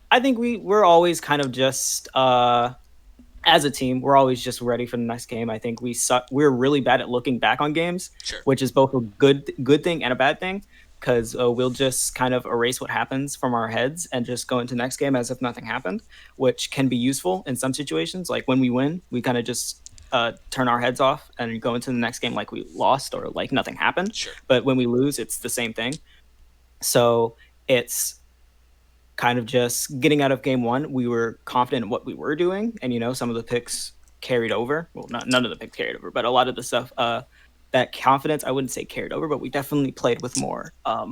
I think we're always kind of just as a team, we're always just ready for the next game. I think we're really bad at looking back on games, Sure. which is both a good thing and a bad thing, because we'll just kind of erase what happens from our heads and just go into next game as if nothing happened, which can be useful in some situations. Like when we win, we kind of just turn our heads off and go into the next game like we lost or like nothing happened. Sure. But when we lose, it's the same thing. So it's kind of just getting out of game 1, we were confident in what we were doing, and some of the picks carried over. Well, none of the picks carried over, but a lot of the stuff, that confidence, I wouldn't say carried over, but we definitely played with more. I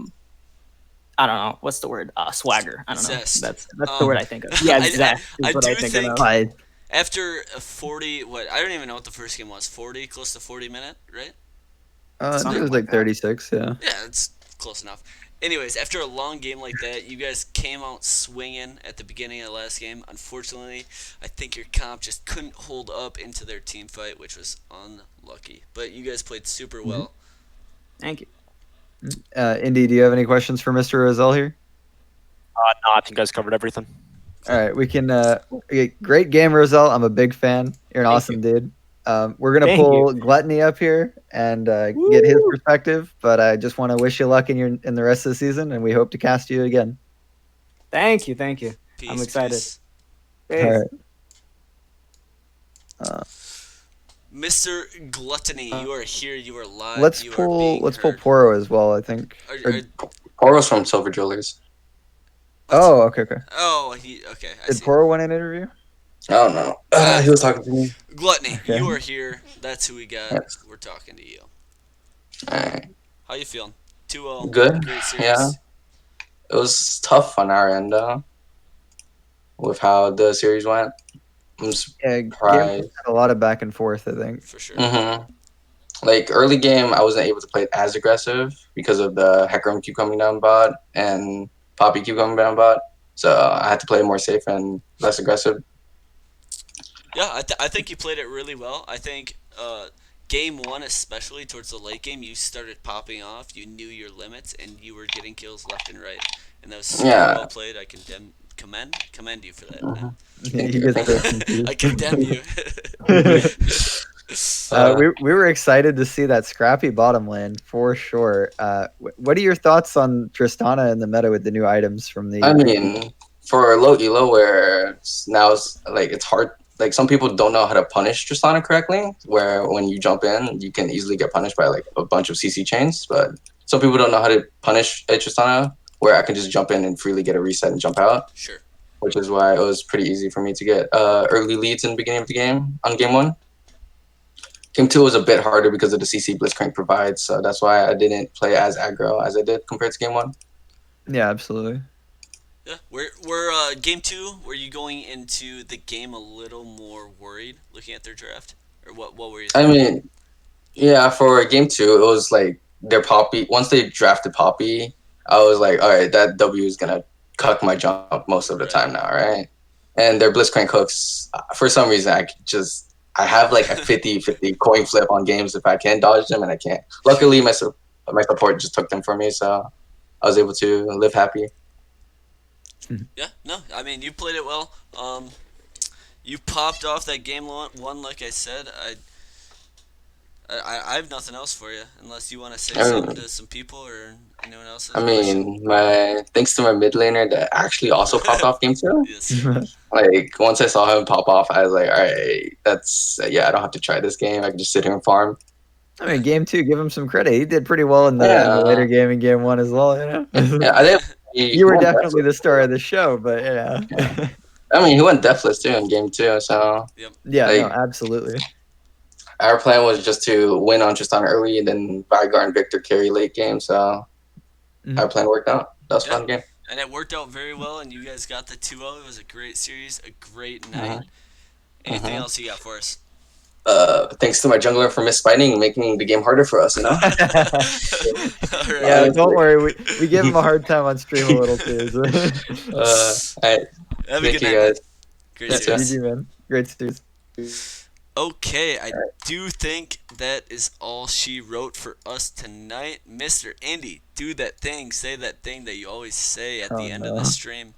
don't know what's the word. Swagger. I don't know. Zest. That's the word I think of. Yeah, zest I is what do I think think of. after a 40, I don't even know what the first game was. 40, close to 40 minute, right? It Something was like like that. 36. Yeah. Yeah, it's close enough. Anyways, after a long game like that, you guys came out swinging at the beginning of the last game. Unfortunately, I think your comp just couldn't hold up into their team fight, which was unlucky. But you guys played super well. Thank you. Indy, do you have any questions for Mr. Roselle here? No, I think you guys covered everything. All right, we can. Great game, Roselle. I'm a big fan. You're an Thank awesome dude. We're gonna Thank pull Gluttony up here and get his Woo! perspective. But I just want to wish you luck in the rest of the season, and we hope to cast you again. Thank you. Peace, I'm excited. peace. All right. Mr. Gluttony, you are here. You are live. Let's you pull are being heard. Poro as well. I think. Poro's from Silver Jewelers. Oh, okay. Okay. I Did see. Poro want an interview? I don't know. He was talking to me. Gluttony, Okay. you are here. That's who we got. Yes. We're talking to you. Alright. How you feeling? 2-0. Good. Great series. Yeah. It was tough on our end, with how the series went. I'm Yeah, game surprised. had a lot of back and forth. I think. For sure. Mm-hmm. Like early game, I wasn't able to play it as aggressive because of the Hecarim keep coming down bot and Poppy keep coming down bot. So I had to play more safe and less aggressive. Yeah, I think you played it really well. I think game one, especially towards the late game, you started popping off. You knew your limits, and you were getting kills left and right. And that was super well Yeah. played. I commend you for that. Mhm. He Thank you. gets Thank those you. I confused. condemn you. We were excited to see that scrappy bottom lane for sure. What are your thoughts on Tristana in the meta with the new items from the? I mean, for low elo, where now it's like it's hard. Like some people don't know how to punish Tristana correctly. Where when you jump in, you can easily get punished by like a bunch of CC chains. But some people don't know how to punish a Tristana, where I can just jump in and freely get a reset and jump out. Sure. Which is why it was pretty easy for me to get early leads in the beginning of the game on game one. Game two was a bit harder because of the CC Blitzcrank provides, so that's why I didn't play as aggro as I did compared to game one. Yeah, absolutely. Yeah, game two. Were you going into the game a little more worried looking at their draft, or what were you I thinking? mean, yeah, for game two, it was like their Poppy. Once they drafted Poppy, I was like, all right, that W is gonna cuck my jump most of the Right. time now, right? And their Blitzcrank hooks, for some reason, I have like a 50-50 coin flip on games if I can dodge them and I can't. Luckily, my support just took them for me, so I was able to live happy. Yeah, no, I mean you played it well. You popped off that game one, like I said. I have nothing else for you unless you want to say I something mean, to some people or anyone else has I a question. mean, my thanks to my mid laner that actually also popped off game two. Yes, sir. Like once I saw him pop off, I was like, all right, that's I don't have to try this game. I can just sit here and farm. I mean, game two, give him some credit. He did pretty well in the Yeah, later game in game one as well. You know, yeah. I didn't. you He were went definitely the deathless. star of the show, but I mean, he went deathless too in game two. So Yep. yeah, no, like absolutely. our plan was just to win on Tristan early and then Vygar and Victor carry late game. So Mhm. our plan worked out. That was a Yeah. fun game. And it worked out very well, and you guys got the 2-0. It was a great series, a great night. Anything Mhm. else you got for us? Thanks to my jungler for misfighting and making the game harder for us. You know. All Yeah, right. don't worry. We give him a hard time on stream a little too. So. All right. Have a Thank good you night, man. guys. Great Yeah, too. series. GG, man. Great series. Okay, I do think that is all she wrote for us tonight. Mr. Indy, do that thing, say that thing that you always say at Oh, the end of no. the stream.